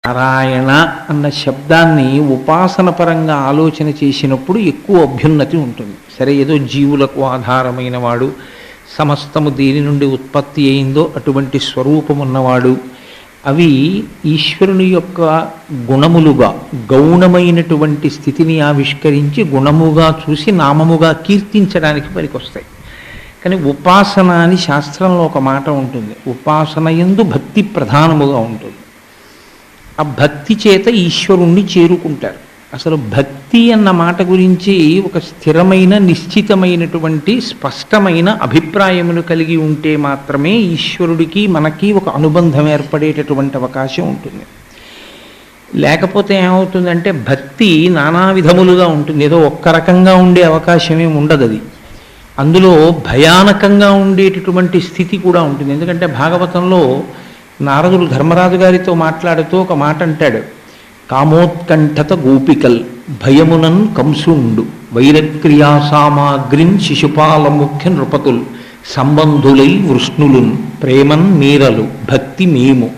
నారాయణ అన్న శబ్దాన్ని ఉపాసన పరంగా ఆలోచన చేసినప్పుడు ఎక్కువ అభ్యున్నతి ఉంటుంది. సరే, ఏదో జీవులకు ఆధారమైన వాడు, సమస్తము దేని నుండి ఉత్పత్తి అయిందో అటువంటి స్వరూపమున్నవాడు, అవి ఈశ్వరుని యొక్క గుణములుగా గౌణమైనటువంటి స్థితిని ఆవిష్కరించి గుణముగా చూసి నామముగా కీర్తించడానికి పనికొస్తాయి. కానీ ఉపాసన అని శాస్త్రంలో ఒక మాట ఉంటుంది. ఉపాసన యందు భక్తి ప్రధానముగా ఉంటుంది. ఆ భక్తి చేత ఈశ్వరుణ్ణి చేరుకుంటారు. అసలు భక్తి అన్న మాట గురించి ఒక స్థిరమైన నిశ్చితమైనటువంటి స్పష్టమైన అభిప్రాయమును కలిగి ఉంటే మాత్రమే ఈశ్వరుడికి మనకి ఒక అనుబంధం ఏర్పడేటటువంటి అవకాశం ఉంటుంది. లేకపోతే ఏమవుతుందంటే భక్తి నానా విధములుగా ఉంటుంది. ఏదో ఒక్క రకంగా ఉండే అవకాశమే ఉండదు. అది అందులో భయానకంగా ఉండేటటువంటి స్థితి కూడా ఉంటుంది. ఎందుకంటే భాగవతంలో నారదుడు ధర్మరాజు గారితో మాట్లాడుతూ ఒక మాట అంటాడు. కామోత్కంఠత గోపికల్ భయమునన్ కంసుండు వైరక్రియా సామాగ్రిన్ శిశుపాల ముఖ్య నృపతుల్ సంబంధులై వృష్ణులున్ ప్రేమన్ మీరలు భక్తి మేము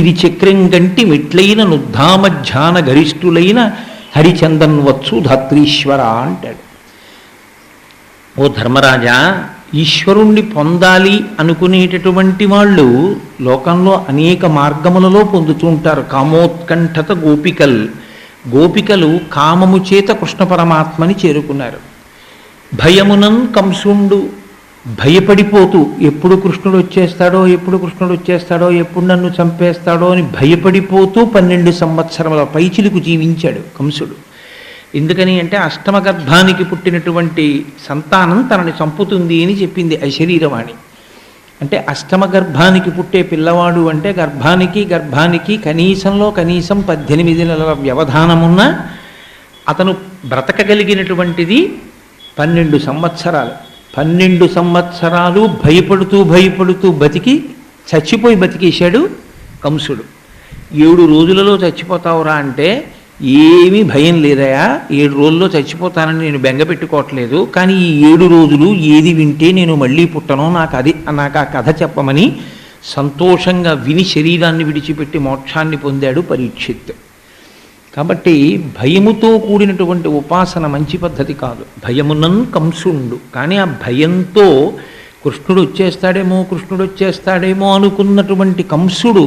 ఇది చక్రం గంటి మిట్లైన నుద్ధామధ్యాన గరిష్ఠులైన హరిచందన్ వచ్చు ధాత్రీశ్వర అంటాడు. ఓ ధర్మరాజా, ఈశ్వరుణ్ణి పొందాలి అనుకునేటటువంటి వాళ్ళు లోకంలో అనేక మార్గములలో పొందుతూ ఉంటారు. కామోత్కంఠత గోపికల్, గోపికలు కామము చేత కృష్ణ పరమాత్మని చేరుకున్నారు. భయమునన్ కంసుండు, భయపడిపోతూ ఎప్పుడు కృష్ణుడు వచ్చేస్తాడో ఎప్పుడు కృష్ణుడు వచ్చేస్తాడో ఎప్పుడు నన్ను చంపేస్తాడో అని భయపడిపోతూ 12 సంవత్సరముల పైచిలుకు జీవించాడు కంసుడు. ఎందుకని అంటే అష్టమ గర్భానికి పుట్టినటువంటి సంతానం తనని చంపుతుంది అని చెప్పింది అశరీరవాణి. అంటే అష్టమ గర్భానికి పుట్టే పిల్లవాడు అంటే గర్భానికి కనీసం 18 నెలల వ్యవధానమున్న అతను బ్రతకగలిగినటువంటిది 12 సంవత్సరాలు. 12 సంవత్సరాలు భయపడుతూ బతికి చచ్చిపోయి బతికేశాడు కంసుడు. 7 రోజులలో చచ్చిపోతావురా అంటే ఏమీ భయం లేదయా, 7 రోజుల్లో చచ్చిపోతానని నేను బెంగ పెట్టుకోవట్లేదు, కానీ ఈ 7 రోజులు ఏది వింటే నేను మళ్ళీ పుట్టనో నాకు ఆ కథ చెప్పమని సంతోషంగా విని శరీరాన్ని విడిచిపెట్టి మోక్షాన్ని పొందాడు పరీక్షిత్. కాబట్టి భయముతో కూడినటువంటి ఉపాసన మంచి పద్ధతి కాదు. భయమునన్ కంసుండు, కానీ ఆ భయంతో కృష్ణుడు వచ్చేస్తాడేమో అనుకున్నటువంటి కంసుడు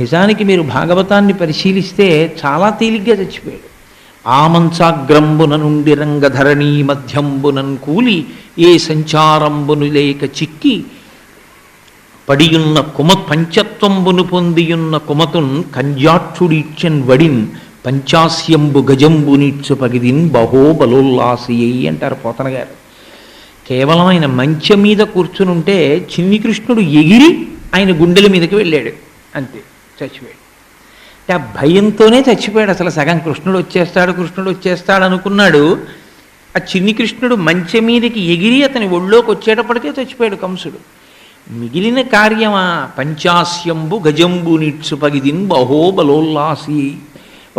నిజానికి మీరు భాగవతాన్ని పరిశీలిస్తే చాలా తేలిగ్గా చచ్చిపోయాడు. ఆమంచాగ్రంబున నుండి రంగధరణీ మధ్యంబునన్ కూలి ఏ సంచారంబును లేక చిక్కి పడియున్న పంచత్వంబును పొందియున్న కుమతున్ కంజాక్షుడిచ్చన్ వడిన్ పంచాస్యంబు గజంబు నీడ్చు పగిదిన్ బహోబలోల్లాసియై అంటారు పోతన గారు. కేవలం ఆయన మంచం మీద కూర్చునుంటే చిన్ని కృష్ణుడు ఎగిరి ఆయన గుండెల మీదకి వెళ్ళాడు, అంతే, చచ్చిపోయాడు. అంటే ఆ భయంతోనే చచ్చిపోయాడు. అసలు సగం కృష్ణుడు వచ్చేస్తాడు అనుకున్నాడు. ఆ చిన్ని కృష్ణుడు మంచె మీదకి ఎగిరి అతని ఒళ్ళోకి వచ్చేటప్పటికే చచ్చిపోయాడు కంసుడు. మిగిలిన కార్యమా పంచాస్యంబు గజంబు నిట్సు పగిదిన్ బహోబలోల్లాసి.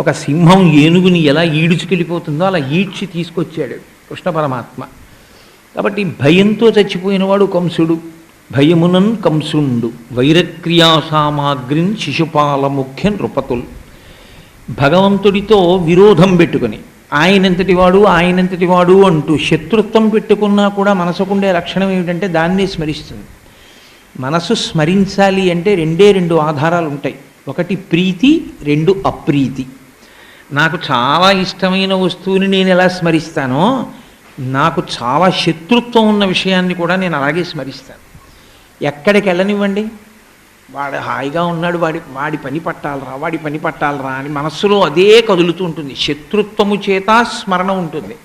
ఒక సింహం ఏనుగుని ఎలా ఈడ్చుకెళ్ళిపోతుందో అలా ఈడ్చి తీసుకొచ్చాడు కృష్ణ పరమాత్మ. కాబట్టి భయంతో చచ్చిపోయినవాడు కంసుడు. భయమునన్ కంసుండు వైరక్రియా సామాగ్రిన్ శిశుపాల ముఖ్య నృపతుల్. భగవంతుడితో విరోధం పెట్టుకుని ఆయనంతటి వాడు అంటూ శత్రుత్వం పెట్టుకున్నా కూడా మనసుకుండే లక్షణం ఏమిటంటే దాన్నే స్మరిస్తుంది. మనసు స్మరించాలి అంటే 2 ఆధారాలు ఉంటాయి. ఒకటి ప్రీతి, 2 అప్రీతి. నాకు చాలా ఇష్టమైన వస్తువుని నేను ఎలా స్మరిస్తానో నాకు చాలా శత్రుత్వం ఉన్న విషయాన్ని కూడా నేను అలాగే స్మరిస్తాను. ఎక్కడికి వెళ్ళనివ్వండి, వాడు హాయిగా ఉన్నాడు, వాడి పని పట్టాలరా అని మనస్సులో అదే కదులుతూ ఉంటుంది. శత్రుత్వము చేత స్మరణ ఉంటుంది,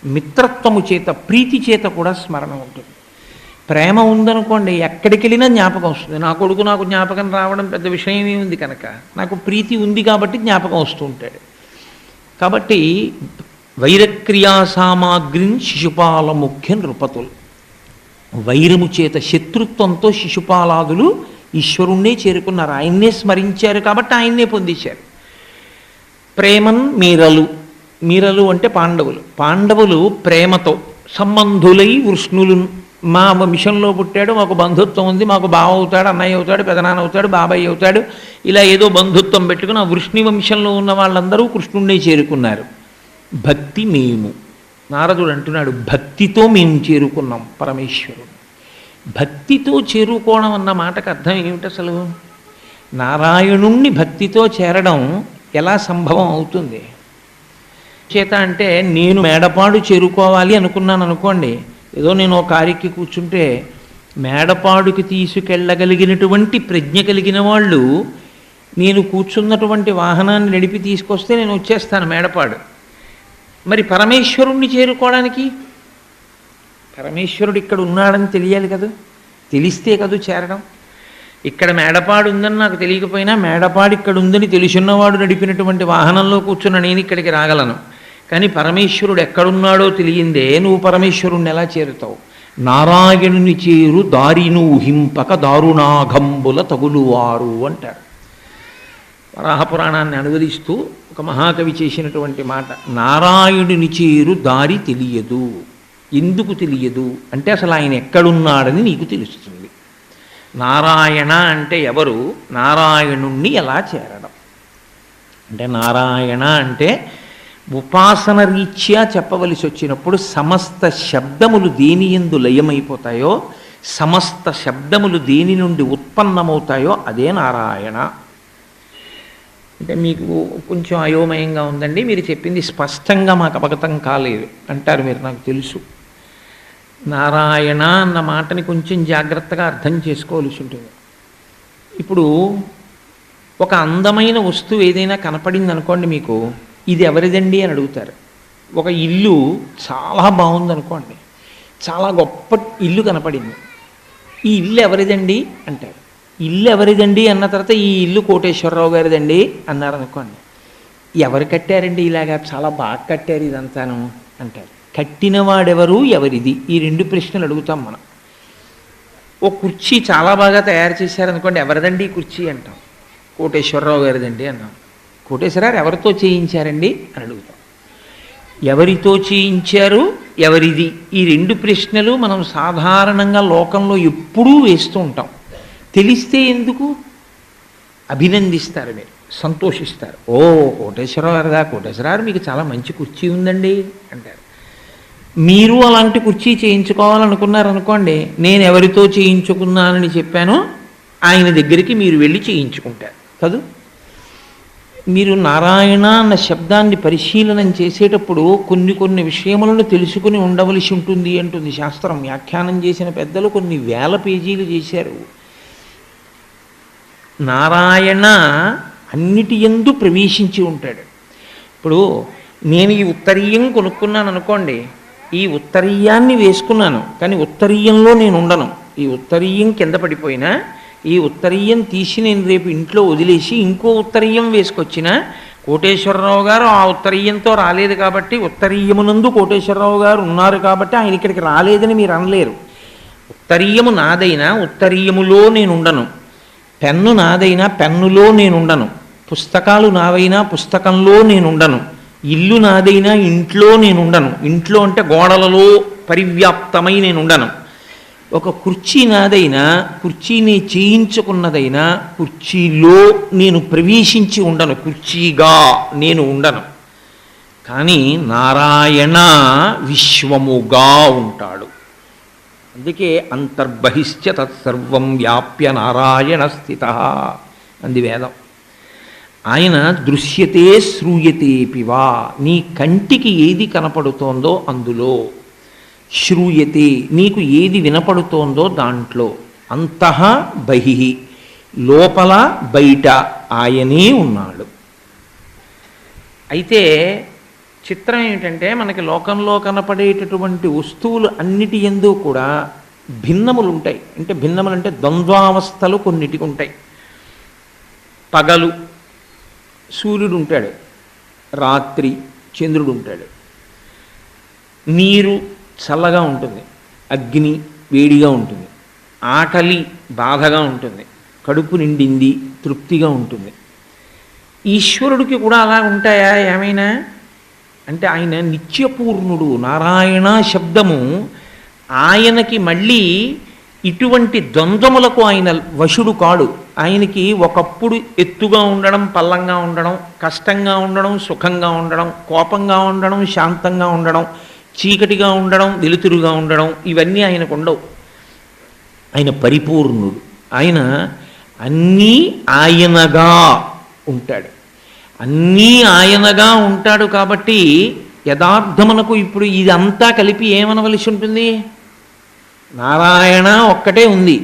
మిత్రత్వము చేత ప్రీతి చేత కూడా స్మరణ ఉంటుంది. ప్రేమ ఉందనుకోండి, ఎక్కడికి వెళ్ళినా జ్ఞాపకం వస్తుంది. నా కొడుకు నాకు జ్ఞాపకం రావడం పెద్ద విషయమే ఉంది కనుక నాకు ప్రీతి ఉంది కాబట్టి జ్ఞాపకం వస్తూ ఉంటాడు. కాబట్టి వైరక్రియా సామాగ్రిన్ శిశుపాల ముఖ్య నృపతులు. వైరము చేత శత్రుత్వంతో శిశుపాలాదులు ఈశ్వరుణ్ణే చేరుకున్నారు, ఆయన్నే స్మరించారు కాబట్టి ఆయన్నే పొందించారు. ప్రేమన్ మీరలు అంటే పాండవులు ప్రేమతో సంబంధులై వృష్ణులు మా వంశంలో పుట్టాడు, మాకు బంధుత్వం ఉంది, మాకు బావ అవుతాడు, అన్నయ్య అవుతాడు, పెదనాన్న అవుతాడు, బాబాయ్ అవుతాడు, ఇలా ఏదో బంధుత్వం పెట్టుకుని ఆ వృష్ణి వంశంలో ఉన్న వాళ్ళందరూ కృష్ణుణ్ణి చేరుకున్నారు. భక్తి మేము, నారదుడు అంటున్నాడు, భక్తితో మేము చేరుకున్నాం పరమేశ్వరుడు. భక్తితో చేరుకోవడం అన్న మాటకు అర్థం ఏమిటి అసలు? నారాయణుణ్ణి భక్తితో చేరడం ఎలా సంభవం అవుతుంది? చేత అంటే నేను మేడపాడు చేరుకోవాలి అనుకున్నాను అనుకోండి, ఏదో నేను ఒక కారికి కూర్చుంటే మేడపాడుకి తీసుకెళ్ళగలిగినటువంటి ప్రజ్ఞ కలిగిన వాళ్ళు నేను కూర్చున్నటువంటి వాహనాన్ని నడిపి తీసుకొస్తే నేను వచ్చేస్తాను మేడపాడు. మరి పరమేశ్వరుణ్ణి చేరుకోవడానికి పరమేశ్వరుడు ఇక్కడ ఉన్నాడని తెలియాలి కదా, తెలిస్తే కదా చేరడం. ఇక్కడ మేడపాడు ఉందని నాకు తెలియకపోయినా మేడపాడు ఇక్కడ ఉందని తెలుసున్నవాడు నడిపినటువంటి వాహనంలో కూర్చున్న నేను ఇక్కడికి రాగలను. కానీ పరమేశ్వరుడు ఎక్కడున్నాడో తెలియందే నువ్వు పరమేశ్వరుణ్ణి ఎలా చేరుతావు? నారాయణుని చేరు దారిను ఊహింపక దారుణాఘంబుల తగులువారు అంటారు. వరాహపురాణాన్ని అనువదిస్తూ ఒక మహాకవి చేసినటువంటి మాట, నారాయణుని చేరు దారి తెలియదు. ఎందుకు తెలియదు అంటే అసలు ఆయన ఎక్కడున్నాడని నీకు తెలుస్తుంది. నారాయణ అంటే ఎవరు? నారాయణుణ్ణి ఎలా చేరడం అంటే, నారాయణ అంటే ఉపాసన రీత్యా చెప్పవలసి వచ్చినప్పుడు సమస్త శబ్దములు దేని యందు లయమైపోతాయో, సమస్త శబ్దములు దేని నుండి ఉత్పన్నమవుతాయో అదే నారాయణ. అంటే మీకు కొంచెం అయోమయంగా ఉందండి, మీరు చెప్పింది స్పష్టంగా మాకు అవగతం కాలేదు అంటారు మీరు, నాకు తెలుసు. నారాయణ అన్న మాటని కొంచెం జాగ్రత్తగా అర్థం చేసుకోవాల్సి ఉంటుంది. ఇప్పుడు ఒక అందమైన వస్తువు ఏదైనా కనపడింది అనుకోండి మీకు, ఇది ఎవరిదండి అని అడుగుతారు. ఒక ఇల్లు చాలా బాగుందనుకోండి, చాలా గొప్ప ఇల్లు కనపడింది, ఈ ఇల్లు ఎవరిదండి అంటారు. ఇల్లు ఎవరిదండి అన్న తర్వాత ఈ ఇల్లు కోటేశ్వరరావు గారిదండి అన్నారనుకోండి, ఎవరు కట్టారండి ఇలాగా, చాలా బాగా కట్టారు ఇదంతాను అంటారు. కట్టినవాడెవరు, ఎవరిది, ఈ రెండు ప్రశ్నలు అడుగుతాం మనం. ఓ కుర్చీ చాలా బాగా తయారు చేశారనుకోండి, ఎవరిదండి ఈ కుర్చీ అంటాం. కోటేశ్వరరావు గారిదండి అన్నాం. కోటేశ్వరరావు ఎవరితో చేయించారండి అని అడుగుతాం. ఎవరితో చేయించారు, ఎవరిది, ఈ రెండు ప్రశ్నలు మనం సాధారణంగా లోకంలో ఎప్పుడూ వేస్తూ ఉంటాం. తెలిస్తే ఎందుకు అభినందిస్తారు, మీరు సంతోషిస్తారు. ఓ కోటేశ్వరరావు గారిదా, కోటేశ్వరరావు మీకు చాలా మంచి కుర్చీ ఉందండి అంటారు. మీరు అలాంటి కుర్చీ చేయించుకోవాలనుకున్నారనుకోండి, నేను ఎవరితో చేయించుకున్నానని చెప్పానో ఆయన దగ్గరికి మీరు వెళ్ళి చేయించుకుంటారు కదూ. మీరు నారాయణ అన్న శబ్దాన్ని పరిశీలనం చేసేటప్పుడు కొన్ని విషయములను తెలుసుకుని ఉండవలసి ఉంటుంది అంటుంది శాస్త్రం. వ్యాఖ్యానం చేసిన పెద్దలు కొన్ని వేల పేజీలు చేశారు. నారాయణ అన్నిటి యందు ప్రవేశించి ఉంటాడు. ఇప్పుడు నేను ఈ ఉత్తరీయం కొనుక్కున్నాను అనుకోండి, ఈ ఉత్తరీయాన్ని వేసుకున్నాను, కానీ ఉత్తరీయంలో నేను ఉండను. ఈ ఉత్తరీయం కింద పడిపోయినా ఈ ఉత్తరీయం తీసి నేను రేపు ఇంట్లో వదిలేసి ఇంకో ఉత్తరీయం వేసుకొచ్చిన కోటేశ్వరరావు గారు ఆ ఉత్తరీయంతో రాలేదు కాబట్టి, ఉత్తరీయమునందు కోటేశ్వరరావు గారు ఉన్నారు కాబట్టి ఆయన ఇక్కడికి రాలేదని మీరు అనలేరు. ఉత్తరీయము నాదైనా ఉత్తరీయములో నేను ఉండను, పెన్ను నాదైనా పెన్నులో నేనుండను, పుస్తకాలు నావైనా పుస్తకంలో నేనుండను, ఇల్లు నాదైనా ఇంట్లో నేనుండను. ఇంట్లో అంటే గోడలలో పరివ్యాప్తమై నేనుండను. ఒక కుర్చీ నాదైనా, కుర్చీని చేయించుకున్నదైనా కుర్చీలో నేను ప్రవేశించి ఉండను, కుర్చీగా నేను ఉండను. కానీ నారాయణ విశ్వముగా ఉంటాడు. అందుకే అంతర్బహిశ్చ తత్సర్వం వ్యాప్య నారాయణ స్థిత అంది వేదం. ఆయన దృశ్యతే శ్రూయతేపివా, నీ కంటికి ఏది కనపడుతోందో అందులో, శ్రూయతే నీకు ఏది వినపడుతోందో దాంట్లో, అంతః బహిః లోపల బయట ఆయనే ఉన్నాడు. అయితే చిత్రం ఏమిటంటే, మనకి లోకంలో కనపడేటటువంటి వస్తువులు అన్నిటి యందు కూడా భిన్నములు ఉంటాయి. అంటే భిన్నములు అంటే ద్వంద్వావస్థలు కొన్నిటికి ఉంటాయి. పగలు సూర్యుడు ఉంటాడు, రాత్రి చంద్రుడు ఉంటాడు. నీరు చల్లగా ఉంటుంది, అగ్ని వేడిగా ఉంటుంది, ఆకలి బాధగా ఉంటుంది, కడుపు నిండింది తృప్తిగా ఉంటుంది. ఈశ్వరుడికి కూడా అలా ఉంటాయా ఏమైనా అంటే, ఆయన నిత్యపూర్ణుడు. నారాయణ శబ్దము ఆయనకి మళ్ళీ ఇటువంటి ద్వంద్వములకు ఆయన వశుడు కాడు. ఆయనకి ఒకప్పుడు ఎత్తుగా ఉండడం, పల్లంగా ఉండడం, కష్టంగా ఉండడం, సుఖంగా ఉండడం, కోపంగా ఉండడం, శాంతంగా ఉండడం, చీకటిగా ఉండడం, వెలుతురుగా ఉండడం, ఇవన్నీ ఆయనకు ఉండవు. ఆయన పరిపూర్ణుడు. ఆయన అన్నీ ఆయనగా ఉంటాడు. అన్నీ ఆయనగా ఉంటాడు కాబట్టి యథార్థమునకు ఇప్పుడు ఇదంతా కలిపి ఏమనవలసి ఉంటుంది? నారాయణ ఒక్కటే ఉంది.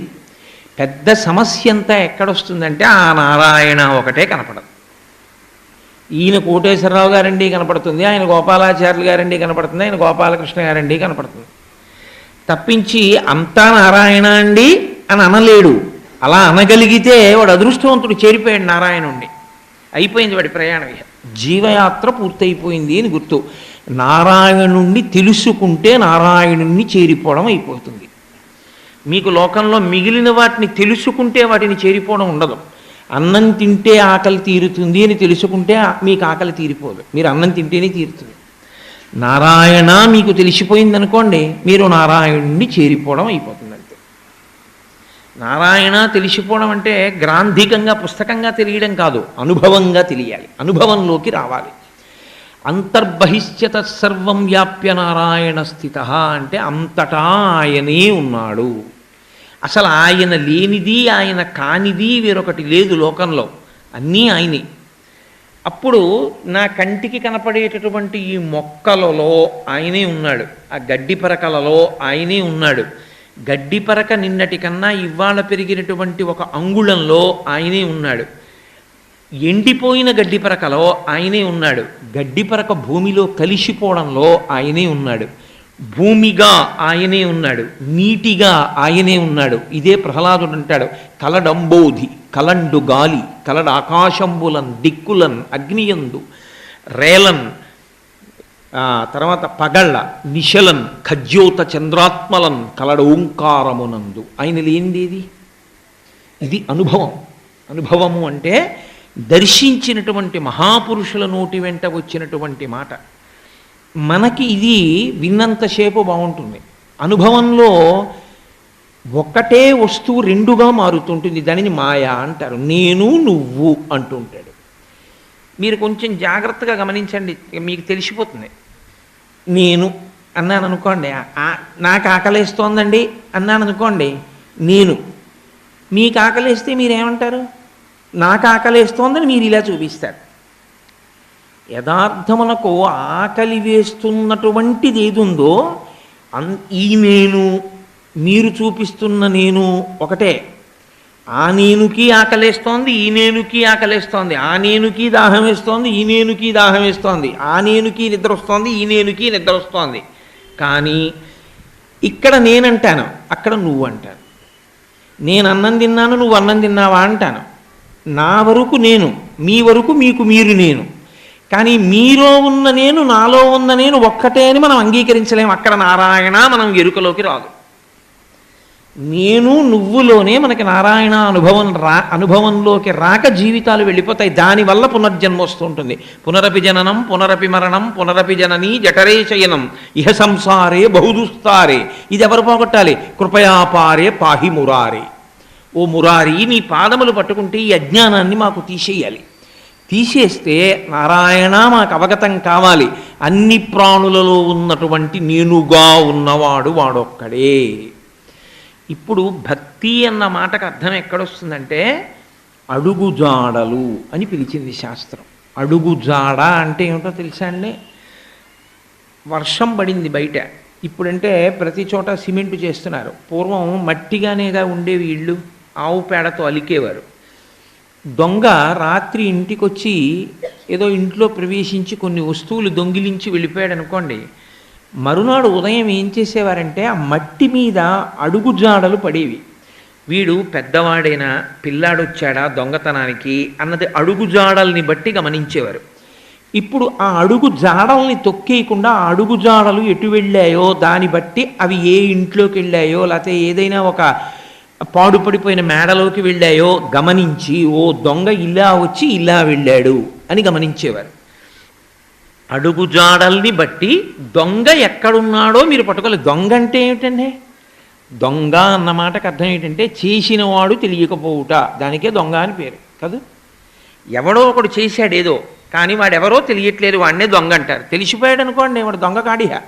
పెద్ద సమస్య అంతా ఎక్కడొస్తుందంటే ఆ నారాయణ ఒకటే కనపడదు. ఈయన కోటేశ్వరరావు గారండి కనపడుతుంది, ఆయన గోపాలాచార్యులు గారండి కనపడుతుంది, ఆయన గోపాలకృష్ణ గారండి కనపడుతుంది. తప్పించి అంతా నారాయణ అండి అని అనలేడు. అలా అనగలిగితే వాడు అదృష్టవంతుడు, చేరిపోయాడు నారాయణుణ్ణి. అయిపోయింది వాడి ప్రయాణం, జీవయాత్ర పూర్తయిపోయింది అని గుర్తు. నారాయణుణ్ణి తెలుసుకుంటే నారాయణుణ్ణి చేరిపోవడం అయిపోతుంది. మీకు లోకంలో మిగిలిన వాటిని తెలుసుకుంటే వాటిని చేరిపోవడం ఉండదు. అన్నం తింటే ఆకలి తీరుతుంది అని తెలుసుకుంటే మీకు ఆకలి తీరిపోదు, మీరు అన్నం తింటేనే తీరుతుంది. నారాయణ మీకు తెలిసిపోయింది అనుకోండి, మీరు నారాయణుణ్ణి చేరిపోవడం అయిపోతుంది అంతే. నారాయణ తెలిసిపోవడం అంటే గ్రాంధికంగా పుస్తకంగా తెలియడం కాదు, అనుభవంగా తెలియాలి, అనుభవంలోకి రావాలి. అంతర్బహిష్యత సర్వం వ్యాప్య నారాయణ స్థిత అంటే అంతటా ఆయనే ఉన్నాడు. అసలు ఆయన లేనిది, ఆయన కానిది వేరొకటి లేదు లోకంలో, అన్నీ ఆయనే. అప్పుడు నా కంటికి కనపడేటటువంటి ఈ మొక్కలలో ఆయనే ఉన్నాడు, ఆ గడ్డి పరకలలో ఆయనే ఉన్నాడు. గడ్డి పరక నిన్నటి కన్నా ఇవాళ పెరిగినటువంటి ఒక అంగుళంలో ఆయనే ఉన్నాడు. ఎండిపోయిన గడ్డి పరకలో ఆయనే ఉన్నాడు. గడ్డి పరక భూమిలో కలిసిపోవడంలో ఆయనే ఉన్నాడు. భూమిగా ఆయనే ఉన్నాడు, నీటిగా ఆయనే ఉన్నాడు. ఇదే ప్రహ్లాదుడు అంటాడు, కలడంబోధి కలండు గాలి కలడు ఆకాశంబులన్ దిక్కులన్ అగ్నియందు రేలన్, తర్వాత పగళ్ళ నిశలన్ ఖజ్యోత చంద్రాత్మలన్ కలడు ఓంకారమునందు. ఆయన లేనిదేది? ఇది అనుభవం. అనుభవము అంటే దర్శించినటువంటి మహాపురుషుల నోటి వెంట వచ్చినటువంటి మాట. మనకి ఇది విన్నంతసేపు బాగుంటుంది. అనుభవంలో ఒకటే వస్తువు రెండుగా మారుతుంటుంది, దానిని మాయా అంటారు. నేను నువ్వు అంటుంటాడు. మీరు కొంచెం జాగ్రత్తగా గమనించండి, మీకు తెలిసిపోతుంది. నేను అన్నాను అనుకోండి, నాకు ఆకలేస్తోందండి అన్నాను అనుకోండి, నేను. మీకు ఆకలేస్తే మీరేమంటారు? నాకు ఆకలేస్తోందని మీరు ఇలా చూపిస్తారు. యథార్థమునకు ఆకలి వేస్తున్నటువంటిది ఏది ఉందో ఈ నేను, మీరు చూపిస్తున్న నేను ఒకటే. ఆ నేనుకి ఆకలేస్తోంది, ఈ నేనుకి ఆకలేస్తోంది. ఆ నేనుకి దాహం వేస్తోంది, ఈ నేనుకి దాహం వేస్తోంది. ఆ నేనుకి నిద్ర వస్తోంది, ఈ నేనుకి నిద్ర వస్తోంది. కానీ ఇక్కడ నేనంటాను, అక్కడ నువ్వు అంటాను. నేను అన్నం తిన్నాను, నువ్వు అన్నం తిన్నావా అంటాను. నా వరకు నేను, మీ వరకు మీకు మీరు నేను. కానీ మీలో ఉన్న నేను, నాలో ఉన్న నేను ఒక్కటే అని మనం అంగీకరించలేము. అక్కడ నారాయణ మనం ఎరుకలోకి రాదు. నేను నువ్వులోనే మనకి నారాయణ అనుభవంలోకి రాక జీవితాలు వెళ్ళిపోతాయి. దానివల్ల పునర్జన్మ వస్తూ ఉంటుంది. పునరపి జననం పునరపి మరణం పునరపి జననీ జఠరే శయనం ఇహ సంసారే బహుదుస్తారే. ఇది ఎవరు పోగొట్టాలి? కృపయాపారే పాహి మురారే. ఓ మురారి, నీ పాదములు పట్టుకుంటే ఈ అజ్ఞానాన్ని మాకు తీసేయాలి. తీసేస్తే నారాయణ మాకు అవగతం కావాలి. అన్ని ప్రాణులలో ఉన్నటువంటి నేనుగా ఉన్నవాడు వాడొక్కడే. ఇప్పుడు భక్తి అన్న మాటకు అర్థం ఎక్కడొస్తుందంటే అడుగుజాడలు అని పిలిచింది శాస్త్రం. అడుగుజాడ అంటే ఏమిటో తెలుసా అండి? వర్షం పడింది బయట, ఇప్పుడంటే ప్రతి చోట సిమెంటు చేస్తున్నారు. పూర్వం మట్టిగానేగా ఉండేవి ఇళ్ళు, ఆవు పేడతో అలికేవారు. దొంగ రాత్రి ఇంటికొచ్చి ఏదో ఇంట్లో ప్రవేశించి కొన్ని వస్తువులు దొంగిలించి వెళ్ళిపోయాడు అనుకోండి, మరునాడు ఉదయం ఏం చేసేవారంటే ఆ మట్టి మీద అడుగుజాడలు పడేవి. వీడు పెద్దవాడైనా పిల్లాడొచ్చాడా దొంగతనానికి అన్నది అడుగుజాడల్ని బట్టి గమనించేవారు. ఇప్పుడు ఆ అడుగు జాడల్ని తొక్కేయకుండా ఆ అడుగు జాడలు ఎటు వెళ్ళాయో దాన్ని బట్టి అవి ఏ ఇంట్లోకి వెళ్ళాయో, లేకపోతే ఏదైనా ఒక పాడుపడిపోయిన మేడలోకి వెళ్ళాయో గమనించి ఓ దొంగ ఇలా వచ్చి ఇలా వెళ్ళాడు అని గమనించేవారు. అడుగుజాడల్ని బట్టి దొంగ ఎక్కడున్నాడో మీరు పట్టుకోలేదు. దొంగ అంటే ఏమిటండి? దొంగ అన్న మాటకు అర్థం ఏంటంటే చేసినవాడు తెలియకపోవుట, దానికే దొంగ అని పేరు కాదు. ఎవడో ఒకడు చేశాడు ఏదో, కానీ వాడెవరో తెలియట్లేదు, వాడినే దొంగ అంటారు. తెలిసిపోయాడు అనుకోండి, వాడు దొంగ కాడియా.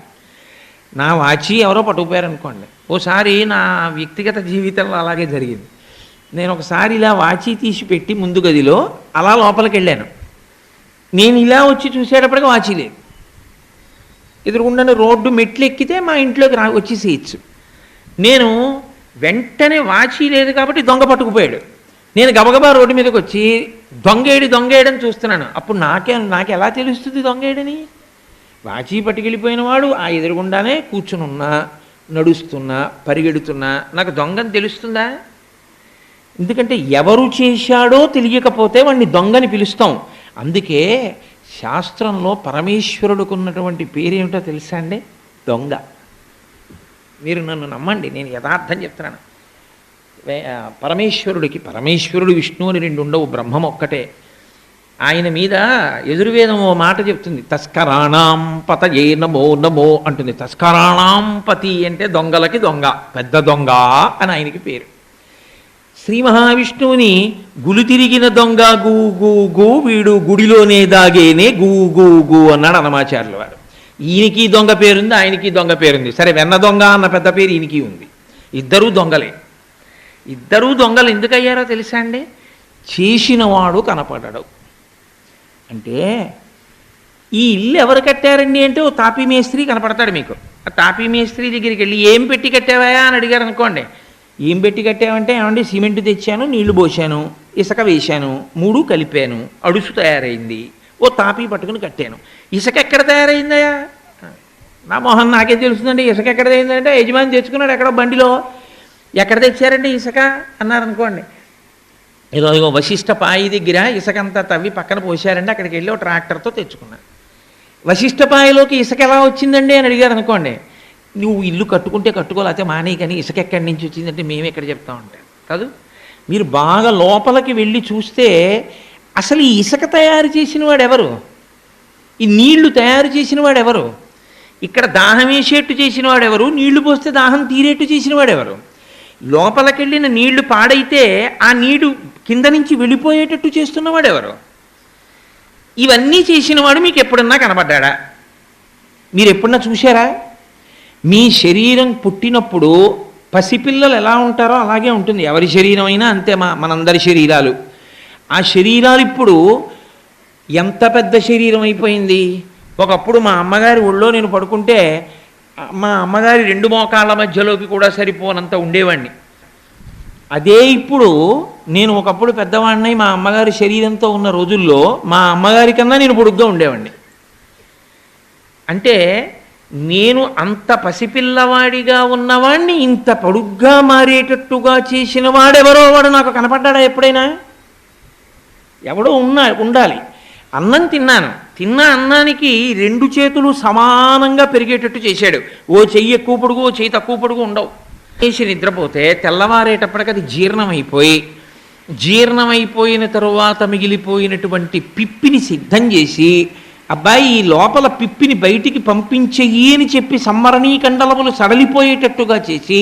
నా వాచి ఎవరో పట్టుకుపోయారు అనుకోండి. ఓసారి నా వ్యక్తిగత జీవితంలో అలాగే జరిగింది. నేను ఒకసారి ఇలా వాచి తీసి పెట్టి ముందు గదిలో అలా లోపలికి వెళ్ళాను. నేను ఇలా వచ్చి చూసేటప్పటికి వాచి లేదు. ఎదురుగుండా రోడ్డు మెట్లు ఎక్కితే మా ఇంట్లోకి వచ్చేసేయచ్చు. నేను వెంటనే వాచి లేదు కాబట్టి దొంగ పట్టుకుపోయాడు. నేను గబగబా రోడ్డు మీదకి వచ్చి దొంగేయడని చూస్తున్నాను. అప్పుడు నాకు ఎలా తెలుస్తుంది దొంగేయడని? వాచి పట్టుకెళ్ళిపోయిన వాడు ఆ ఎదురుగుండానే కూర్చుని ఉన్నా, నడుస్తున్నా, పరిగెడుతున్నా, నాకు దొంగని తెలుస్తుందా? ఎందుకంటే ఎవరు చేశాడో తెలియకపోతే వాడిని దొంగని పిలుస్తాం. అందుకే శాస్త్రంలో పరమేశ్వరుడికి ఉన్నటువంటి పేరేమిటో తెలుసా అండి? దొంగ. మీరు నన్ను నమ్మండి, నేను యథార్థం చెప్తున్నాను. పరమేశ్వరుడు విష్ణువు అని రెండు ఉండవు, బ్రహ్మం ఒక్కటే. ఆయన మీద యజుర్వేదం ఓ మాట చెప్తుంది, తస్కరాణాం పతయే నమో నమో అంటుంది. తస్కరాణాం పతి అంటే దొంగలకి దొంగ, పెద్ద దొంగ అని ఆయనకి పేరు. శ్రీ మహావిష్ణువుని గులు తిరిగిన దొంగ గూ గూ గూ, వీడు గుడిలోనే దాగేనే గూ గూ గూ అన్నాడు అన్నమాచార్యుల వారు. ఈయనకి దొంగ పేరుంది, ఆయనకి దొంగ పేరుంది. సరే, వెన్న దొంగ అన్న పెద్ద పేరు ఈయనకి ఉంది. ఇద్దరూ దొంగలే. ఇద్దరూ దొంగలు ఎందుకు అయ్యారో తెలుసా అండి? చేసినవాడు కనపడడు. అంటే ఈ ఇల్లు ఎవరు కట్టారండి అంటే ఓ తాపీ మేస్త్రి కనపడతాడు మీకు. ఆ తాపీ మేస్త్రి దగ్గరికి వెళ్ళి ఏం పెట్టి కట్టావా అని అడిగారు అనుకోండి. ఏం పెట్టి కట్టావంటే, ఏమంటే సిమెంట్ తెచ్చాను, నీళ్లు పోసాను, ఇసుక వేశాను, మూడు కలిపాను, అడుసు తయారైంది, ఓ తాపీ పట్టుకుని కట్టాను. ఇసుక ఎక్కడ తయారైందయా? నా మొహం నాకే తెలుస్తుందండి. ఇసుక ఎక్కడ అయిందంటే యజమాని తెచ్చుకున్నాడు ఎక్కడో బండిలో. ఎక్కడ తెచ్చారండి ఇసుక అన్నారనుకోండి. ఏదో వశిష్ఠ పాయి దగ్గర ఇసుకంతా తవ్వి పక్కన పోసారండి, అక్కడికి వెళ్ళి ఒక ట్రాక్టర్తో తెచ్చుకున్నాను. వశిష్ఠ పాయలోకి ఇసుక ఎలా వచ్చిందండి అని అడిగారు అనుకోండి. నువ్వు ఇల్లు కట్టుకుంటే కట్టుకోలేకపోతే మానే, కానీ ఇసుక ఎక్కడి నుంచి వచ్చిందంటే మేము ఎక్కడ చెప్తా ఉంటాం కాదు. మీరు బాగా లోపలికి వెళ్ళి చూస్తే అసలు ఈ ఇసుక తయారు చేసిన వాడు ఎవరు? ఈ నీళ్లు తయారు చేసిన వాడు ఎవరు? ఇక్కడ దాహం వేసేట్టు చేసిన వాడు ఎవరు? నీళ్లు పోస్తే దాహం తీరేట్టు చేసిన వాడు ఎవరు? లోపలికెళ్ళిన నీళ్లు పాడైతే ఆ నీళ్లు కింద నుంచి వెళ్ళిపోయేటట్టు చేస్తున్నవాడు ఎవరు? ఇవన్నీ చేసినవాడు మీకు ఎప్పుడన్నా కనబడ్డా? మీరు ఎప్పుడన్నా చూశారా? మీ శరీరం పుట్టినప్పుడు పసిపిల్లలు ఎలా ఉంటారో అలాగే ఉంటుంది. ఎవరి శరీరం అయినా అంతే, మనందరి శరీరాలు. ఆ శరీరాలు ఇప్పుడు ఎంత పెద్ద శరీరం అయిపోయింది. ఒకప్పుడు మా అమ్మగారి ఒళ్ళో నేను పడుకుంటే మా అమ్మగారి రెండు మోకాళ్ళ మధ్యలోకి కూడా సరిపోనంత ఉండేవాడిని. అదే ఇప్పుడు నేను ఒకప్పుడు పెద్దవాడినై మా అమ్మగారి శరీరంతో ఉన్న రోజుల్లో మా అమ్మగారి కన్నా నేను పొడుగ్గా ఉండేవాడిని. అంటే నేను అంత పసిపిల్లవాడిగా ఉన్నవాడిని ఇంత పొడుగ్గా మారేటట్టుగా చేసిన వాడెవరో వాడు నాకు కనపడ్డా ఎప్పుడైనా? ఎవడో ఉండాలి. అన్నం తిన్న అన్నానికి రెండు చేతులు సమానంగా పెరిగేటట్టు చేశాడు. ఓ చెయ్యి ఎక్కువ పొడుగు, ఓ చెయ్యి తక్కువ పొడుగు ఉండవు. చేసి నిద్రపోతే తెల్లవారేటప్పటికి అది జీర్ణమైపోయిన తరువాత మిగిలిపోయినటువంటి పిప్పిని సిద్ధం చేసి, అబ్బాయి ఈ లోపల పిప్పిని బయటికి పంపించెయ్యి అని చెప్పి సంవరణీ కండలములు సడలిపోయేటట్టుగా చేసి,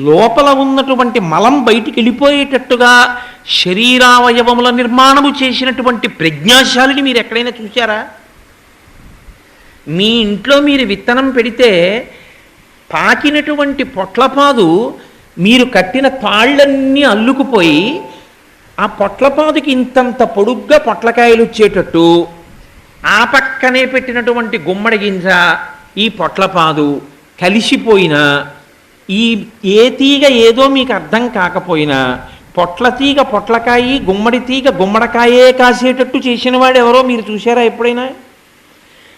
లోపల ఉన్నటువంటి మలం బయటికి వెళ్ళిపోయేటట్టుగా శరీరావయవముల నిర్మాణము చేసినటువంటి ప్రజ్ఞాశాలిని మీరు ఎక్కడైనా చూశారా? మీ ఇంట్లో మీరు విత్తనం పెడితే పాకినటువంటి పొట్లపాదు మీరు కట్టిన తాళ్ళన్నీ అల్లుకుపోయి ఆ పొట్లపాదుకి ఇంతంత పొడుగ్గా పొట్లకాయలు వచ్చేటట్టు, ఆ పక్కనే పెట్టినటువంటి గుమ్మడి గింజ ఈ పొట్లపాదు కలిసిపోయిన ఈ ఏ తీగ ఏదో మీకు అర్థం కాకపోయినా పొట్ల తీగ పొట్లకాయి, గుమ్మడి తీగ గుమ్మడికాయే కాసేటట్టు చేసిన వాడు ఎవరో మీరు చూశారా ఎప్పుడైనా?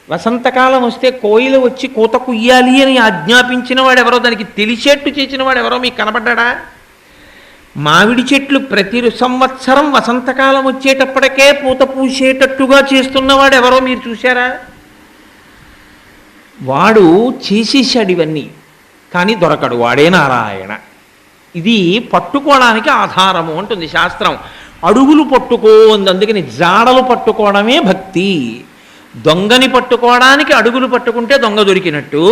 వసంతకాలం వస్తే కోయిల వచ్చి కూత కుయ్యాలి అని ఆజ్ఞాపించిన వాడు ఎవరో, దానికి తెలిసేట్టు చేసిన వాడు ఎవరో మీకు కనపడ్డా? మామిడి చెట్లు ప్రతి సంవత్సరం వసంతకాలం వచ్చేటప్పటికే పూత పూసేటట్టుగా చేస్తున్నవాడు ఎవరో మీరు చూశారా? వాడు చేసేసాడు ఇవన్నీ, కానీ దొరకడు, వాడే నారాయణ. ఇది పట్టుకోవడానికి ఆధారము అంటుంది శాస్త్రం. అడుగులు పట్టుకో అంది, అందుకని జాడలు పట్టుకోవడమే భక్తి. దొంగని పట్టుకోవడానికి అడుగులు పట్టుకుంటే దొంగ దొరికినట్టు,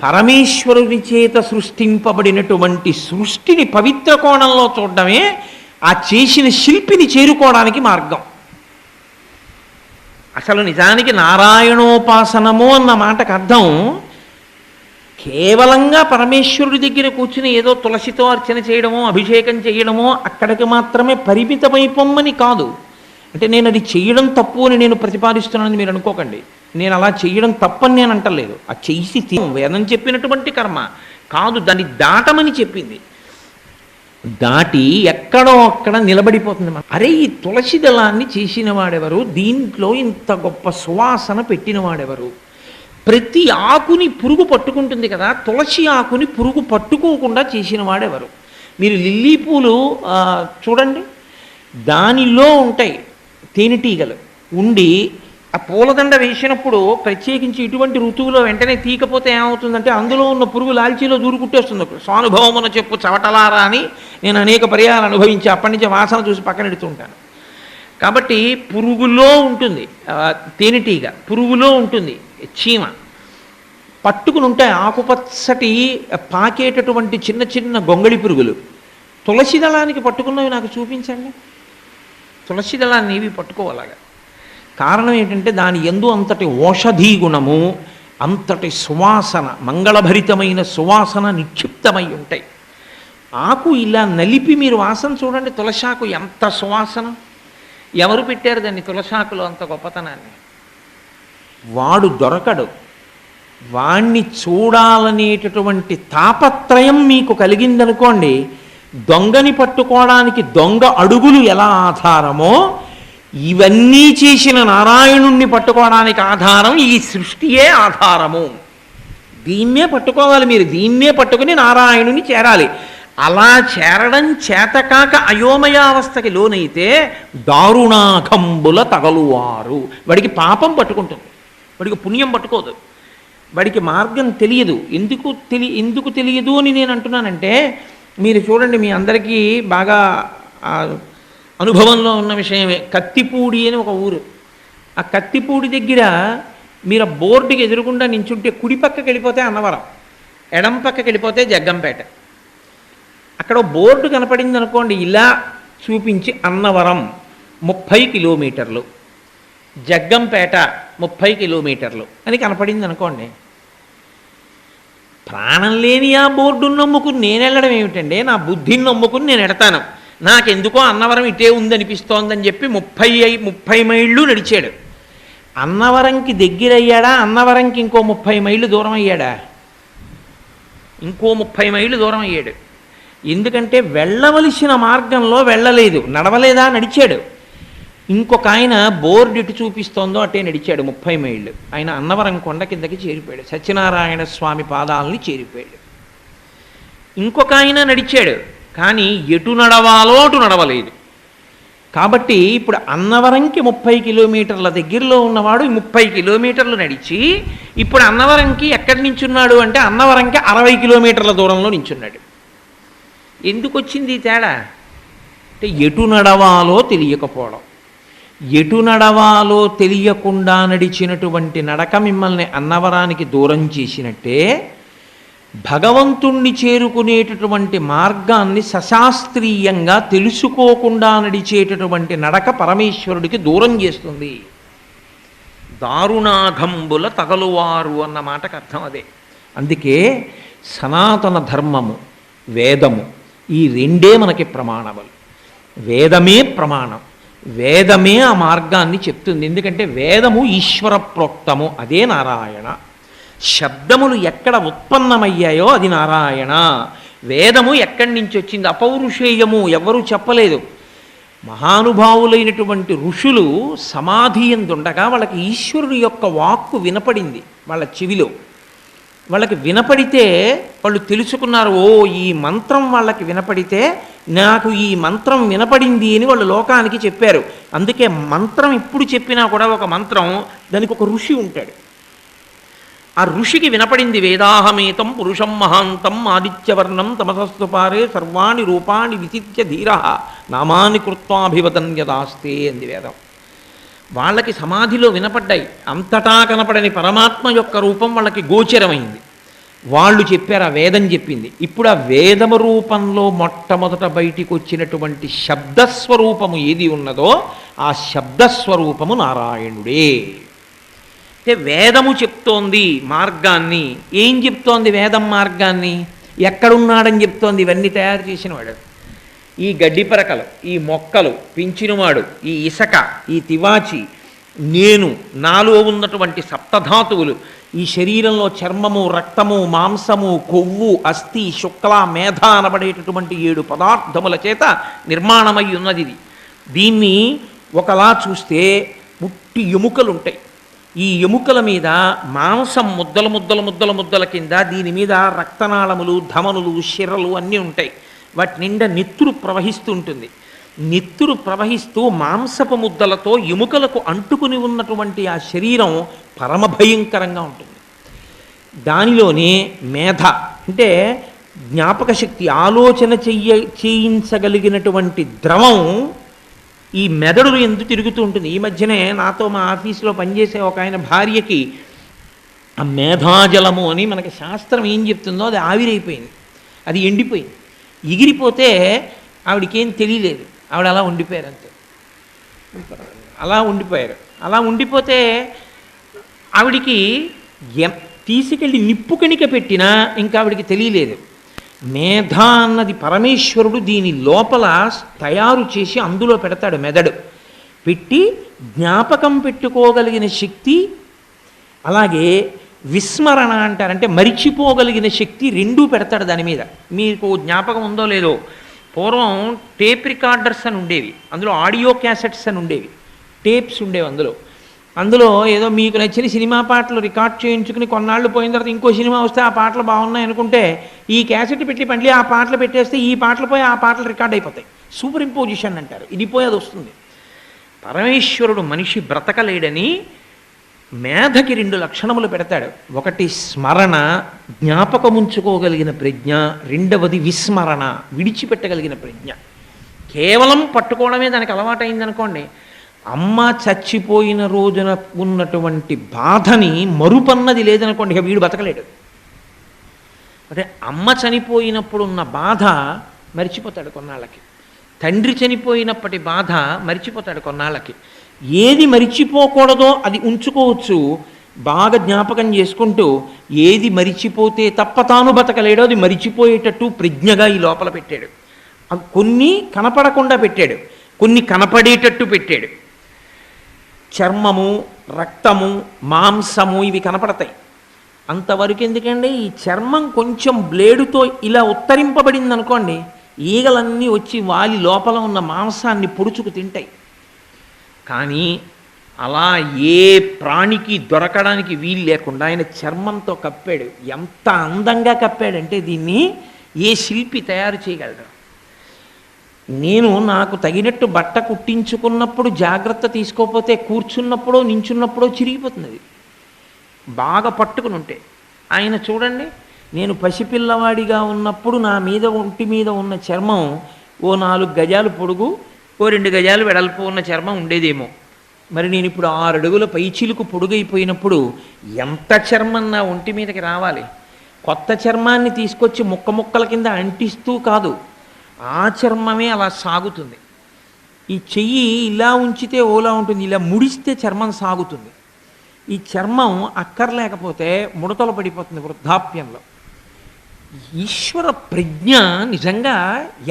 పరమేశ్వరుని చేత సృష్టింపబడినటువంటి సృష్టిని పవిత్ర కోణంలో చూడడమే ఆ చేసిన శిల్పిని చేరుకోవడానికి మార్గం. అసలు నిజానికి నారాయణోపాసనము అన్న మాటకు అర్థం కేవలంగా పరమేశ్వరుడి దగ్గర కూర్చుని ఏదో తులసితో అర్చన చేయడమో అభిషేకం చేయడమో అక్కడికి మాత్రమే పరిమితమైపోమ్మని కాదు. అంటే నేను అది చేయడం తప్పు అని నేను ప్రతిపాదిస్తున్నానని మీరు అనుకోకండి. నేను అలా చేయడం తప్పని నేను అంటలేదు. ఆ చేసి వేదం చెప్పినటువంటి కర్మ కాదు, దాన్ని దాటమని చెప్పింది. దాటి ఎక్కడో అక్కడ నిలబడిపోతుంది. అరే, ఈ తులసి దళాన్ని చేసిన వాడెవరు, దీంట్లో ఇంత గొప్ప సువాసన పెట్టిన వాడెవరు, ప్రతి ఆకుని పురుగు పట్టుకుంటుంది కదా, తులసి ఆకుని పురుగు పట్టుకోకుండా చేసిన వాడెవరు. మీరు లిల్లీ పూలు చూడండి, దానిలో ఉంటాయి తేనెటీగలు ఉండి ఆ పూలదండ వేసినప్పుడు ప్రత్యేకించి ఇటువంటి ఋతువులో వెంటనే తీయకపోతే ఏమవుతుందంటే అందులో ఉన్న పురుగు లాల్చీలో దూరుకుట్టేస్తుంది. స్వానుభవమున చెప్పు చవటలారా అని నేను అనేక పర్యాలు అనుభవించి అప్పటి నుంచి వాసన చూసి పక్కన ఎడుతుంటాను. కాబట్టి పురుగులో ఉంటుంది తేనెటీగ, పురుగులో ఉంటుంది చీమ, పట్టుకుని ఉంటాయి ఆకుపచ్చటి పాకేటటువంటి చిన్న చిన్న గొంగళి పురుగులు. తులసి దళానికి పట్టుకున్నవి నాకు చూపించండి. తులసి దళాన్ని ఇవి పట్టుకోవాలాగా. కారణం ఏంటంటే దాని యందు అంతటి ఓషధీ గుణము, అంతటి సువాసన, మంగళభరితమైన సువాసన నిక్షిప్తమై ఉంటాయి. ఆకు ఇలా నలిపి మీరు వాసన చూడండి, తులసాకు ఎంత సువాసన. ఎవరు పెట్టారు దాన్ని తులసాకులో అంత గొప్పతనాన్ని? వాడు దొరకడు. వాణ్ణి చూడాలనేటటువంటి తాపత్రయం మీకు కలిగిందనుకోండి, దొంగని పట్టుకోవడానికి దొంగ అడుగులు ఎలా ఆధారమో, ఇవన్నీ చేసిన నారాయణుణ్ణి పట్టుకోవడానికి ఆధారం ఈ సృష్టియే ఆధారము. దీన్నే పట్టుకోవాలి మీరు, దీన్నే పట్టుకుని నారాయణుని చేరాలి. అలా చేరడం చేతకాక అయోమయావస్థకి లోనైతే దారుణాఘంబుల తగలువారు. వాడికి పాపం పట్టుకుంటుంది, వాడికి పుణ్యం పట్టుకోదు, వాడికి మార్గం తెలియదు. ఎందుకు తెలియదు అని నేను అంటున్నానంటే, మీరు చూడండి, మీ అందరికీ బాగా అనుభవంలో ఉన్న విషయమే. కత్తిపూడి అని ఒక ఊరు. ఆ కత్తిపూడి దగ్గర మీరు ఆ బోర్డుకి ఎదురుకుండా నించుంటే కుడి పక్కకి వెళ్ళిపోతే అన్నవరం, ఎడం పక్కకి వెళ్ళిపోతే జగ్గంపేట. అక్కడ బోర్డు కనపడింది అనుకోండి, ఇలా చూపించి అన్నవరం 30 కిలోమీటర్లు, జగ్గంపేట 30 కిలోమీటర్లు అని కనపడింది అనుకోండి. ప్రాణం లేని ఆ బోర్డును నమ్ముకుని నేను వెళ్ళడం ఏమిటండి? నా బుద్ధిని నమ్ముకుని నేను ఎడతాను. నాకెందుకో అన్నవరం ఇటే ఉందనిపిస్తోందని చెప్పి 30 మైళ్ళు నడిచాడు. అన్నవరంకి దగ్గరయ్యాడా? అన్నవరంకి ఇంకో 30 మైళ్ళు దూరం అయ్యాడా? ఇంకో 30 మైళ్ళు దూరం అయ్యాడు. ఎందుకంటే వెళ్ళవలసిన మార్గంలో వెళ్ళలేదు, నడవలేదా? నడిచాడు. ఇంకొక ఆయన బోర్డు ఇటు చూపిస్తోందో అటే నడిచాడు 30 మైళ్ళు. ఆయన అన్నవరం కొండ కిందకి చేరిపోయాడు, సత్యనారాయణ స్వామి పాదాలని చేరిపోయాడు. ఇంకొక ఆయన నడిచాడు, కానీ ఎటు నడవాలో అటు నడవలేదు. కాబట్టి ఇప్పుడు అన్నవరంకి 30 కిలోమీటర్ల దగ్గరలో ఉన్నవాడు 30 కిలోమీటర్లు నడిచి ఇప్పుడు అన్నవరంకి ఎక్కడి నించున్నాడు అంటే అన్నవరంకి 60 కిలోమీటర్ల దూరంలో నించున్నాడు. ఎందుకు వచ్చింది ఈ తేడా? అంటే ఎటు నడవాలో తెలియకపోవడం. ఎటు నడవాలో తెలియకుండా నడిచినటువంటి నడక మిమ్మల్ని అన్నవరానికి దూరం చేసినట్టే, భగవంతుణ్ణి చేరుకునేటటువంటి మార్గాన్ని సశాస్త్రీయంగా తెలుసుకోకుండా నడిచేటటువంటి నడక పరమేశ్వరుడికి దూరం చేస్తుంది. దారుణాఘంబుల తగలువారు అన్న మాటకు అర్థం అదే. అందుకే సనాతన ధర్మము, వేదము, ఈ రెండే మనకి ప్రమాణములు. వేదమే ప్రమాణం, వేదమే ఆ మార్గాన్ని చెప్తుంది. ఎందుకంటే వేదము ఈశ్వర ప్రోక్తము, అదే నారాయణ. శబ్దములు ఎక్కడ ఉత్పన్నమయ్యాయో అది నారాయణ. వేదము ఎక్కడి నుంచి వచ్చింది? అపౌరుషేయము, ఎవరూ చెప్పలేదు. మహానుభావులైనటువంటి ఋషులు సమాధి ఎందుండగా వాళ్ళకి ఈశ్వరుని యొక్క వాక్కు వినపడింది వాళ్ళ చెవిలో. వాళ్ళకి వినపడితే వాళ్ళు తెలుసుకున్నారు, ఓ ఈ మంత్రం వాళ్ళకి వినపడితే నాకు ఈ మంత్రం వినపడింది అని వాళ్ళు లోకానికి చెప్పారు. అందుకే మంత్రం ఇప్పుడు చెప్పినా కూడా ఒక మంత్రం దానికి ఒక ఋషి ఉంటాడు. ఆ ఋషికి వినపడింది, వేదాహమేతం పురుషం మహాంతం ఆదిత్యవర్ణం తమసస్తుపారే సర్వాణి రూపాణి విచిత్య ధీర నామాని కృత్వాభివదన్యదాస్తే అంది వేదం. వాళ్ళకి సమాధిలో వినపడ్డాయి. అంతటా కనపడని పరమాత్మ యొక్క రూపం వాళ్ళకి గోచరమైంది. వాళ్ళు చెప్పారు, ఆ వేదం చెప్పింది. ఇప్పుడు ఆ వేదము రూపంలో మొట్టమొదట బయటికి వచ్చినటువంటి శబ్దస్వరూపము ఏది ఉన్నదో ఆ శబ్దస్వరూపము నారాయణుడే. అంటే వేదము చెప్తోంది మార్గాన్ని. ఏం చెప్తోంది వేదం మార్గాన్ని? ఎక్కడున్నాడని చెప్తోంది ఇవన్నీ తయారు చేసిన వాడు. ఈ గడ్డి పరకలు, ఈ మొక్కలు పెంచినవాడు, ఈ ఇసక, ఈ తివాచి, నేను, నాలో ఉన్నటువంటి సప్తధాతువులు, ఈ శరీరంలో చర్మము, రక్తము, మాంసము, కొవ్వు, అస్థి, శుక్ల, మేధ అనబడేటటువంటి 7 పదార్థముల చేత నిర్మాణమై ఉన్నది ఇది. దీన్ని ఒకలా చూస్తే ముట్టి ఎముకలు ఉంటాయి. ఈ ఎముకల మీద మాంసం ముద్దల ముద్దల ముద్దల ముద్దల కింద, దీని మీద రక్తనాళములు, ధమనులు, శిరలు అన్నీ ఉంటాయి. వాటి నిండా నెత్తురు ప్రవహిస్తూ ఉంటుంది. నెత్తురు ప్రవహిస్తూ మాంసపు ముద్దలతో ఎముకలకు అంటుకుని ఉన్నటువంటి ఆ శరీరం పరమభయంకరంగా ఉంటుంది. దానిలోనే మేధ అంటే జ్ఞాపక శక్తి, ఆలోచన చేయించగలిగినటువంటి ద్రవం ఈ మెదడులు ఎందుకు తిరుగుతూ ఉంటుంది. ఈ మధ్యనే నాతో మా ఆఫీసులో పనిచేసే ఒక ఆయన భార్యకి ఆ మేధాజలము అని మనకి శాస్త్రం ఏం చెప్తుందో అది ఆవిరైపోయింది, అది ఎండిపోయింది. ఎగిరిపోతే ఆవిడకేం తెలియలేదు, ఆవిడ అలా ఉండిపోయారు అంతే. అలా ఉండిపోతే ఆవిడికి తీసుకెళ్ళి నిప్పు కణిక పెట్టినా ఇంకా ఆవిడికి తెలియలేదు. మేధ అన్నది పరమేశ్వరుడు దీని లోపల తయారు చేసి అందులో పెడతాడు. మెదడు పెట్టి జ్ఞాపకం పెట్టుకోగలిగిన శక్తి, అలాగే విస్మరణ అంటారంటే మరిచిపోగలిగిన శక్తి, రెండూ పెడతాడు దాని మీద. మీకు జ్ఞాపకం ఉందో లేదో, పూర్వం టేప్ రికార్డర్స్ అని ఉండేవి, అందులో ఆడియో క్యాసెట్స్ అని ఉండేవి, టేప్స్ ఉండేవి. అందులో ఏదో మీకు నచ్చిన సినిమా పాటలు రికార్డ్ చేయించుకుని కొన్నాళ్ళు పోయిన తర్వాత ఇంకో సినిమా వస్తే ఆ పాటలు బాగున్నాయి అనుకుంటే ఈ క్యాసెట్ పెట్టి మళ్ళీ ఆ పాటలు పెట్టేస్తే ఈ పాటలు పోయి ఆ పాటలు రికార్డ్ అయిపోతాయి. సూపర్ ఇంపోజిషన్ అంటారు. ఇది పోయి అది వస్తుంది. పరమేశ్వరుడు మనిషి బ్రతకలేడని మేధకి 2 లక్షణములు పెడతాడు. ఒకటి స్మరణ, జ్ఞాపకముంచుకోగలిగిన ప్రజ్ఞ. రెండవది విస్మరణ, విడిచిపెట్టగలిగిన ప్రజ్ఞ. కేవలం పట్టుకోవడమే దానికి అలవాటైందనుకోండి, అమ్మ చచ్చిపోయిన రోజున ఉన్నటువంటి బాధని మరుపన్నది లేదనుకోండి, ఇక వీడు బతకలేడు. అంటే అమ్మ చనిపోయినప్పుడు ఉన్న బాధ మరిచిపోతాడు కొన్నాళ్ళకి, తండ్రి చనిపోయినప్పటి బాధ మరిచిపోతాడు కొన్నాళ్ళకి. ఏది మరిచిపోకూడదో అది ఉంచుకోవచ్చు, బాగా జ్ఞాపకం చేసుకుంటూ. ఏది మరిచిపోతే తప్ప తాను బతకలేడో అది మరిచిపోయేటట్టు ప్రజ్ఞగా ఈ లోపల పెట్టాడు. కొన్ని కనపడకుండా పెట్టాడు, కొన్ని కనపడేటట్టు పెట్టాడు. చర్మము, రక్తము, మాంసము ఇవి కనపడతాయి. అంతవరకు ఎందుకండి, ఈ చర్మం కొంచెం బ్లేడుతో ఇలా ఉత్తరింపబడింది అనుకోండి, ఈగలన్నీ వచ్చి వాలి లోపల ఉన్న మాంసాన్ని పొడుచుకు తింటాయి. కానీ అలా ఏ ప్రాణికి దొరకడానికి వీలు లేకుండా ఆయన చర్మంతో కప్పాడు. ఎంత అందంగా కప్పాడంటే దీన్ని ఏ శిల్పి తయారు చేయగలడు. నేను నాకు తగినట్టు బట్ట కుట్టించుకున్నప్పుడు జాగ్రత్త తీసుకోకపోతే కూర్చున్నప్పుడో నించున్నప్పుడో చిరిగిపోతుంది, బాగా పట్టుకుని ఉంటే. ఆయన చూడండి, నేను పసిపిల్లవాడిగా ఉన్నప్పుడు నా మీద ఒంటి మీద ఉన్న చర్మం ఓ 4 గజాలు పొడుగు, ఓ 2 గజాలు వెడల్పు ఉన్న చర్మం ఉండేదేమో. మరి నేను ఇప్పుడు 6 అడుగుల పైచిలుకు పొడుగైపోయినప్పుడు ఎంత చర్మం నా ఒంటి మీదకి రావాలి? కొత్త చర్మాన్ని తీసుకొచ్చి ముక్క ముక్కల కింద అంటిస్తూ కాదు, ఆ చర్మమే అలా సాగుతుంది. ఈ చెయ్యి ఇలా ఉంచితే ఓలా ఉంటుంది, ఇలా ముడిస్తే చర్మం సాగుతుంది. ఈ చర్మం అక్కర్లేకపోతే ముడతలు పడిపోతుంది వృద్ధాప్యంలో. ఈశ్వర ప్రజ్ఞ నిజంగా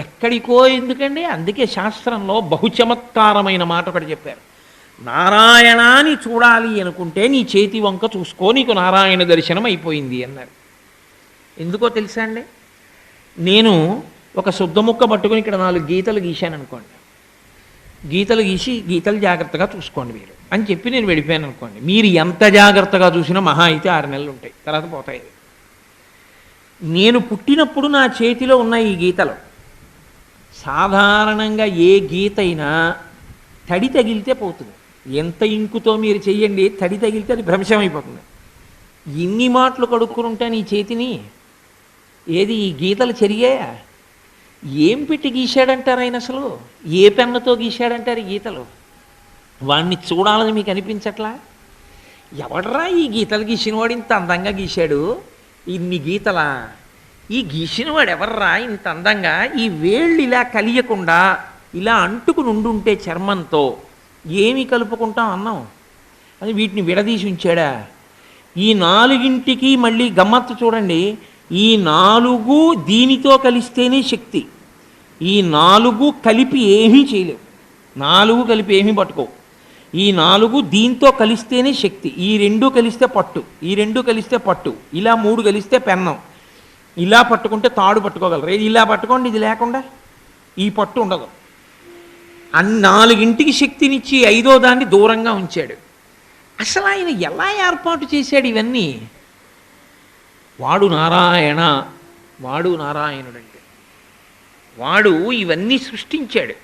ఎక్కడికో ఎందుకండి. అందుకే శాస్త్రంలో బహుచమత్కారమైన మాట ఒకటి చెప్పారు. నారాయణాన్ని చూడాలి అనుకుంటే నీ చేతి వంక చూసుకో, నీకు నారాయణ దర్శనం అయిపోయింది అన్నారు. ఎందుకో తెలుసా అండి, నేను ఒక శుద్ధ ముక్క పట్టుకుని ఇక్కడ 4 గీతలు గీశాను అనుకోండి, గీతలు గీసి గీతలు జాగ్రత్తగా చూసుకోండి మీరు అని చెప్పి నేను వెళ్ళిపోయాను అనుకోండి, మీరు ఎంత జాగ్రత్తగా చూసినా మహా అయితే 6 నెలలు ఉంటాయి, తర్వాత పోతాయి. నేను పుట్టినప్పుడు నా చేతిలో ఉన్న ఈ గీతలు, సాధారణంగా ఏ గీత అయినా తడి తగిలితే పోతుంది. ఎంత ఇంకుతో మీరు చెయ్యండి, తడి తగిలితే అది భ్రంశమైపోతుంది. ఇన్ని మాటలు కడుక్కుని ఉంటాను ఈ చేతిని, ఏది ఈ గీతలు చెరిగాయా? ఏం పెట్టి గీశాడంటారు ఆయన? అసలు ఏ పెన్నుతో గీశాడంటారు ఈ గీతలు? వాణ్ణి చూడాలని మీకు అనిపించట్లా? ఎవడరా ఈ గీతలు గీసినవాడు ఇంత అందంగా గీశాడు, ఇన్ని గీతలా, ఈ గీసినవాడు ఎవర్రా ఇంత అందంగా ఈ వేళ్ళు ఇలా కలియకుండా ఇలా అంటుకుని ఉండుంటే చర్మంతో ఏమి కలుపుకుంటాం అన్నాం, అది వీటిని విడదీసి ఉంచాడా? ఈ నాలుగింటికి మళ్ళీ గమ్మత్తు చూడండి, ఈ నాలుగు దీనితో కలిస్తేనే శక్తి, ఈ నాలుగు కలిపి ఏమీ చేయలేవు, నాలుగు కలిపి ఏమీ పట్టుకోవు, ఈ నాలుగు దీంతో కలిస్తేనే శక్తి, ఈ రెండు కలిస్తే పట్టు, ఈ రెండు కలిస్తే పట్టు, ఇలా మూడు కలిస్తే పెన్నం, ఇలా పట్టుకుంటే తాడు పట్టుకోగలరు, ఇలా పట్టుకోండి ఇది లేకుండా ఈ పట్టు ఉండదు. నాలుగింటికి శక్తినిచ్చి ఐదో దాన్ని దూరంగా ఉంచాడు. అసలు ఆయన ఎలా ఏర్పాటు చేశాడు ఇవన్నీ? వాడు నారాయణ, వాడు నారాయణుడంటే వాడు ఇవన్నీ సృష్టించాడు.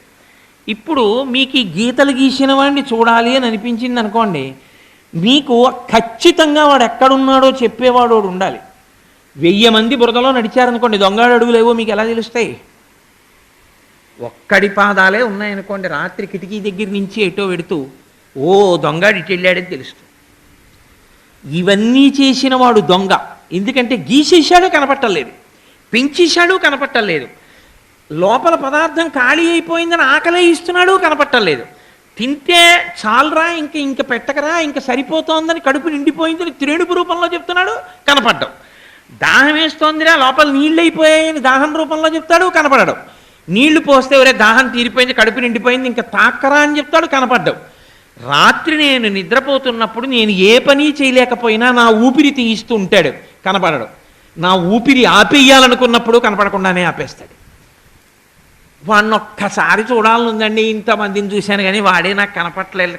ఇప్పుడు మీకు ఈ గీతలు గీసిన వాడిని చూడాలి అని అనిపించింది అనుకోండి, మీకు ఖచ్చితంగా వాడు ఎక్కడున్నాడో చెప్పేవాడు ఉండాలి. 1000 మంది బురదలో నడిచారనుకోండి, దొంగడు అడుగులేవో మీకు ఎలా తెలుస్తాయి? ఒక్కడి పాదాలే ఉన్నాయనుకోండి, రాత్రి కిటికీ దగ్గర నుంచి ఎటో వెడుతూ ఓ దొంగడు ఇటు వెళ్ళాడని తెలుస్తుంది. ఇవన్నీ చేసిన వాడు దొంగ. ఎందుకంటే గీసేశాడు కనపట్టలేదు, పెంచేశాడు కనపట్టలేదు, లోపల పదార్థం ఖాళీ అయిపోయిందని ఆకలే ఇస్తున్నాడు కనపట్టలేదు, తింటే చాలరా ఇంక ఇంక పెట్టకరా ఇంక సరిపోతోందని కడుపు నిండిపోయిందని త్రేణుపు రూపంలో చెప్తున్నాడు కనపడ్డం, దాహం వేస్తోందిరా లోపల నీళ్ళు అయిపోయాయని దాహం రూపంలో చెప్తాడు కనపడడం, నీళ్లు పోస్తే ఒరే దాహం తీరిపోయింది కడుపు నిండిపోయింది ఇంకా తాక్కరా అని చెప్తాడు కనపడ్డం. రాత్రి నేను నిద్రపోతున్నప్పుడు నేను ఏ పని చేయలేకపోయినా నా ఊపిరి తీయిస్తూ ఉంటాడు కనపడడం, నా ఊపిరి ఆపేయాలనుకున్నప్పుడు కనపడకుండానే ఆపేస్తాడు. వాడిని ఒక్కసారి చూడాలనుందండి, ఇంతమందిని చూశాను కానీ వాడే నాకు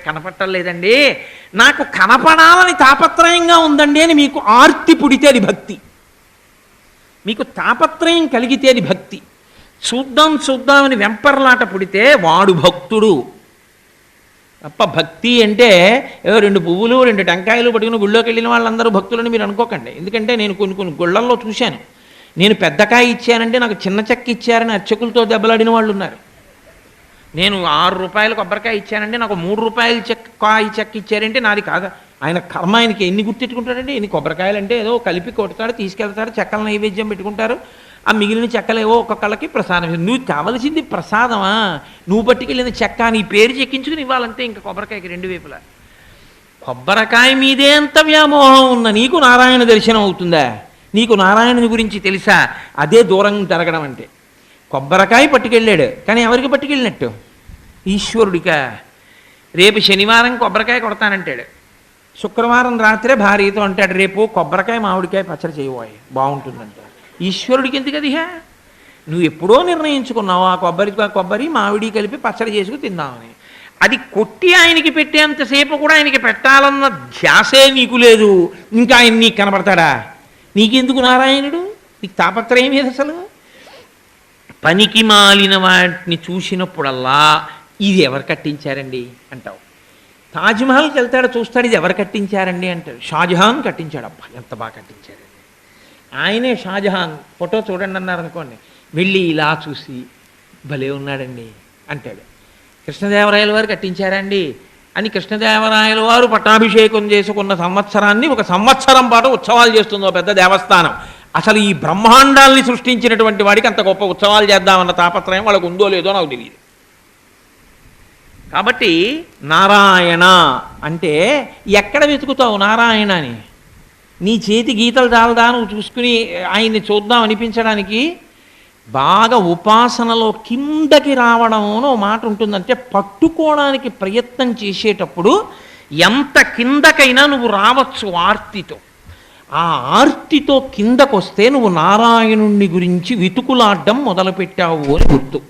కనపట్టలేదండి, నాకు కనపడాలని తాపత్రయంగా ఉందండి అని మీకు ఆర్తి పుడితే అది భక్తి, మీకు తాపత్రయం కలిగితే అది భక్తి. చూద్దామని వెంపర్లాట పుడితే వాడు భక్తుడు. తప్ప భక్తి అంటే ఏదో 2 పువ్వులు 2 టెంకాయలు పట్టుకుని గుళ్ళోకి వెళ్ళిన వాళ్ళందరూ భక్తులని మీరు అనుకోకండి. ఎందుకంటే నేను కొన్ని గుళ్ళల్లో చూశాను, నేను పెద్దకాయ ఇచ్చానంటే నాకు చిన్న చెక్క ఇచ్చారని అర్చకులతో దెబ్బలాడిన వాళ్ళు ఉన్నారు. నేను 6 రూపాయలు కొబ్బరికాయ ఇచ్చానంటే నాకు 3 రూపాయలు చెక్క ఇచ్చారంటే నాది కాదా? ఆయన కర్మ ఆయనకి ఎన్ని గుర్తెట్టుకుంటాడంటే, ఎన్ని కొబ్బరికాయలు అంటే ఏదో కలిపి కొడతాడు, తీసుకెళ్తాడు, చెక్కల నైవేద్యం పెట్టుకుంటారు, ఆ మిగిలిన చెక్కలేవో ఒక్కొక్కళ్ళకి ప్రసాదం. నువ్వు కావలసింది ప్రసాదమా? నువ్వు పట్టుకెళ్ళిన చెక్క నీ పేరు చెక్కించుకుని ఇవ్వాలంటే ఇంకా కొబ్బరికాయకి 2 వైపులా. కొబ్బరికాయ మీదే అంత వ్యామోహం ఉన్న నీకు నారాయణ దర్శనం అవుతుందా? నీకు నారాయణుని గురించి తెలుసా? అదే దూరం జరగడం అంటే. కొబ్బరికాయ పట్టుకెళ్ళాడు కానీ ఎవరికి పట్టుకెళ్ళినట్టు? ఈశ్వరుడికా? రేపు శనివారం కొబ్బరికాయ కొడతానంటాడు, శుక్రవారం రాత్రే భార్యతో అంటాడు రేపు కొబ్బరికాయ మామిడికాయ పచ్చడి చేయబోయే బాగుంటుందంటాడు. ఈశ్వరుడికి ఎందుకు అది? నువ్వు ఎప్పుడో నిర్ణయించుకున్నావు ఆ కొబ్బరి మామిడి కలిపి పచ్చడి చేసుకుని తిందామని. అది కొట్టి ఆయనకి పెట్టేంతసేపు కూడా ఆయనకి పెట్టాలన్న ధ్యాసే నీకు లేదు, ఇంకా ఆయన నీకు కనపడతాడా? నీకెందుకు నారాయణుడు? నీకు తాపత్రయం ఏది అసలు? పనికి మాలిన వాటిని చూసినప్పుడల్లా ఇది ఎవరు కట్టించారండి అంటావు. తాజ్మహల్కి వెళ్తాడు, చూస్తాడు, ఇది ఎవరు కట్టించారండి అంటాడు. షాజహాన్ కట్టించాడు. అబ్బా ఎంత బాగా కట్టించాడండి, ఆయనే షాజహాన్, ఫోటో చూడండి అన్నారు అనుకోండి, వెళ్ళి ఇలా చూసి భలే ఉన్నాడండి అంటాడు. కృష్ణదేవరాయల వారు కట్టించారండి అని కృష్ణదేవరాయల వారు పట్టాభిషేకం చేసుకున్న సంవత్సరాన్ని 1 సంవత్సరం పాటు ఉత్సవాలు చేస్తుందో పెద్ద దేవస్థానం. అసలు ఈ బ్రహ్మాండాల్ని సృష్టించినటువంటి వాడికి అంత గొప్ప ఉత్సవాలు చేద్దామన్న తాపత్రయం వాళ్ళకు ఉందో లేదో నాకు తెలియదు. కాబట్టి నారాయణ అంటే ఎక్కడ వెతుకుతావు నారాయణ అని? నీ చేతి గీతలు చాలదా నువ్వు చూసుకుని ఆయన్ని చూద్దాం అనిపించడానికి? బాగా ఉపాసనలో కిందకి రావడం అని ఓ మాట ఉంటుందంటే, పట్టుకోవడానికి ప్రయత్నం చేసేటప్పుడు ఎంత కిందకైనా నువ్వు రావచ్చు ఆర్తితో. ఆ ఆర్తితో కిందకొస్తే నువ్వు నారాయణుణ్ణి గురించి వెతుకులాడ్డం మొదలుపెట్టావు అని గుర్తు.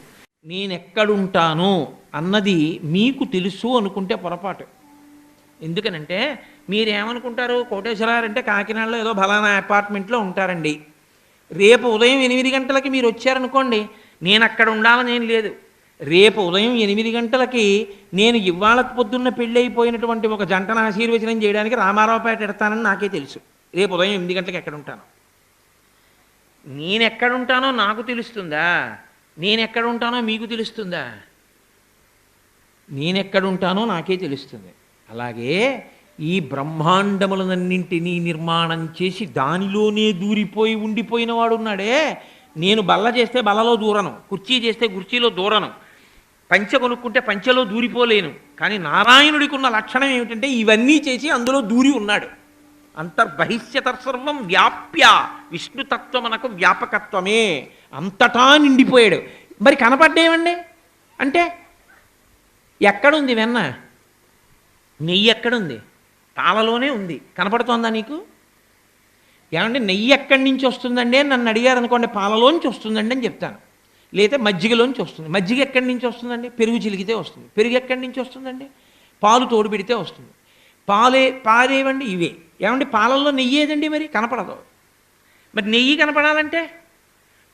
నేనెక్కడుంటాను అన్నది మీకు తెలుసు అనుకుంటే పొరపాటు. ఎందుకనంటే మీరేమనుకుంటారు, కోటేశ్వరారంటే కాకినాడలో ఏదో ఫలానా అపార్ట్మెంట్లో ఉంటారండి, రేపు ఉదయం 8 గంటలకి మీరు వచ్చారనుకోండి, నేను అక్కడ ఉండాలని ఏం లేదు. రేపు ఉదయం 8 గంటలకి నేను ఇవాళ పొద్దున్న పెళ్ళి అయిపోయినటువంటి ఒక జంటను ఆశీర్వచనం చేయడానికి రామారావుపేట ఎడతానని నాకే తెలుసు. రేపు ఉదయం 8 గంటలకు ఎక్కడ ఉంటాను? నేనెక్కడుంటానో నాకు తెలుస్తుందా? నేనెక్కడ ఉంటానో మీకు తెలుస్తుందా? నేనెక్కడుంటానో నాకే తెలుస్తుంది. అలాగే ఈ బ్రహ్మాండములనన్నింటినీ నిర్మాణం చేసి దానిలోనే దూరిపోయి ఉండిపోయిన వాడు ఉన్నాడే, నేను బల్ల చేస్తే బల్లలో దూరను, కుర్చీ చేస్తే కుర్చీలో దూరను, పంచె కొనుక్కుంటే పంచెలో దూరిపోలేను. కానీ నారాయణుడికి ఉన్న లక్షణం ఏమిటంటే ఇవన్నీ చేసి అందులో దూరి ఉన్నాడు. అంతర్బహిష్యతర్సర్వం వ్యాప్య, విష్ణుతత్వమనకు వ్యాపకత్వమే, అంతటా నిండిపోయాడు. మరి కనపడ్డేమండి అంటే ఎక్కడుంది వెన్న? నెయ్యి ఎక్కడుంది? పాలలోనే ఉంది. కనపడుతోందా నీకు? ఏమంటే నెయ్యి ఎక్కడి నుంచి వస్తుందండి అని నన్ను అడిగారు అనుకోండి, పాలలోంచి వస్తుందండి అని చెప్తాను. లేదా మజ్జిగలోంచి వస్తుంది. మజ్జిగ ఎక్కడి నుంచి వస్తుందండి? పెరుగు చిలికితే వస్తుంది. పెరుగు ఎక్కడి నుంచి వస్తుందండి? పాలు తోడు పెడితే వస్తుంది. పాలేవండి ఇవే. ఏమండి పాలల్లో నెయ్యి ఏదండి? మరి కనపడదు. మరి నెయ్యి కనపడాలంటే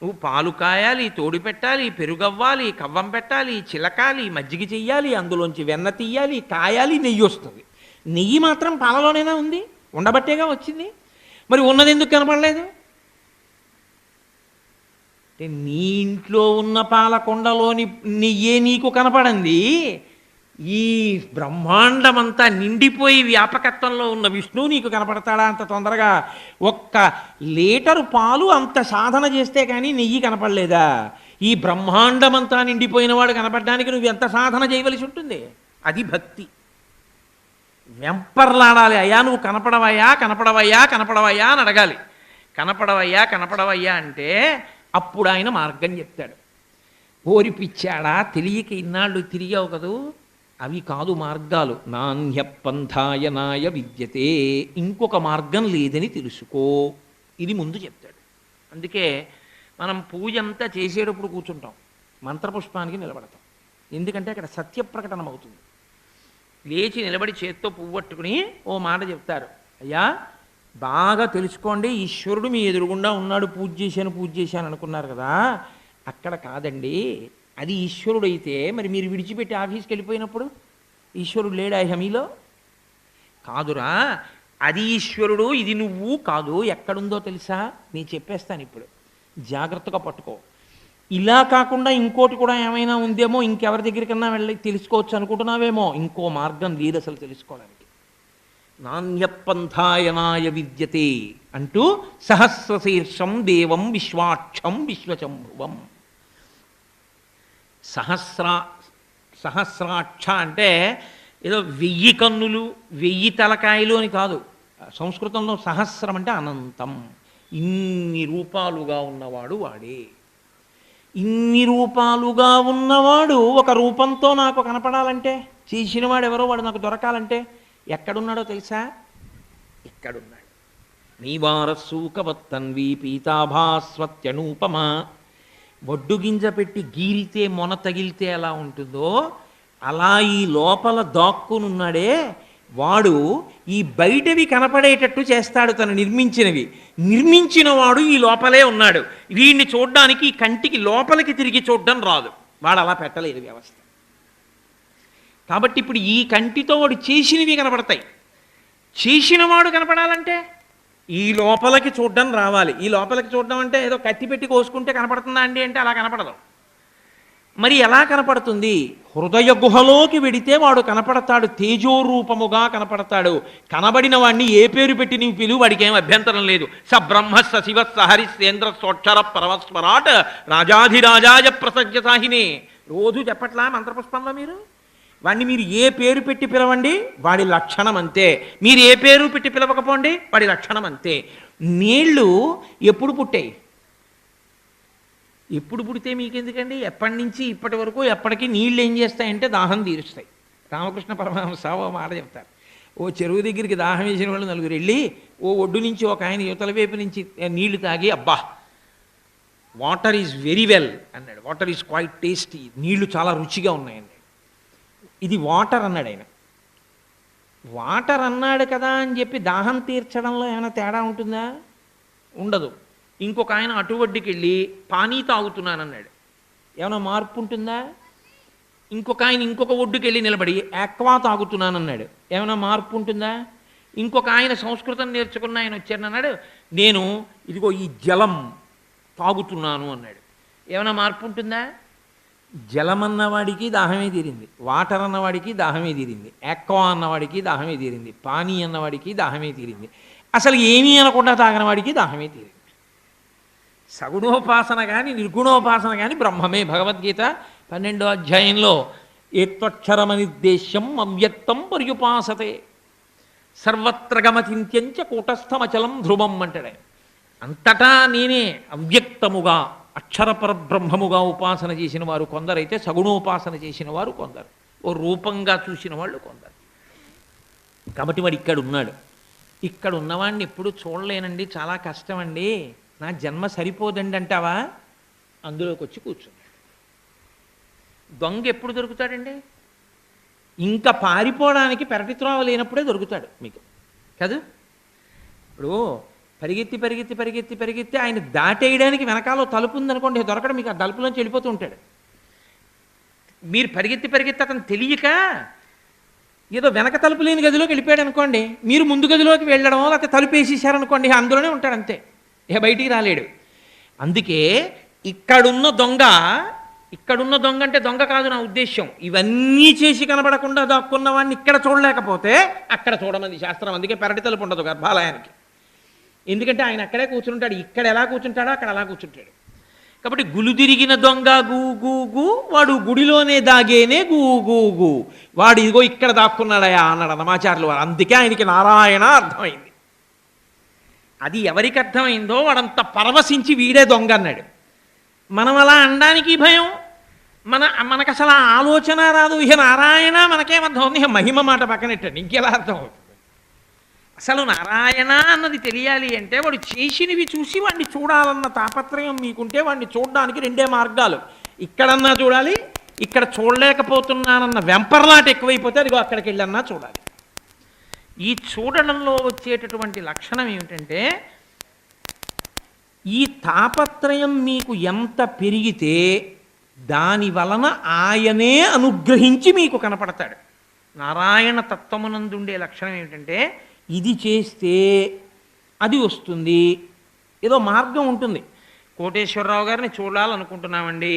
నువ్వు పాలు కాయాలి, తోడు పెట్టాలి, పెరుగవ్వాలి, కవ్వం పెట్టాలి, చిలకాలి, మజ్జిగ చెయ్యాలి, అందులోంచి వెన్న తీయాలి, కాయాలి, నెయ్యి వస్తుంది. నెయ్యి మాత్రం పాలలోనైనా ఉంది, ఉండబట్టేగా వచ్చింది. మరి ఉన్నది ఎందుకు కనపడలేదు అంటే నీ ఇంట్లో ఉన్న పాలకొండలోని నెయ్యే నీకు కనపడింది. ఈ బ్రహ్మాండమంతా నిండిపోయి వ్యాపకత్వంలో ఉన్న విష్ణువు నీకు కనపడతాడా అంత తొందరగా? ఒక్క లీటరు పాలు అంత సాధన చేస్తే కానీ నెయ్యి కనపడలేదా? ఈ బ్రహ్మాండమంతా నిండిపోయిన వాడు కనపడడానికి నువ్వు ఎంత సాధన చేయవలసి ఉంటుంది? అది భక్తి. వెంపర్లాడాలి, అయ్యా నువ్వు కనపడవయ్యా, కనపడవయ్యా, కనపడవయ్యా అని అడగాలి. కనపడవయ్యా, కనపడవయ్యా అంటే అప్పుడు ఆయన మార్గం చెప్తాడు. ఓరిపిచ్చాడా, తెలియక ఇన్నాళ్ళు తిరిగావు కదూ, అవి కాదు మార్గాలు. నాణ్యపంథాయనాయ విద్యతే, ఇంకొక మార్గం లేదని తెలుసుకో, ఇది ముందు చెప్తాడు. అందుకే మనం పూజ అంతా చేసేటప్పుడు కూర్చుంటాం, మంత్రపుష్పానికి నిలబడతాం. ఎందుకంటే అక్కడ సత్యప్రకటనం అవుతుంది. లేచి నిలబడి చేత్తో పువ్వు పట్టుకుని ఓ మాట చెప్తారు, అయ్యా బాగా తెలుసుకోండి, ఈశ్వరుడు మీ ఎదురుగుండా ఉన్నాడు, పూజ చేశాను అనుకున్నారు కదా, అక్కడ కాదండి. అది ఈశ్వరుడు అయితే మరి మీరు విడిచిపెట్టి ఆఫీస్కి వెళ్ళిపోయినప్పుడు ఈశ్వరుడు లేడా హమీలో? కాదురా, అది ఈశ్వరుడు, ఇది నువ్వు కాదు. ఎక్కడుందో తెలుసా? నేను చెప్పేస్తాను ఇప్పుడు, జాగ్రత్తగా పట్టుకో. ఇలా కాకుండా ఇంకోటి కూడా ఏమైనా ఉందేమో, ఇంకెవరి దగ్గరికన్నా వెళ్ళి తెలుసుకోవచ్చు అనుకుంటున్నావేమో. ఇంకో మార్గం లేదు అసలు తెలుసుకోవడానికి. నాణ్యపంథాయనాయ విద్యతే అంటూ సహస్రశీర్షం దేవం విశ్వాక్షం విశ్వచంభువం. సహస్రాక్ష అంటే ఏదో 1000 కన్నులు 1000 తలకాయలు అని కాదు. సంస్కృతంలో సహస్రం అంటే అనంతం. ఇన్ని రూపాలుగా ఉన్నవాడు వాడే. ఇన్ని రూపాలుగా ఉన్నవాడు ఒక రూపంతో నాకు కనపడాలంటే, చేసినవాడు ఎవరో వాడు నాకు దొరకాలంటే ఎక్కడున్నాడో తెలుసా? ఎక్కడున్నాడు? నీవారసూకవత్తన్వి పీతాభాస్వత్యనూపమా. వడ్డు గింజ పెట్టి గీరితే మొన తగిలితే ఎలా ఉంటుందో అలా ఈ లోపల దాక్కునున్నాడే వాడు ఈ బయటవి కనపడేటట్టు చేస్తాడు. తను నిర్మించిన వాడు ఈ లోపలే ఉన్నాడు. వీడిని చూడ్డానికి ఈ కంటికి లోపలికి తిరిగి చూడడం రాదు. వాడు అలా పెట్టలేదు వ్యవస్థ. కాబట్టి ఇప్పుడు ఈ కంటితో వాడు చేసినవి కనపడతాయి. చేసినవాడు కనపడాలంటే ఈ లోపలికి చూడడం రావాలి. ఈ లోపలికి చూడడం అంటే ఏదో కత్తి పెట్టి కోసుకుంటే కనపడుతుందా అండి అంటే అలా కనపడదు. మరి ఎలా కనపడుతుంది? హృదయ గుహలోకి వెడితే వాడు కనపడతాడు, తేజోరూపముగా కనపడతాడు. కనబడిన వాడిని ఏ పేరు పెట్టి నీవు పిలువు, వాడికి ఏం అభ్యంతరం లేదు. స బ్రహ్మ స శివ సహరిశ్రేంద్ర సోక్షర పరమస్వరాట్ రాజాధిరాజాయ ప్రసజ్య సాహినే. రోజు చెప్పట్లా మంత్రపుష్పంలో మీరు? వాడిని మీరు ఏ పేరు పెట్టి పిలవండి, వాడి లక్షణం అంతే. మీరు ఏ పేరు పెట్టి పిలవకపోండి, వాడి లక్షణం అంతే. నీళ్లు ఎప్పుడు పుట్టాయి? ఎప్పుడు పుడితే మీకెందుకండి? ఎప్పటి నుంచి ఇప్పటి వరకు ఎప్పటికీ నీళ్ళు ఏం చేస్తాయంటే దాహం తీరుస్తాయి. రామకృష్ణ పరమహంస ఓ మాట చెప్తారు. ఓ చెరువు దగ్గరికి దాహం వేసిన వాళ్ళు 4 వెళ్ళి ఓ ఒడ్డు నుంచి ఒక ఆయన యువతల వైపు నుంచి నీళ్లు తాగి, అబ్బా వాటర్ ఈజ్ వెరీ వెల్ అన్నాడు. వాటర్ ఈజ్ క్వైట్ టేస్టీ, నీళ్లు చాలా రుచిగా ఉన్నాయండి. ఇది వాటర్ అన్నాడు ఆయన. వాటర్ అన్నాడు కదా అని చెప్పి దాహం తీర్చడంలో ఏమైనా తేడా ఉంటుందా? ఉండదు. ఇంకొక ఆయన అటువడ్డికి వెళ్ళి పానీ తాగుతున్నానన్నాడు, ఏమైనా మార్పు ఉంటుందా? ఇంకొక ఆయన ఇంకొక ఒడ్డుకి వెళ్ళి నిలబడి ఆక్వా తాగుతున్నానన్నాడు, ఏమైనా మార్పు ఉంటుందా? ఇంకొక ఆయన సంస్కృతం నేర్చుకున్న ఆయన వచ్చానన్నాడు, నేను ఇదిగో ఈ జలం తాగుతున్నాను అన్నాడు, ఏమైనా మార్పు ఉంటుందా? జలం అన్నవాడికి దాహమే తీరింది, వాటర్ అన్నవాడికి దాహమే తీరింది, ఎక్వా అన్నవాడికి దాహమే తీరింది, పానీ అన్నవాడికి దాహమే తీరింది, అసలు ఏమీ అనకుండా తాగిన వాడికి దాహమే తీరింది. సగుణోపాసన కానీ నిర్గుణోపాసన కానీ బ్రహ్మమే. భగవద్గీత 12వ అధ్యాయంలో ఏత్వక్షరమనిర్దేశ్యం అవ్యక్తం పర్యుపాసతే సర్వత్ర గమచింత్యంచ కూటస్థమచలం ధ్రువం అంటాడే. అంతటా నేనే అవ్యక్తముగా అక్షరపర బ్రహ్మముగా ఉపాసన చేసిన వారు కొందరైతే, సగుణోపాసన చేసిన వారు కొందరు, ఓ రూపంగా చూసిన వాళ్ళు కొందరు. కాబట్టి వాడు ఇక్కడ ఉన్నాడు. ఇక్కడ ఉన్నవాడిని ఎప్పుడు చూడలేనండి, చాలా కష్టమండి, నా జన్మ సరిపోదండి అంటావా, అందులోకి వచ్చి కూర్చున్నాడు. దొంగ ఎప్పుడు దొరుకుతాడండి? ఇంకా పారిపోవడానికి పెరటి త్రోవ లేనప్పుడే దొరుకుతాడు మీకు కాదు. ఇప్పుడు పరిగెత్తి పరిగెత్తి పరిగెత్తి పరిగెత్తి ఆయన దాటేయడానికి వెనకాల తలుపు ఉందనుకోండి, దొరకడం మీకు ఆ తలుపులోంచి వెళ్ళిపోతూ ఉంటాడు. మీరు పరిగెత్తి పరిగెత్తి అతను తెలియక ఏదో వెనక తలుపు లేని గదిలోకి వెళ్ళిపోయాడు అనుకోండి, మీరు ముందు గదిలోకి వెళ్ళడమో లేకపోతే తలుపు వేసేసారనుకోండి, అందులోనే ఉంటాడు అంతే, ఇక బయటికి రాలేడు. అందుకే ఇక్కడున్న దొంగ అంటే దొంగ కాదు నా ఉద్దేశ్యం, ఇవన్నీ చేసి కనబడకుండా దాక్కున్న వాడిని ఇక్కడ చూడలేకపోతే అక్కడ చూడమంది శాస్త్రం. అందుకే పెరటి తలుపు ఉండదు గర్భాలయానికి, ఎందుకంటే ఆయన అక్కడే కూర్చుంటాడు. ఇక్కడ ఎలా కూర్చుంటాడో అక్కడ అలా కూర్చుంటాడు. కాబట్టి గులు తిరిగిన దొంగ గూ గూ గూ, వాడు గుడిలోనే దాగేనే గూ గూ గూ, వాడు ఇదిగో ఇక్కడ దాక్కున్నాడయా అన్నాడు అన్నమాచార్యులు వారు. అందుకే ఆయనకి నారాయణ అర్థమైంది. అది ఎవరికి అర్థమైందో వాడంత పరవశించి వీడే దొంగ అన్నాడు. మనం అలా అనడానికి భయం, మనకు అసలు ఆ ఆలోచన రాదు. ఇక నారాయణ మనకేమర్థం ఉంది, ఇక మహిమ మాట పక్కనెట్టండి, ఇంకెలా అర్థం అవుతుంది? అసలు నారాయణ అన్నది తెలియాలి అంటే వాడు చేసినవి చూసి వాడిని చూడాలన్న తాపత్రయం మీకుంటే వాడిని చూడడానికి రెండే మార్గాలు. ఇక్కడన్నా చూడాలి, ఇక్కడ చూడలేకపోతున్నానన్న వెంపర్లాట ఎక్కువైపోతే అదిగో అక్కడికి వెళ్ళన్నా చూడాలి. ఈ చూడడంలో వచ్చేటటువంటి లక్షణం ఏమిటంటే, ఈ తాపత్రయం మీకు ఎంత పెరిగితే దాని వలన ఆయనే అనుగ్రహించి మీకు కనపడతాడు. నారాయణ తత్వమునందుండే లక్షణం ఏమిటంటే, ఇది చేస్తే అది వస్తుంది, ఏదో మార్గం ఉంటుంది. కోటేశ్వరరావు గారిని చూడాలనుకుంటున్నామండి,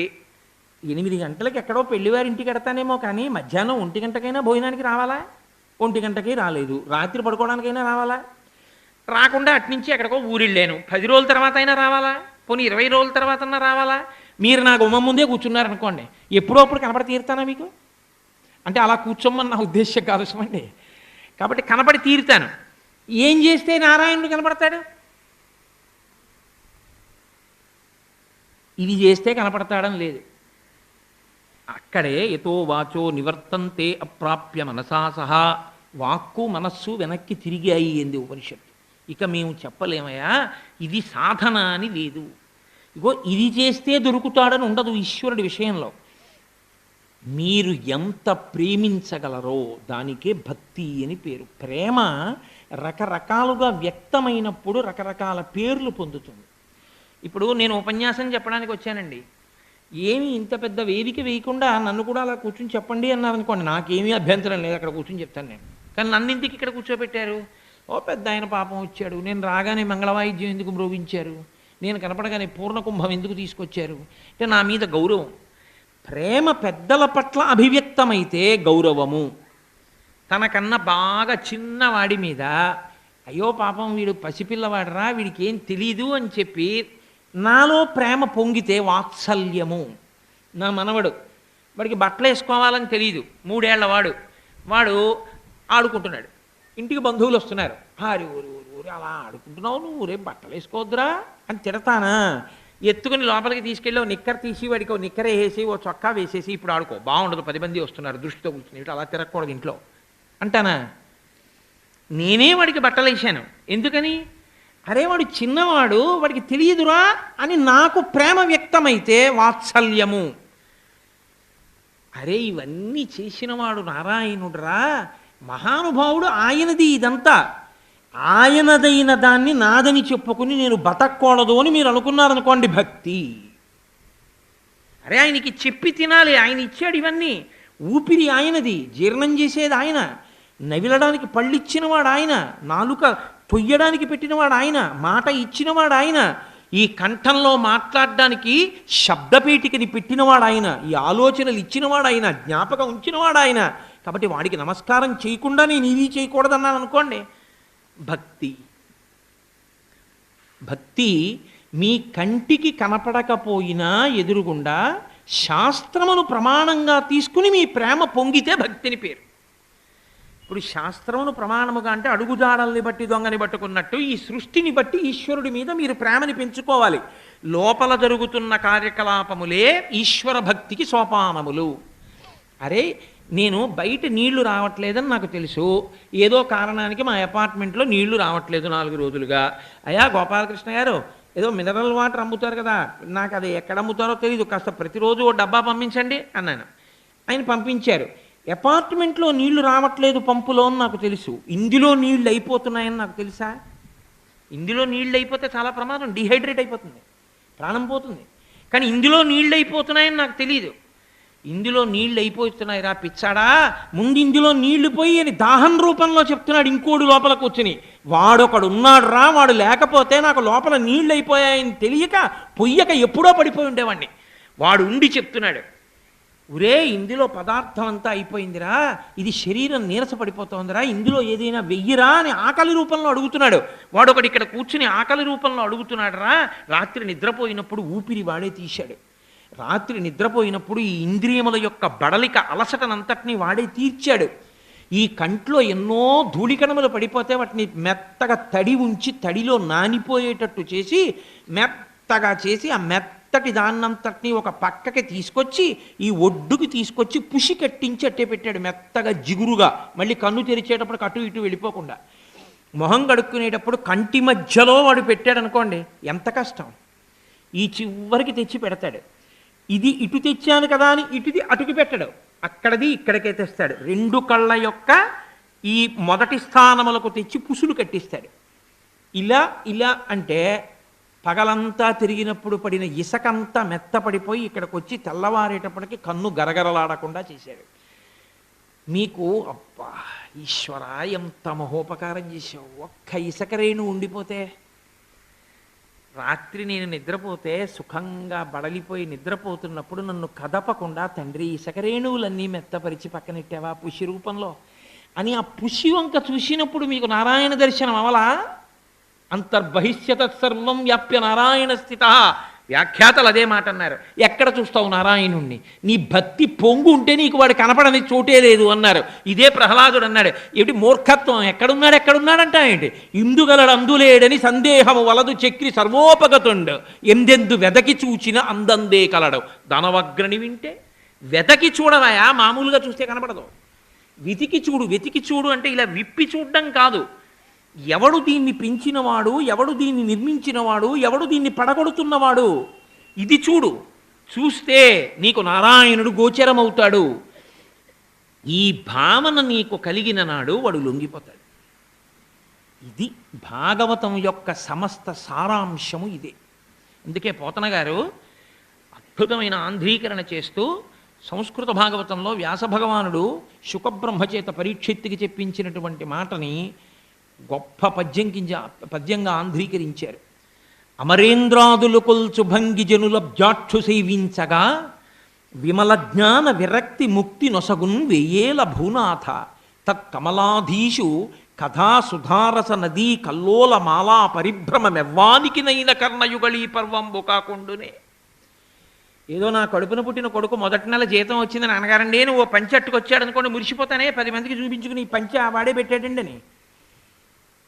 8 గంటలకి ఎక్కడో పెళ్లివారింటికి ఎడతానేమో, కానీ మధ్యాహ్నం 1 గంటకైనా భోజనానికి రావాలా? 1 గంటకి రాలేదు, రాత్రి పడుకోవడానికైనా రావాలా? రాకుండా అట్నుంచి ఎక్కడికో ఊరిళ్ళాను, 10 రోజుల తర్వాత అయినా రావాలా? పోనీ 20 రోజుల తర్వాత అన్నా రావాలా? మీరు నా గుమ్మం ముందే కూర్చున్నారనుకోండి, ఎప్పుడో అప్పుడు కనపడి తీరుతానా మీకు? అంటే అలా కూర్చోమని నా ఉద్దేశ్యం కాదు సుమండి. కాబట్టి కనపడి తీరుతాను. ఏం చేస్తే నారాయణుడు కనపడతాడు? ఇది చేస్తే కనపడతాడని లేదు. అక్కడే యతో వాచో నివర్తంతే అప్రాప్య మనసా సహా, వాక్కు మనస్సు వెనక్కి తిరిగాయి ఎంది ఉపనిషత్తు. ఇక మేము చెప్పలేమయ్యా ఇది సాధన అని లేదు. ఇగో ఇది చేస్తే దొరుకుతాడని ఉండదు ఈశ్వరుడి విషయంలో. మీరు ఎంత ప్రేమించగలరో దానికే భక్తి అని పేరు. ప్రేమ రకరకాలుగా వ్యక్తమైనప్పుడు రకరకాల పేర్లు పొందుతుంది. ఇప్పుడు నేను ఉపన్యాసం చెప్పడానికి వచ్చానండి, ఏమి ఇంత పెద్ద వేదిక వేయకుండా నన్ను కూడా అలా కూర్చుని చెప్పండి అన్నారనుకోండి, నాకేమీ అభ్యంతరం లేదు, అక్కడ కూర్చుని చెప్తాను నేను. కానీ నన్ను ఇంటికి ఇక్కడ కూర్చోబెట్టారు, ఓ పెద్ద ఆయన పాపం వచ్చాడు, నేను రాగానే మంగళవాయిద్యం ఎందుకు మ్రోగించారు, నేను కనపడగానే పూర్ణకుంభం ఎందుకు తీసుకొచ్చారు అంటే నా మీద గౌరవం. ప్రేమ పెద్దల పట్ల అభివ్యక్తమైతే గౌరవము. తనకన్నా బాగా చిన్నవాడి మీద అయ్యో పాపం వీడు పసిపిల్లవాడరా, వీడికి ఏం తెలీదు అని చెప్పి నాలో ప్రేమ పొంగితే వాత్సల్యము. నా మనవడు, వాడికి బట్టలు వేసుకోవాలని తెలియదు, 3 ఏళ్ల వాడు ఆడుకుంటున్నాడు, ఇంటికి బంధువులు వస్తున్నారు, హారి ఊరు ఊరు ఊరు అలా ఆడుకుంటున్నావు నువ్వు, రేపు బట్టలు వేసుకోవద్దురా అని తిడతానా? ఎత్తుకుని లోపలికి తీసుకెళ్ళి ఓ నిక్కర తీసి వాడికి ఓ నిక్కర వేసి ఓ చొక్కా వేసేసి ఇప్పుడు ఆడుకో, బాగుండదు, 10 మంది వస్తున్నారు దృష్టితో కూర్చుని అలా తిరగకూడదు ఇంట్లో అంటానా? నేనే వాడికి బట్టలు వేసాను, ఎందుకని? అరే వాడు చిన్నవాడు, వాడికి తెలియదురా అని నాకు ప్రేమ వ్యక్తమైతే వాత్సల్యము. అరే ఇవన్నీ చేసినవాడు నారాయణుడురా, మహానుభావుడు, ఆయనది ఇదంతా, ఆయనదైన దాన్ని నాదని చెప్పుకుని నేను బతకూడదు అని మీరు అనుకున్నారనుకోండి భక్తి. అరే ఆయనకి చెప్పి తినాలి, ఆయన ఇచ్చాడు ఇవన్నీ, ఊపిరి ఆయనది, జీర్ణం చేసేది ఆయన, నవిలడానికి పళ్ళిచ్చినవాడు ఆయన, నాలుక తొయ్యడానికి పెట్టినవాడు ఆయన, మాట ఇచ్చినవాడు ఆయన, ఈ కంఠంలో మాట్లాడడానికి శబ్దపీఠికని పెట్టినవాడు ఆయన, ఈ ఆలోచనలు ఇచ్చినవాడు ఆయన, జ్ఞాపకం ఉంచినవాడు ఆయన. కాబట్టి వాడికి నమస్కారం చేయకుండా నేను ఇవి చేయకూడదన్నాను అనుకోండి. భక్తి భక్తి మీ కంటికి కనపడకపోయినా ఎదురుగుండా శాస్త్రమును ప్రమాణంగా తీసుకుని మీ ప్రేమ పొంగితే భక్తిని పేరు. ఇప్పుడు శాస్త్రమును ప్రమాణముగా అంటే అడుగుజాడల్ని బట్టి దొంగని పట్టుకున్నట్టు ఈ సృష్టిని బట్టి ఈశ్వరుడి మీద మీరు ప్రేమని పెంచుకోవాలి. లోపల జరుగుతున్న కార్యకలాపములే ఈశ్వర భక్తికి సోపానములు. అరే నేను బయట నీళ్లు రావట్లేదని నాకు తెలుసు, ఏదో కారణానికి మా అపార్ట్మెంట్లో నీళ్లు రావట్లేదు 4 రోజులుగా. అయ్యా గోపాలకృష్ణ గారు, ఏదో మినరల్ వాటర్ అమ్ముతారు కదా, నాకు అది ఎక్కడ అమ్ముతారో తెలియదు, కాస్త ప్రతిరోజు ఓ డబ్బా పంపించండి అన్నాను. ఆయన పంపించారు. అపార్ట్మెంట్లో నీళ్లు రావట్లేదు పంపులో అని నాకు తెలుసు, ఇందులో నీళ్లు అయిపోతున్నాయని నాకు తెలుసా? ఇందులో నీళ్ళు అయిపోతే చాలా ప్రమాదం, డిహైడ్రేట్ అయిపోతుంది, ప్రాణం పోతుంది. కానీ ఇందులో నీళ్ళు అయిపోతున్నాయని నాకు తెలియదు. ఇందులో నీళ్ళు అయిపోతున్నాయి రా పిచ్చాడా, ముందు ఇందులో నీళ్లు పోయి అని దాహం రూపంలో చెప్తున్నాడు ఇంకోడు లోపల కూర్చుని. వాడొకడు ఉన్నాడు రా, వాడు లేకపోతే నాకు లోపల నీళ్ళు అయిపోయాయని తెలియక పొయ్యక ఎప్పుడో పడిపోయి ఉండేవాడిని. వాడు ఉండి చెప్తున్నాడు, ఒరే ఇందులో పదార్థం అంతా అయిపోయిందిరా, ఇది శరీరం నీరస పడిపోతుందిరా, ఇందులో ఏదైనా వెయ్యిరా అని ఆకలి రూపంలో అడుగుతున్నాడు. వాడొకడు ఇక్కడ కూర్చుని ఆకలి రూపంలో అడుగుతున్నాడు రా. రాత్రి నిద్రపోయినప్పుడు ఊపిరి వాడే తీశాడు. రాత్రి నిద్రపోయినప్పుడు ఈ ఇంద్రియముల యొక్క బడలిక అలసటనంతటినీ వాడే తీర్చాడు. ఈ కంట్లో ఎన్నో ధూళికణములు పడిపోతే వాటిని మెత్తగా తడి ఉంచి తడిలో నానిపోయేటట్టు చేసి మెత్తగా చేసి ఆ మెత్తటి దాన్నంతటినీ ఒక పక్కకి తీసుకొచ్చి ఈ ఒడ్డుకి తీసుకొచ్చి పుషి కట్టించి అట్టే పెట్టాడు, మెత్తగా జిగురుగా. మళ్ళీ కన్ను తెరిచేటప్పుడు అటు ఇటు వెళ్ళిపోకుండా. మొహం కడుక్కునేటప్పుడు కంటి మధ్యలో వాడు పెట్టాడు అనుకోండి, ఎంత కష్టం. ఈ చివరికి తెచ్చి పెడతాడు. ఇది ఇటు తెచ్చాను కదా అని ఇటుది అటుకి పెట్టడు, అక్కడది ఇక్కడికే తెస్తాడు. 2 కళ్ళ యొక్క ఈ మొదటి స్థానములకు తెచ్చి పుసులు కట్టిస్తాడు. ఇలా ఇలా అంటే పగలంతా తిరిగినప్పుడు పడిన ఇసకంతా మెత్తపడిపోయి ఇక్కడికి వచ్చి తెల్లవారేటప్పటికి కన్ను గరగరలాడకుండా చేశాడు. మీకు అబ్బా ఈశ్వర ఎంత మహోపకారం చేశావు, ఒక్క ఇసకరేణు ఉండిపోతే. రాత్రి నేను నిద్రపోతే సుఖంగా బడలిపోయి నిద్రపోతున్నప్పుడు నన్ను కదపకుండా తండ్రి ఇసకరేణువులన్నీ మెత్తపరిచి పక్కనెట్టావా పుషి రూపంలో అని ఆ పుషి వంక చూసినప్పుడు మీకు నారాయణ దర్శనం అవలా? అంతర్బహిష్యత సర్వం వ్యాప్య నారాయణ స్థిత. వ్యాఖ్యాతలు అదే మాట అన్నారు. ఎక్కడ చూస్తావు నారాయణుణ్ణి, నీ భక్తి పొంగు ఉంటే నీకు వాడు కనపడని చోటే లేదు అన్నారు. ఇదే ప్రహ్లాదుడు అన్నాడు, ఏమిటి మూర్ఖత్వం, ఎక్కడున్నాడంట ఏంటి, ఇందుగలడు అందులేడని సందేహము వలదు చక్రి సర్వోపగతుండు ఎందెందు వెదకి చూచిన అందందే కలడు. దానవగ్రని వింటే వెతకి చూడరాయా, మామూలుగా చూస్తే కనపడదు. వెతికి చూడు అంటే ఇలా విప్పి చూడడం కాదు. ఎవడు దీన్ని పెంచినవాడు, ఎవడు దీన్ని నిర్మించినవాడు, ఎవడు దీన్ని పడగొడుతున్నవాడు, ఇది చూడు. చూస్తే నీకు నారాయణుడు గోచరమవుతాడు. ఈ భావన నీకు కలిగిన నాడు వాడు లొంగిపోతాడు. ఇది భాగవతం యొక్క సమస్త సారాంశము ఇదే. అందుకే పోతన గారు అద్భుతమైన ఆంధ్రీకరణ చేస్తూ సంస్కృత భాగవతంలో వ్యాస భగవానుడు శుకబ్రహ్మచేత పరీక్షిత్తుకి చెప్పించినటువంటి మాటని గొప్ప పద్యంగా ఆంధ్రీకరించారు. అమరేంద్రాదులు కొల్చు భంగి జనుల జాక్షు సేవించగా విమల జ్ఞాన విరక్తి ముక్తి నొసగున్ వెయ్యేల భూనాథ తత్కమలాధీషు కథా సుధారస నదీ కల్లోల మాలా పరిభ్రమమెవ్వానికి నైన కర్ణయుగళీ పర్వంబు కాకుండునే. ఏదో నా కడుపున పుట్టిన కొడుకు మొదటి నెల జీతం వచ్చిందని అనగారండి, నువ్వు పంచె అట్టుకొచ్చాడు అనుకోండి మురిసిపోతానే, 10 మందికి చూపించుకుని ఈ పంచె వాడే పెట్టాడండి అని.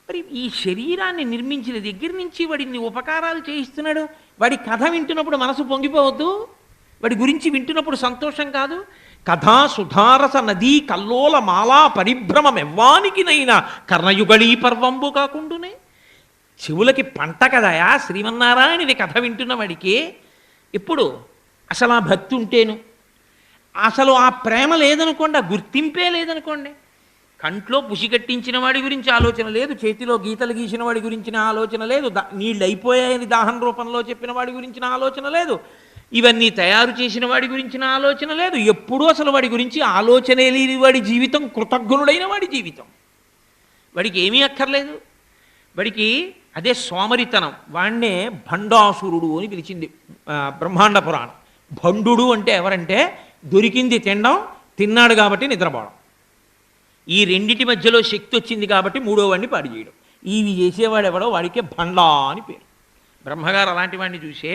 మరి ఈ శరీరాన్ని నిర్మించిన దగ్గర నుంచి వాడిని ఉపకారాలు చేయిస్తున్నాడు. వాడి కథ వింటున్నప్పుడు మనసు పొంగిపోవద్దు, వాడి గురించి వింటున్నప్పుడు సంతోషం కాదు. కథా సుధారస నదీ కల్లోల మాలా పరిభ్రమమెవ్వానికినైనా కర్ణయుగళీ పర్వంబు కాకుండునే. చెవులకి పంట కదయా శ్రీమన్నారాయణుని కథ వింటున్న వాడికి. ఎప్పుడు అసలు ఆ భక్తి ఉంటేను, అసలు ఆ ప్రేమ లేదనుకోండి, ఆ గుర్తింపే లేదనుకోండి, కంట్లో పుషి కట్టించిన వాడి గురించి ఆలోచన లేదు, చేతిలో గీతలు గీసిన వాడి గురించిన ఆలోచన లేదు, నీళ్ళు అయిపోయాయని దాహం రూపంలో చెప్పిన వాడి గురించిన ఆలోచన లేదు, ఇవన్నీ తయారు చేసిన వాడి గురించిన ఆలోచన లేదు. ఎప్పుడూ అసలు వాడి గురించి ఆలోచనే లేని వాడి జీవితం కృతజ్ఞుడైన వాడి జీవితం. వాడికి ఏమీ అక్కర్లేదు. వాడికి అదే సోమరితనం. వాణ్ణే భండాసురుడు అని పిలిచింది బ్రహ్మాండ పురాణం. భండు అంటే ఎవరంటే దొరికింది తినడం, తిన్నాడు కాబట్టి నిద్రపోవడం. ఈ రెండిటి మధ్యలో శక్తి వచ్చింది కాబట్టి మూడో వాడిని పాడు చేయడం. ఇవి చేసేవాడు ఎవడో వాడికే భండా అని పేరు. బ్రహ్మగారు అలాంటి వాడిని చూసే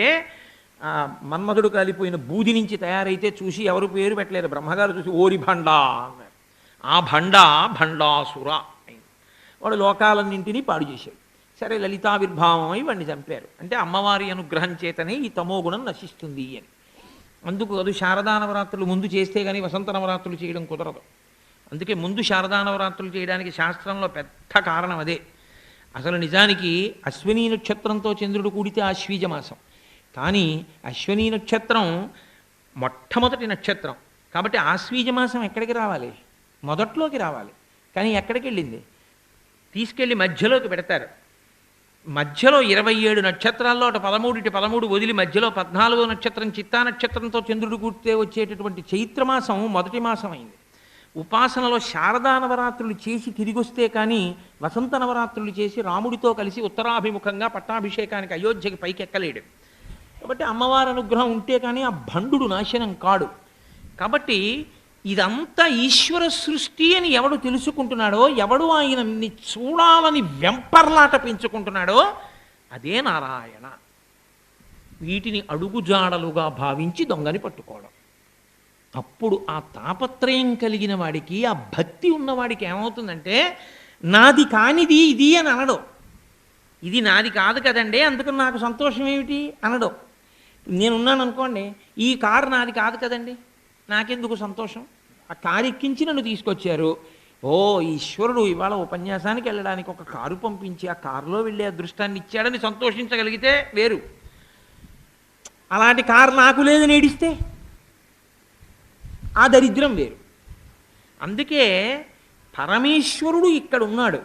మన్మధుడు కాలిపోయిన బూది నుంచి తయారైతే చూసి ఎవరు పేరు పెట్టలేరు. బ్రహ్మగారు చూసి ఓరి భండా అన్నారు. ఆ భండాసుర అయింది. వాడు లోకాలన్నింటినీ పాడు చేశాడు. సరే, లలితావిర్భావమై వాడిని చంపారు. అంటే అమ్మవారి అనుగ్రహం చేతనే ఈ తమోగుణం నశిస్తుంది అని. అందుకు అది శారదా నవరాత్రులు ముందు చేస్తే కానీ వసంత నవరాత్రులు చేయడం కుదరదు. అందుకే ముందు శారదా నవరాత్రులు చేయడానికి శాస్త్రంలో పెద్ద కారణం అదే. అసలు నిజానికి అశ్వినీ నక్షత్రంతో చంద్రుడు కూడితే ఆశ్వీజ మాసం, కానీ అశ్వినీ నక్షత్రం మొట్టమొదటి నక్షత్రం కాబట్టి ఆశ్వీజ మాసం ఎక్కడికి రావాలి? మొదట్లోకి రావాలి. కానీ ఎక్కడికి వెళ్ళింది? తీసుకెళ్ళి మధ్యలోకి పెడతారు. మధ్యలో 27 నక్షత్రాల్లో అటు 13 వదిలి మధ్యలో 14వ నక్షత్రం చిత్తా నక్షత్రంతో చంద్రుడు కూడితే వచ్చేటటువంటి చైత్రమాసం మొదటి మాసం అయింది. ఉపాసనలో శారదా నవరాత్రులు చేసి తిరిగొస్తే కానీ వసంత నవరాత్రులు చేసి రాముడితో కలిసి ఉత్తరాభిముఖంగా పట్టాభిషేకానికి అయోధ్యకి పైకెక్కలేడు. కాబట్టి అమ్మవారి అనుగ్రహం ఉంటే కానీ ఆ భండు నాశనం కాడు. కాబట్టి ఇదంతా ఈశ్వర సృష్టి అని ఎవడు తెలుసుకుంటున్నాడో, ఎవడు ఆయనని చూడాలని వెంపర్లాట పెంచుకుంటున్నాడో అదే నారాయణ. వీటిని అడుగుజాడలుగా భావించి దొంగని పట్టుకోవడం. అప్పుడు ఆ తాపత్రయం కలిగిన వాడికి, ఆ భక్తి ఉన్నవాడికి ఏమవుతుందంటే నాది కానిది ఇది అని అనడం. ఇది నాది కాదు కదండి, అందుకని నాకు సంతోషం ఏమిటి అనడం. నేనున్నాను అనుకోండి, ఈ కారు నాది కాదు కదండి, నాకెందుకు సంతోషం? ఆ కారు ఎక్కించి నన్ను తీసుకొచ్చారు. ఓ ఈశ్వరుడు ఇవాళ ఉపన్యాసానికి వెళ్ళడానికి ఒక కారు పంపించి ఆ కారులో వెళ్ళే అదృష్టాన్ని ఇచ్చాడని సంతోషించగలిగితే వేరు. అలాంటి కారు నాకు లేదని ఏడిస్తే ఆ దరిద్రం వేరు. అందుకే పరమేశ్వరుడు ఇక్కడ ఉన్నాడు,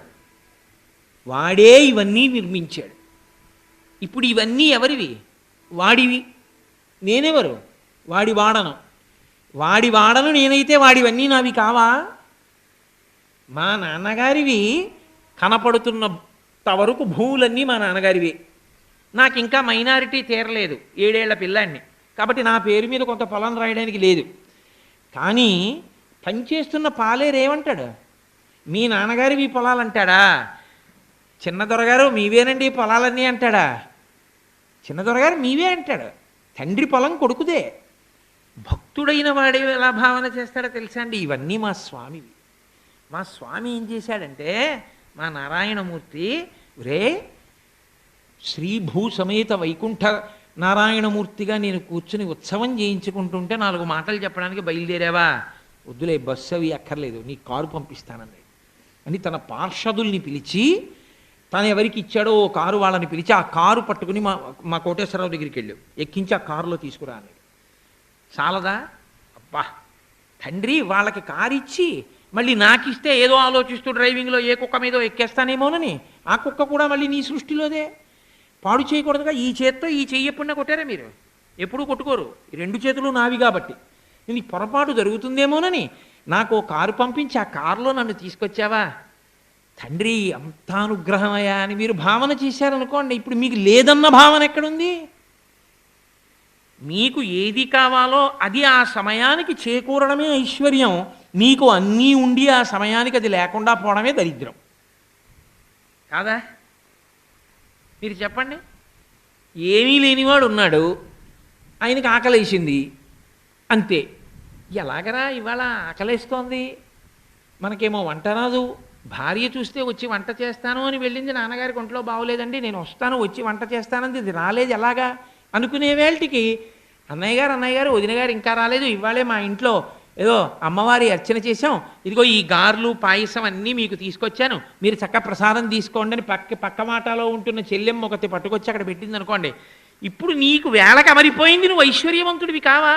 వాడే ఇవన్నీ నిర్మించాడు. ఇప్పుడు ఇవన్నీ ఎవరివి? వాడివి. నేనెవరు? వాడి వాడను. వాడి వాడను నేనైతే వాడివన్నీ నావి కావా? మా నాన్నగారివి కనపడుతున్నంత వరకు భూములన్నీ మా నాన్నగారివి. నాకు ఇంకా మైనారిటీ తీరలేదు, 7 ఏళ్ల పిల్లాన్ని, కాబట్టి నా పేరు మీద కొంత పొలం రాయడానికి లేదు. కానీ పనిచేస్తున్న పాలేరేమంటాడు? మీ నాన్నగారివి పొలాలు అంటాడా? చిన్న దొరగారు మీవేనండి పొలాలన్నీ అంటాడా? చిన్న దొరగారు మీవే అంటాడు. తండ్రి పొలం కొడుకుదే. భక్తుడైన వాడే ఎలా భావన చేస్తాడో తెలుసా అండి? ఇవన్నీ మా స్వామివి. మా స్వామి ఏం చేశాడంటే, మా నారాయణమూర్తి రే శ్రీభూ సమేత వైకుంఠ నారాయణమూర్తిగా నేను కూర్చుని ఉత్సవం చేయించుకుంటుంటే 4 మాటలు చెప్పడానికి బయలుదేరావా? వద్దులే, బస్సు అవి అక్కర్లేదు, నీ కారు పంపిస్తానన్నాడు అని తన పార్షదుల్ని పిలిచి, తను ఎవరికి ఇచ్చాడో ఓ కారు వాళ్ళని పిలిచి ఆ కారు పట్టుకుని మా కోటేశ్వరరావు దగ్గరికి వెళ్ళావు, ఎక్కించి ఆ కారులో తీసుకురా అన్నాడు. చాలదా? అబ్బా, తండ్రి వాళ్ళకి కారు ఇచ్చి మళ్ళీ నాకు ఇస్తే ఏదో ఆలోచిస్తూ డ్రైవింగ్లో ఏ కుక్క మీదో ఎక్కేస్తానేమోనని, ఆ కుక్క కూడా మళ్ళీ నీ సృష్టిలోదే. పాడు చేయకూడదుగా. ఈ చేత్తో ఈ చెయ్యి ఎప్పుడన్నా కొట్టారా మీరు? ఎప్పుడూ కొట్టుకోరు. 2 చేతులు నావి కాబట్టి. నేను పొరపాటు జరుగుతుందేమోనని నాకు కారు పంపించి ఆ కారులో నన్ను తీసుకొచ్చావా? తండ్రి అంత అనుగ్రహమయ్యా అని మీరు భావన చేశారనుకోండి, ఇప్పుడు మీకు లేదన్న భావన ఎక్కడుంది? మీకు ఏది కావాలో అది ఆ సమయానికి చేకూరడమే ఐశ్వర్యం. మీకు అన్నీ ఉండి ఆ సమయానికి అది లేకుండా పోవడమే దరిద్రం కాదా? మీరు చెప్పండి. ఏమీ లేనివాడు ఉన్నాడు, ఆయనకి ఆకలేసింది, అంతే. ఎలాగరా ఇవాళ ఆకలేస్తోంది, మనకేమో వంట రాదు, భార్య చూస్తే వచ్చి వంట చేస్తాను అని వెళ్ళింది, నాన్నగారికి ఒంట్లో బాగోలేదండి నేను వస్తాను వచ్చి వంట చేస్తానంది, ఇది రాలేదు ఎలాగా అనుకునే వేళటికి అన్నయ్య గారు వదిన గారు ఇంకా రాలేదు, ఇవాళే మా ఇంట్లో ఏదో అమ్మవారి అర్చన చేశాం, ఇదిగో ఈ గారెలు పాయసం అన్నీ మీకు తీసుకొచ్చాను, మీరు చక్క ప్రసాదం తీసుకోండి అని పక్క మాటలో ఉంటున్న చెల్లెమ్మ ఒకటి పట్టుకొచ్చి అక్కడ పెట్టింది అనుకోండి. ఇప్పుడు నీకు వేళకు అమరిపోయింది, నువ్వు ఐశ్వర్యవంతుడివి కావా?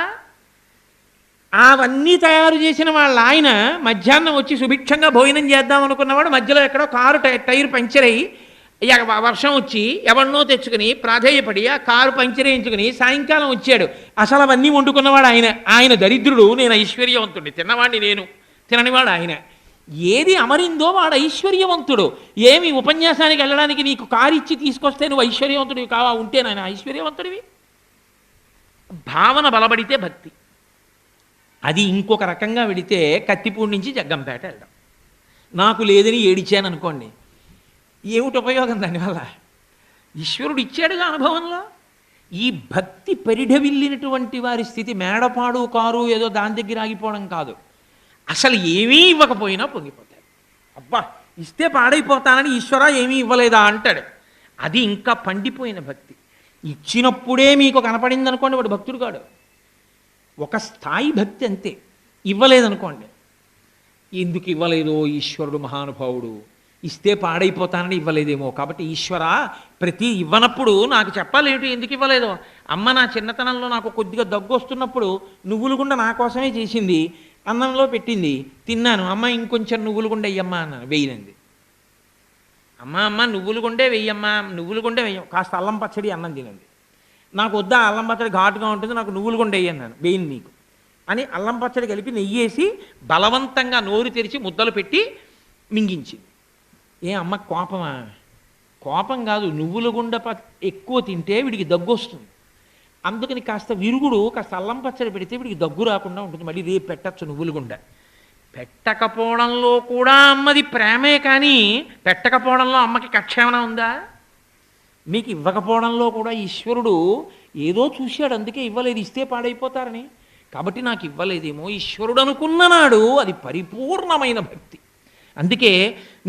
అవన్నీ తయారు చేసిన వాళ్ళ ఆయన మధ్యాహ్నం వచ్చి సుభిక్షంగా భోజనం చేద్దాం అనుకున్నవాడు మధ్యలో ఎక్కడో కారు టైర్ పంక్చర్ అయ్యి వర్షం వచ్చి ఎవరినో తెచ్చుకుని ప్రాధేయపడి ఆ కారు పంక్చర్ వేయించుకుని సాయంకాలం వచ్చాడు. అసలు అవన్నీ వండుకున్నవాడు ఆయన. ఆయన దరిద్రుడు, నేను ఐశ్వర్యవంతుడిని, తిన్నవాడిని నేను, తిననివాడు ఆయన. ఏది అమరిందో వాడు ఐశ్వర్యవంతుడు. ఏమి ఉపన్యాసానికి వెళ్ళడానికి నీకు కారు ఇచ్చి తీసుకొస్తే నువ్వు ఐశ్వర్యవంతుడివి కావా? ఉంటే నాయన ఐశ్వర్యవంతుడివి. భావన బలపడితే భక్తి. అది ఇంకొక రకంగా వెడితే కత్తిపూడి నుంచి జగ్గంపేట వెళ్ళడం. నాకు లేదని ఏడిచాను అనుకోండి, ఏమిటి ఉపయోగం దానివల్ల? ఈశ్వరుడు ఇచ్చాడుగా అనుభవంలో. ఈ భక్తి పరిఢవిల్లినటువంటి వారి స్థితి మేడపాడు కారు ఏదో దాని దగ్గర ఆగిపోవడం కాదు, అసలు ఏమీ ఇవ్వకపోయినా పొంగిపోతాడు. అబ్బా ఇస్తే పాడైపోతానని ఈశ్వర ఏమీ ఇవ్వలేదా అంటాడు. అది ఇంకా పండిపోయిన భక్తి. ఇచ్చినప్పుడే మీకు కనపడింది అనుకోండి, వాడు భక్తుడు కాడు. ఒక స్థాయి భక్తి అంతే. ఇవ్వలేదనుకోండి, ఎందుకు ఇవ్వలేదో ఈశ్వరుడు మహానుభావుడు, ఇస్తే పాడైపోతానని ఇవ్వలేదేమో. కాబట్టి ఈశ్వర ప్రతి ఇవ్వనప్పుడు నాకు చెప్పాలేమిటి ఎందుకు ఇవ్వలేదో. అమ్మ నా చిన్నతనంలో నాకు కొద్దిగా దగ్గు వస్తున్నప్పుడు నువ్వులు గుండ నా కోసమే చేసింది, అన్నంలో పెట్టింది, తిన్నాను. అమ్మ ఇంకొంచెం నువ్వులు గుండ వెయ్యమ్మా అన్నాను, వెయ్యినంది. అమ్మ నువ్వులు గుండే వెయ్యమ్మా, నువ్వులు గుండే వెయ్యం, కాస్త అల్లం పచ్చడి అన్నం తినండి. నాకు వద్దా అల్లం పచ్చడి ఘాటుగా ఉంటుంది, నాకు నువ్వులు గుండ వెయ్యన్నాను, వెయ్యను నీకు అని అల్లం పచ్చడి కలిపి నెయ్యేసి బలవంతంగా నోరు తెరిచి ముద్దలు పెట్టి మింగించింది. ఏ అమ్మ కోపమా? కోపం కాదు, నువ్వుల గుండ ఎక్కువ తింటే వీడికి దగ్గు వస్తుంది, అందుకని కాస్త విరుగుడు కాస్త అల్లం పచ్చడి పెడితే వీడికి దగ్గు రాకుండా ఉంటుంది, మళ్ళీ రేపు పెట్టచ్చు నువ్వుల గుండ. పెట్టకపోవడంలో కూడా అమ్మది ప్రేమే, కానీ పెట్టకపోవడంలో అమ్మకి కక్షేమణ ఉందా? మీకు ఇవ్వకపోవడంలో కూడా ఈశ్వరుడు ఏదో చూశాడు, అందుకే ఇవ్వలేదు, ఇస్తే పాడైపోతారని. కాబట్టి నాకు ఇవ్వలేదేమో ఈశ్వరుడు అనుకున్న నాడు అది పరిపూర్ణమైన భక్తి. అందుకే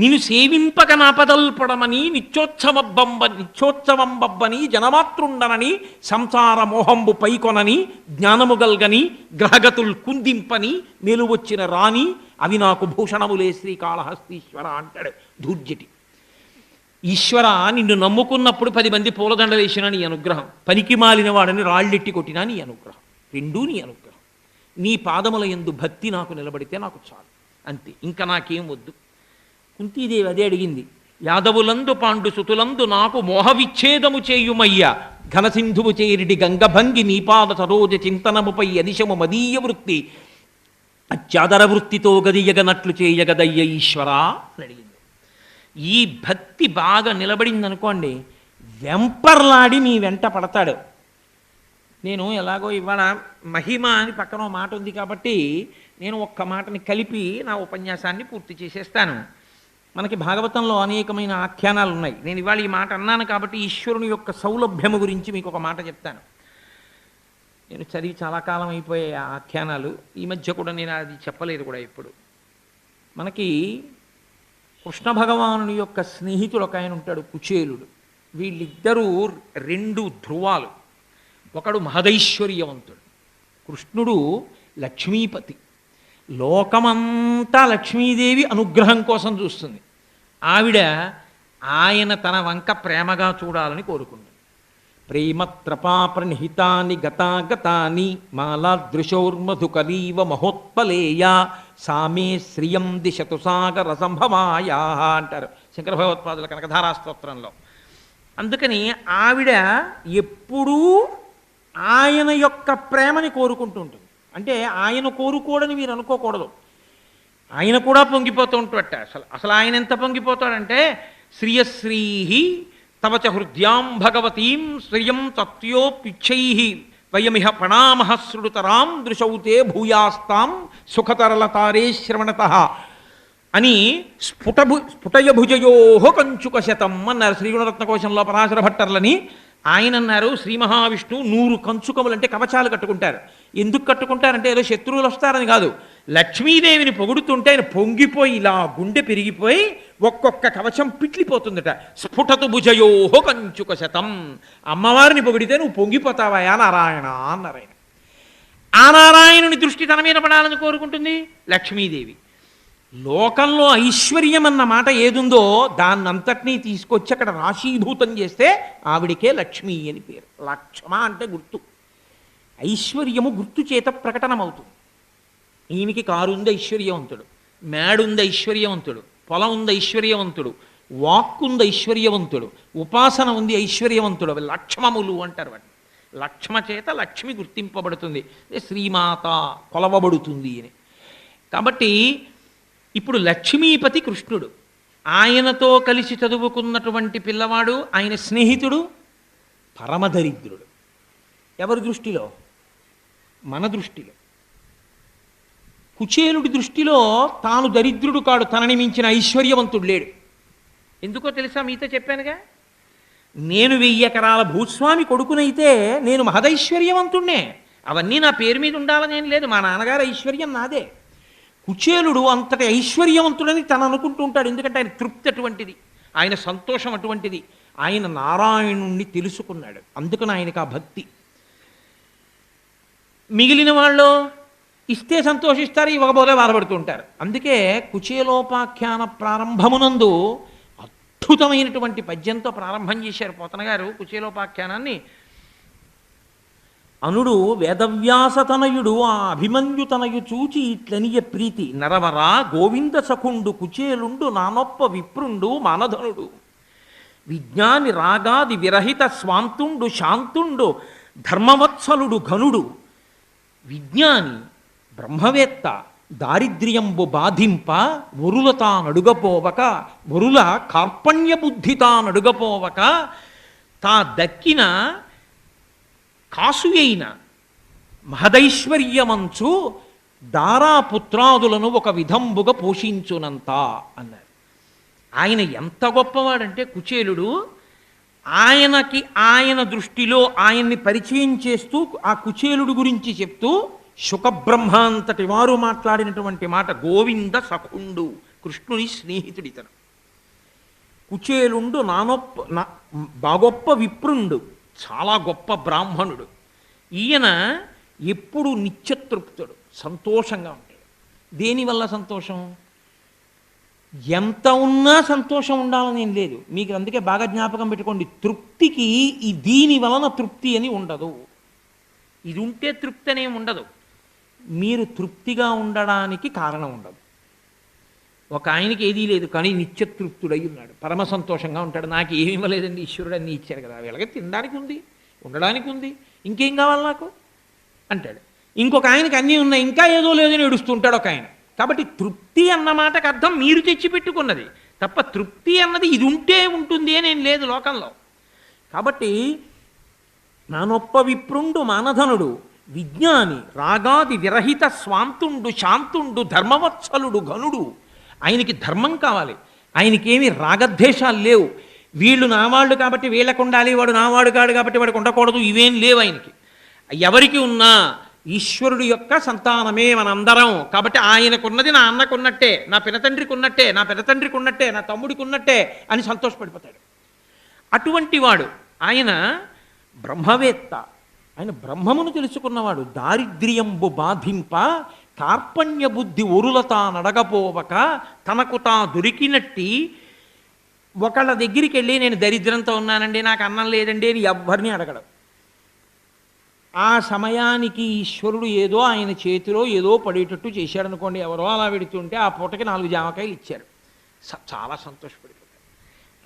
నేను సేవింపక నాపదల్పడమని నిత్యోత్సవం బబ్బని జనమాతృండనని సంసార మోహంబు పైకొనని జ్ఞానము గల్గని గ్రహగతుల్ కుందింపని మెలువొచ్చిన రాణి అవి నాకు భూషణములే శ్రీకాళహస్తీశ్వర అంటాడు ధూర్జటి. ఈశ్వర నిన్ను నమ్ముకున్నప్పుడు 10 మంది పూలదండలు వేసినా నీ అనుగ్రహం, పనికి మాలిన వాడని రాళ్ళెట్టి కొట్టినా నీ అనుగ్రహం, రెండూ నీ అనుగ్రహం. నీ పాదముల యందు భక్తి నాకు నిలబడితే నాకు చాలు, అంతే, ఇంకా నాకేం వద్దు. కుంతీదేవి అదే అడిగింది. యాదవులందు పాండు సుతులందు నాకు మోహవిచ్ఛేదము చేయుమయ్య, ఘనసింధువు చేరిడి గంగభంగి నీపాద సరోజ చింతనముపై అదిశము మదీయ వృత్తి అత్యాదర వృత్తితో గదియగనట్లు చేయగదయ్య ఈశ్వరా అని అడిగింది. ఈ భక్తి బాగా నిలబడిందనుకోండి, వెంపర్లాడి మీ వెంట పడతాడు. నేను ఎలాగో ఇవాళ మహిమ అని పక్కన మాట ఉంది కాబట్టి నేను ఒక్క మాటని కలిపి నా ఉపన్యాసాన్ని పూర్తి చేసేస్తాను. మనకి భాగవతంలో అనేకమైన ఆఖ్యానాలు ఉన్నాయి. నేను ఇవాళ ఈ మాట అన్నాను కాబట్టి ఈశ్వరుని యొక్క సౌలభ్యము గురించి మీకు ఒక మాట చెప్తాను. నేను చదివి చాలా కాలం అయిపోయే ఆ ఆఖ్యానాలు, ఈ మధ్య కూడా నేను అది చెప్పలేదు కూడా ఎప్పుడు. మనకి కృష్ణ భగవానుని యొక్క స్నేహితుడు ఒక ఆయన ఉంటాడు, కుచేలుడు. వీళ్ళిద్దరూ 2 ధ్రువాలు. ఒకడు మహదైశ్వర్యవంతుడు, కృష్ణుడు లక్ష్మీపతి. లోకమంతా లక్ష్మీదేవి అనుగ్రహం కోసం చూస్తుంది. ఆవిడ ఆయన తన వంక ప్రేమగా చూడాలని కోరుకుంటుంది. ప్రేమత్రపాప్రణిహితాని గతాగతాని మాలాదృశోర్మధుకరీవ మహోత్పలేయ సామే శ్రియం దిశతు సాగర సంభవాయా అంటారు శంకర భగవత్పాదుల కనకధారా స్తోత్రంలో. అందుకని ఆవిడ ఎప్పుడూ ఆయన యొక్క ప్రేమని కోరుకుంటూ ఉంటుంది. అంటే ఆయన కోరుకోడని మీరు అనుకోకూడదు, ఆయన కూడా పొంగిపోతూ ఉంటుందట. అసలు ఆయన ఎంత పొంగిపోతాడంటే శ్రియశ్రీహి తవచ హృద్యాం భగవతీం శ్రియం తత్యోపిచ్చై వయమిహ ప్రణామః శృతరాం దృశౌతే భూయాస్తాం సుఖతరలతారే శ్రవణత అని స్ఫుటయ భుజయో కంచుక శతం అన్నారు శ్రీగుణరత్నకోశంలో పరాశర భట్టర్లని. ఆయన అన్నారు శ్రీ మహావిష్ణువు 100 కంచుకములు అంటే కవచాలు కట్టుకుంటారు. ఎందుకు కట్టుకుంటారంటే ఏదో శత్రువులు వస్తారని కాదు. లక్ష్మీదేవిని పొగుడుతుంటే ఆయన పొంగిపోయి ఇలా గుండె పెరిగిపోయి ఒక్కొక్క కవచం పిట్లిపోతుందట. స్ఫుటతు భుజయోహో కంచుక శతం. అమ్మవారిని పొగిడితే నువ్వు పొంగిపోతావయా నారాయణ అన్నారు ఆయన. ఆ నారాయణుని దృష్టి తన మీద పడాలని కోరుకుంటుంది లక్ష్మీదేవి. లోకంలో ఐశ్వర్యం అన్న మాట ఏదుందో దాన్నంతటినీ తీసుకొచ్చి అక్కడ రాశీభూతం చేస్తే ఆవిడికే లక్ష్మి అని పేరు. లక్ష్మ అంటే గుర్తు, ఐశ్వర్యము గుర్తు చేత ప్రకటనమవుతుంది. ఈయనకి కారు ఉంది ఐశ్వర్యవంతుడు, మేడుంది ఐశ్వర్యవంతుడు, పొలం ఉంది ఐశ్వర్యవంతుడు, వాక్కుంది ఐశ్వర్యవంతుడు, ఉపాసన ఉంది ఐశ్వర్యవంతుడు. అవి లక్ష్మములు అంటారు వాటిని. లక్ష్మ చేత లక్ష్మి గుర్తింపబడుతుంది, శ్రీమాత కొలవబడుతుంది అని. కాబట్టి ఇప్పుడు లక్ష్మీపతి కృష్ణుడు, ఆయనతో కలిసి చదువుకున్నటువంటి పిల్లవాడు, ఆయన స్నేహితుడు పరమదరిద్రుడు. ఎవరి దృష్టిలో? మన దృష్టిలో. కుచేలుడి దృష్టిలో తాను దరిద్రుడు కాడు, తనని మించిన ఐశ్వర్యవంతుడు లేడు. ఎందుకో తెలుసా? మీతో చెప్పానుగా, నేను 1000 ఎకరాల భూస్వామి కొడుకునైతే నేను మహదైశ్వర్యవంతుణ్ణే, అవన్నీ నా పేరు మీద ఉండాలని ఏం లేదు, మా నాన్నగారు ఐశ్వర్యం నాదే. కుచేలుడు అంతటి ఐశ్వర్యవంతుడని తను అనుకుంటూ ఉంటాడు. ఎందుకంటే ఆయన తృప్తి అటువంటిది, ఆయన సంతోషం అటువంటిది, ఆయన నారాయణుణ్ణి తెలుసుకున్నాడు, అందుకని ఆయనకు ఆ భక్తి. మిగిలిన వాళ్ళు ఇస్తే సంతోషిస్తారు, ఇవ్వకపోతే బాధపడుతూ ఉంటారు. అందుకే కుచేలోపాఖ్యాన ప్రారంభమునందు అద్భుతమైనటువంటి పద్యంతో ప్రారంభం చేశారు పోతన గారు కుచేలోపాఖ్యానాన్ని. అనుడు వేదవ్యాసతనయుడు ఆ అభిమన్యుతనయు చూచి ఇట్లనియ ప్రీతి, నరవరా గోవింద సఖుండు కుచేలుండు నానొప్ప విప్రుండు మానధనుడు, విజ్ఞాని రాగాది విరహిత స్వాంతుండు శాంతుండు ధర్మవత్సలుడు ఘనుడు, విజ్ఞాని బ్రహ్మవేత్త దారిద్ర్యంబు బాధింప వరుల తానడుగపోవక, వరుల కార్పణ్య బుద్ధి తానడుగపోవక, తా దక్కిన కాసు అయిన మహదైశ్వర్యమంచు దారాపుత్రాదులను ఒక విధంబుగా పోషించునంత అన్నారు. ఆయన ఎంత గొప్పవాడంటే కుచేలుడు, ఆయనకి ఆయన దృష్టిలో ఆయన్ని పరిచయం చేస్తూ ఆ కుచేలుడు గురించి చెప్తూ శుకబ్రహ్మాంతటి వారు మాట్లాడినటువంటి మాట, గోవింద సఖుండు, కృష్ణుని స్నేహితుడితను. కుచేలుండు బాగొప్ప విప్రుండు, చాలా గొప్ప బ్రాహ్మణుడు. ఈయన ఎప్పుడు నిత్యతృప్తుడు, సంతోషంగా ఉంటాడు. దేనివల్ల సంతోషం? ఎంత ఉన్నా సంతోషం ఉండాలని ఏం లేదు మీకు. అందుకే బాగా జ్ఞాపకం పెట్టుకోండి, తృప్తికి దీని వలన తృప్తి అని ఉండదు. ఇది ఉంటే తృప్తి అనేమి ఉండదు. మీరు తృప్తిగా ఉండడానికి కారణం ఉండదు. ఒక ఆయనకి ఏదీ లేదు కానీ నిత్యతృప్తుడై ఉన్నాడు, పరమ సంతోషంగా ఉంటాడు. నాకు ఏమి ఇవ్వలేదండి, ఈశ్వరుడు అన్నీ ఇచ్చాడు కదా, వీళ్ళకి తినడానికి ఉంది, ఉండడానికి ఉంది, ఇంకేం కావాలి నాకు అంటాడు. ఇంకొక ఆయనకి అన్నీ ఉన్నాయి, ఇంకా ఏదో లేదని ఏడుస్తుంటాడు ఒక ఆయన. కాబట్టి తృప్తి అన్న మాటకు అర్థం మీరు తెచ్చిపెట్టుకున్నది తప్ప, తృప్తి అన్నది ఇది ఉంటే ఉంటుంది అని ఏం లేదు లోకంలో. కాబట్టి నానొప్ప విప్రుండు మానధనుడు, విజ్ఞాని రాగాది విరహిత స్వాంతుండు శాంతుండు ధర్మవత్సలుడు ఘనుడు. ఆయనకి ధర్మం కావాలి, ఆయనకేమి రాగద్వేషాలు లేవు. వీళ్ళు నావాళ్ళు కాబట్టి వీళ్ళకు ఉండాలి, వాడు నావాడు కాడు కాబట్టి వాడికి ఉండకూడదు, ఇవేం లేవు ఆయనకి. ఎవరికి ఉన్నా ఈశ్వరుడు యొక్క సంతానమే మనందరం కాబట్టి ఆయనకున్నది నా అన్నకున్నట్టే, నా పినతండ్రికి ఉన్నట్టే, నా పెదతండ్రికి ఉన్నట్టే, నా తమ్ముడికి ఉన్నట్టే అని సంతోషపడిపోతాడు. అటువంటి వాడు ఆయన బ్రహ్మవేత్త, ఆయన బ్రహ్మమును తెలుసుకున్నవాడు. దారిద్ర్యంబు బాధింప కార్పణ్య బుద్ధి ఒరులతా నడగపోవక, తనకు తా దొరికినట్టి ఒకళ్ళ దగ్గరికి వెళ్ళి నేను దరిద్రంతో ఉన్నానండి, నాకు అన్నం లేదండి అని ఎవ్వరిని అడగడం. ఆ సమయానికి ఈశ్వరుడు ఏదో ఆయన చేతిలో ఏదో పడేటట్టు చేశాడనుకోండి, ఎవరో అలా పెడుతుంటే ఆ పూటకి 4 జామకాయలు ఇచ్చారు, చాలా సంతోషపడిపోతాడు.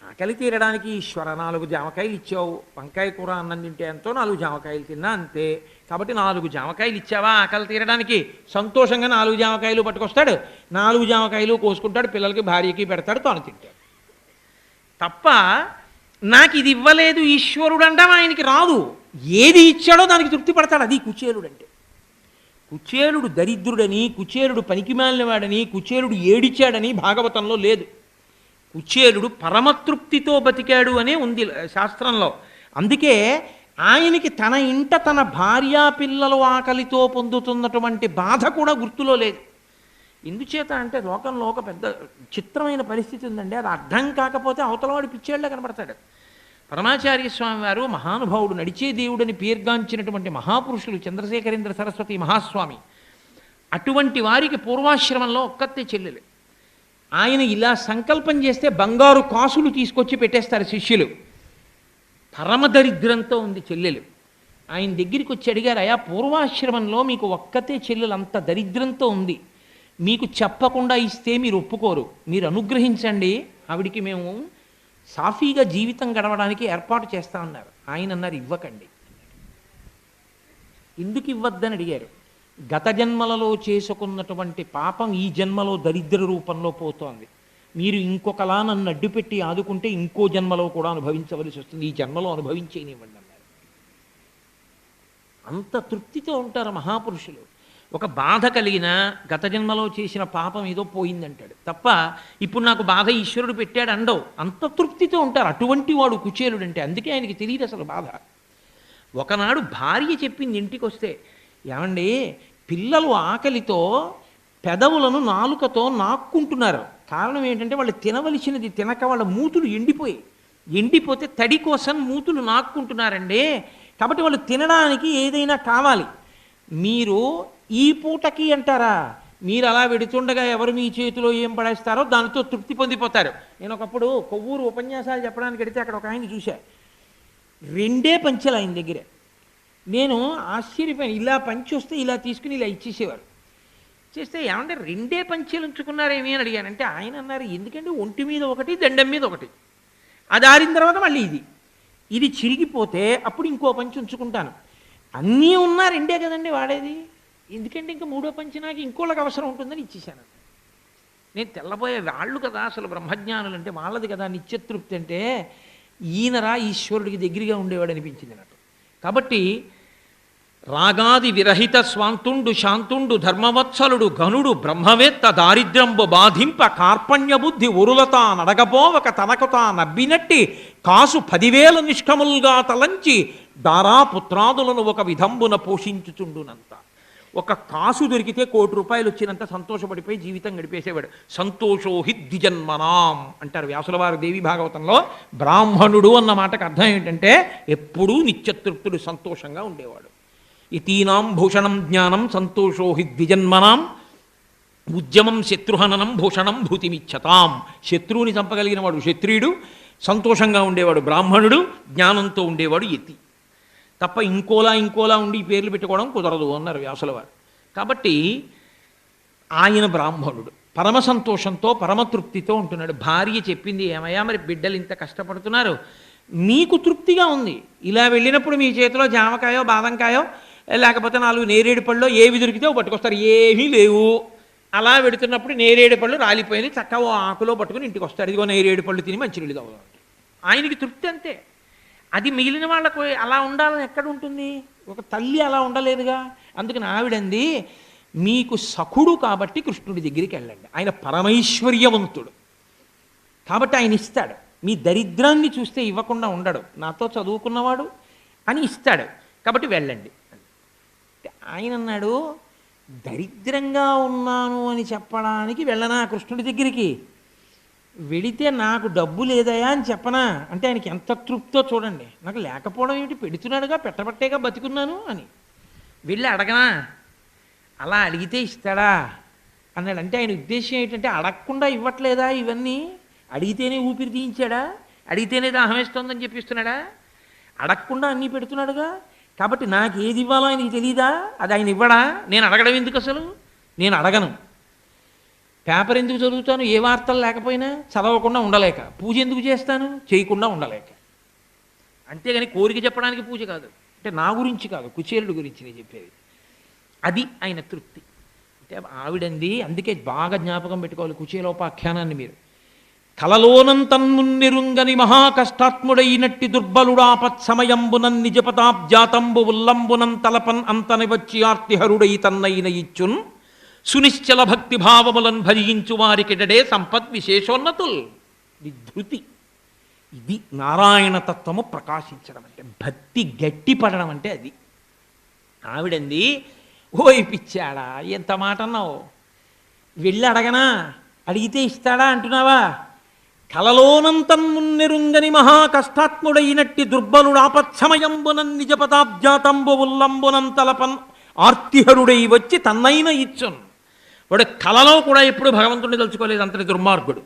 ఆకలి తీరడానికి ఈశ్వర 4 జామకాయలు ఇచ్చావు, వంకాయ కూర అన్నం తింటే ఎంతో 4 జామకాయలు తిన్నా అంతే, కాబట్టి 4 జామకాయలు ఇచ్చావా ఆకలి తీరడానికి, సంతోషంగా 4 జామకాయలు పట్టుకొస్తాడు, 4 జామకాయలు కోసుకుంటాడు, పిల్లలకి భార్యకి పెడతాడు, తాను తింటాడు. తప్ప నాకు ఇది ఇవ్వలేదు ఈశ్వరుడు అంటాం ఆయనకి రాదు. ఏది ఇచ్చాడో దానికి తృప్తి పడతాడు. అది కుచేలుడు అంటే. కుచేలుడు దరిద్రుడని, కుచేలుడు పనికిమాలినవాడని, కుచేలుడు ఏడిచాడని భాగవతంలో లేదు. కుచేలుడు పరమతృప్తితో బతికాడు అనే ఉంది శాస్త్రంలో. అందుకే ఆయనకి తన ఇంట తన భార్యా పిల్లలు ఆకలితో పొందుతున్నటువంటి బాధ కూడా గుర్తులో లేదు. ఎందుచేత అంటే లోకంలో ఒక పెద్ద చిత్రమైన పరిస్థితి ఉందండి, అది అర్థం కాకపోతే అవతలవాడు పిచ్చేళ్ళ కనబడతాడు. పరమాచార్య స్వామి వారు మహానుభావుడు, నడిచే దేవుడని పేర్గాంచినటువంటి మహాపురుషులు చంద్రశేఖరేంద్ర సరస్వతి మహాస్వామి. అటువంటి వారికి పూర్వాశ్రమంలో ఒక్కతే చెల్లెలు. ఆయన ఇలా సంకల్పం చేస్తే బంగారు కాసులు తీసుకొచ్చి పెట్టేస్తారు శిష్యులు. పరమదరిద్రంతో ఉంది చెల్లెలు. ఆయన దగ్గరికి వచ్చి అడిగారు, అయా పూర్వాశ్రమంలో మీకు ఒక్కతే చెల్లెలు అంత దరిద్రంతో ఉంది, మీకు చెప్పకుండా ఇస్తే మీరు ఒప్పుకోరు, మీరు అనుగ్రహించండి, ఆవిడికి మేము సాఫీగా జీవితం గడవడానికి ఏర్పాటు చేస్తా ఉన్నారు. ఆయన అన్నారు, ఇవ్వకండి. ఎందుకు ఇవ్వద్దని అడిగారు. గత జన్మలలో చేసుకున్నటువంటి పాపం ఈ జన్మలో దరిద్ర రూపంలో పోతోంది. మీరు ఇంకొకలా నన్ను అడ్డుపెట్టి ఆదుకుంటే ఇంకో జన్మలో కూడా అనుభవించవలసి వస్తుంది, ఈ జన్మలో అనుభవించేనివ్వండి అన్నారు. అంత తృప్తితో ఉంటారు మహాపురుషులు. ఒక బాధ కలిగిన గత జన్మలో చేసిన పాపం ఏదో పోయిందంటాడు తప్ప ఇప్పుడు నాకు బాధ ఈశ్వరుడు పెట్టాడు అండవు. అంత తృప్తితో ఉంటారు. అటువంటి వాడు కుచేలుడు అంటే. అందుకే ఆయనకి తెలియదు అసలు బాధ. ఒకనాడు భార్య చెప్పింది ఇంటికి వస్తే, ఏమండి పిల్లలు ఆకలితో పెదవులను నాలుకతో నాక్కుంటున్నారు. కారణం ఏంటంటే వాళ్ళు తినవలసినది తినక వాళ్ళ మూతులు ఎండిపోతే తడి కోసం మూతులు నాక్కుంటున్నారండి. కాబట్టి వాళ్ళు తినడానికి ఏదైనా కావాలి. మీరు ఈ పూటకి అంటారా? మీరు అలా వెడుతుండగా ఎవరు మీ చేతిలో ఏం పడేస్తారో దానితో తృప్తి పొందిపోతారు. నేను ఒకప్పుడు కొవ్వూరు ఉపన్యాసాలు చెప్పడానికి వెడితే అక్కడ ఒక ఆయన చూశా, 2 పంచెలు ఆయన దగ్గరే. నేను ఆశ్చర్యపోయాను. ఇలా పంచి వస్తే ఇలా తీసుకుని ఇలా ఇచ్చేసేవారు. చేస్తే ఏమంటే 2 పంచెలు ఉంచుకున్నారేమి అని అడిగానంటే ఆయన అన్నారు, ఎందుకంటే ఒంటి మీద ఒకటి దండం మీద ఒకటి, అది ఆరిన తర్వాత మళ్ళీ ఇది చిరిగిపోతే అప్పుడు ఇంకో పంచి ఉంచుకుంటాను. అన్నీ ఉన్నా 2 కదండి వాడేది, ఎందుకంటే ఇంకా 3వ పంచి నాకు ఇంకోళ్ళకి అవసరం ఉంటుందని ఇచ్చేసాను. నేను తెల్లబోయే వాళ్ళు కదా అసలు బ్రహ్మజ్ఞానులు అంటే, వాళ్ళది కదా నిత్యతృప్తి అంటే. ఈయనరా ఈశ్వరుడికి దగ్గరగా ఉండేవాడు అనిపించింది నాకు. కాబట్టి రాగాది విరహిత స్వాంతుండు శాంతుండు ధర్మవత్సలుడు ఘనుడు బ్రహ్మవేత్త దారిద్ర్యంబు బాధింప కార్పణ్య బుద్ధి ఉరులత నడగపోవక తనకుతా నబ్బినట్టి కాసు 10,000 నిష్ఠములుగా తలంచి దారాపుత్రాదులను ఒక విధంబున పోషించుచుండునంత. ఒక కాసు దొరికితే 1 కోటి రూపాయలు వచ్చినంత సంతోషపడిపోయి జీవితం గడిపేసేవాడు. సంతోషో హి ద్విజన్మనాం అంటారు వ్యాసుల వారు దేవి భాగవతంలో. బ్రాహ్మణుడు అన్న మాటకు అర్థం ఏంటంటే ఎప్పుడూ నిత్యతృప్తుడు, సంతోషంగా ఉండేవాడు. ఇతీనాం భూషణం జ్ఞానం సంతోషో హి ద్విజన్మనాం ఉద్యమం శత్రుహననం భూషణం భూతిమిచ్చతాం. శత్రువుని చంపగలిగిన వాడు క్షత్రియుడు, సంతోషంగా ఉండేవాడు బ్రాహ్మణుడు, జ్ఞానంతో ఉండేవాడు యతి. తప్ప ఇంకోలా ఉండి ఈ పేర్లు పెట్టుకోవడం కుదరదు అన్నారు వ్యాసుల వారు. కాబట్టి ఆయన బ్రాహ్మణుడు పరమ సంతోషంతో పరమతృప్తితో ఉంటున్నాడు. భార్య చెప్పింది, ఏమయ్యా మరి బిడ్డలు ఇంత కష్టపడుతున్నారు, మీకు తృప్తిగా ఉంది, ఇలా వెళ్ళినప్పుడు మీ చేతిలో జామకాయో బాదంకాయో లేకపోతే 4 నేరేడు పళ్ళు ఏవి దొరికితే పట్టుకొస్తారు, ఏమీ లేవు. అలా వెడుతున్నప్పుడు నేరేడు పళ్ళు రాలిపోయింది, చక్కగా ఆకులో పట్టుకుని ఇంటికి వస్తారు, ఇదిగో నేరేడు పళ్ళు తిని మంచినీళ్ళు తాగుతాం. ఆయనకి తృప్తి అంతే. అది మిగిలిన వాళ్ళకు అలా ఉండాలని ఎక్కడ ఉంటుంది? ఒక తల్లి అలా ఉండలేదుగా. అందుకని ఆవిడంది, మీకు సఖుడు కాబట్టి కృష్ణుడి దగ్గరికి వెళ్ళండి, ఆయన పరమైశ్వర్యవంతుడు కాబట్టి ఆయన ఇస్తాడు. మీ దరిద్రాన్ని చూస్తే ఇవ్వకుండా ఉండడు, నాతో చదువుకున్నవాడు అని ఇస్తాడు కాబట్టి వెళ్ళండి. ఆయన అన్నాడు, దరిద్రంగా ఉన్నాను అని చెప్పడానికి వెళ్ళనా కృష్ణుడి దగ్గరికి? వెడితే నాకు డబ్బు లేదయా అని చెప్పనా అంటే ఆయనకి ఎంత తృప్తో చూడండి. నాకు లేకపోవడం ఏమిటి, పెడుతున్నాడుగా, పెట్టబట్టేగా బతికున్నాను అని. వెళ్ళి అడగనా? అలా అడిగితే ఇస్తాడా అన్నాడు. అంటే ఆయన ఉద్దేశం ఏంటంటే అడగకుండా ఇవ్వట్లేదా ఇవన్నీ? అడిగితేనే ఊపిరి తీయించాడా? అడిగితేనే దాహం వేస్తోందని చెప్పిస్తున్నాడా? అడగకుండా అన్నీ పెడుతున్నాడుగా. కాబట్టి నాకు ఏది ఇవ్వాలో ఆయనకి తెలీదా? అది ఆయన ఇవ్వడా? నేను అడగడం ఎందుకు అసలు? నేను అడగను. పేపర్ ఎందుకు చదువుతాను? ఏ వార్తలు లేకపోయినా చదవకుండా ఉండలేక. పూజ ఎందుకు చేస్తాను? చేయకుండా ఉండలేక. అంతేగాని కోరిక చెప్పడానికి పూజ కాదు. అంటే నా గురించి కాదు, కుచేలుడి గురించి నేను చెప్పేది. అది ఆయన తృప్తి. అంటే ఆవిడంది. అందుకే బాగా జ్ఞాపకం పెట్టుకోవాలి కుచేలోపాఖ్యానాన్ని మీరు. కలలోనంతన్నున్నెరుంగని మహాకష్టాత్ముడైనట్టి దుర్బలుడాపత్సమయంబునన్ నిజపతాబ్జాతంబు ఉల్లంబునం తలపన్ అంతని వచ్చి ఆర్తిహరుడై తన్నైన ఇచ్చున్ సునిశ్చల భక్తి భావములను భజించు వారికిడడే సంపద్ విశేషోన్నతుల్. ఇది ధృతి. ఇది నారాయణ తత్వము ప్రకాశించడం అంటే, భక్తి గట్టిపడడం అంటే అది. ఆవిడంది, ఓయ్ పిచ్చాడా ఎంత మాట అన్నావు, వెళ్ళి అడగనా? అడిగితే ఇస్తాడా అంటున్నావా? కలలోనంతన్మున్నెరుంగని మహాకష్టాత్ముడైనట్టి దుర్బలుడాపత్సమయంబునన్ నిజపదాబ్జాతంబు ఉల్లంబునం తలపన్ ఆర్తిహరుడై వచ్చి తన్నైన ఇచ్చున్. వాడు కలలో కూడా ఎప్పుడు భగవంతుడిని తలుచుకోలేదు, అంతటి దుర్మార్గుడు.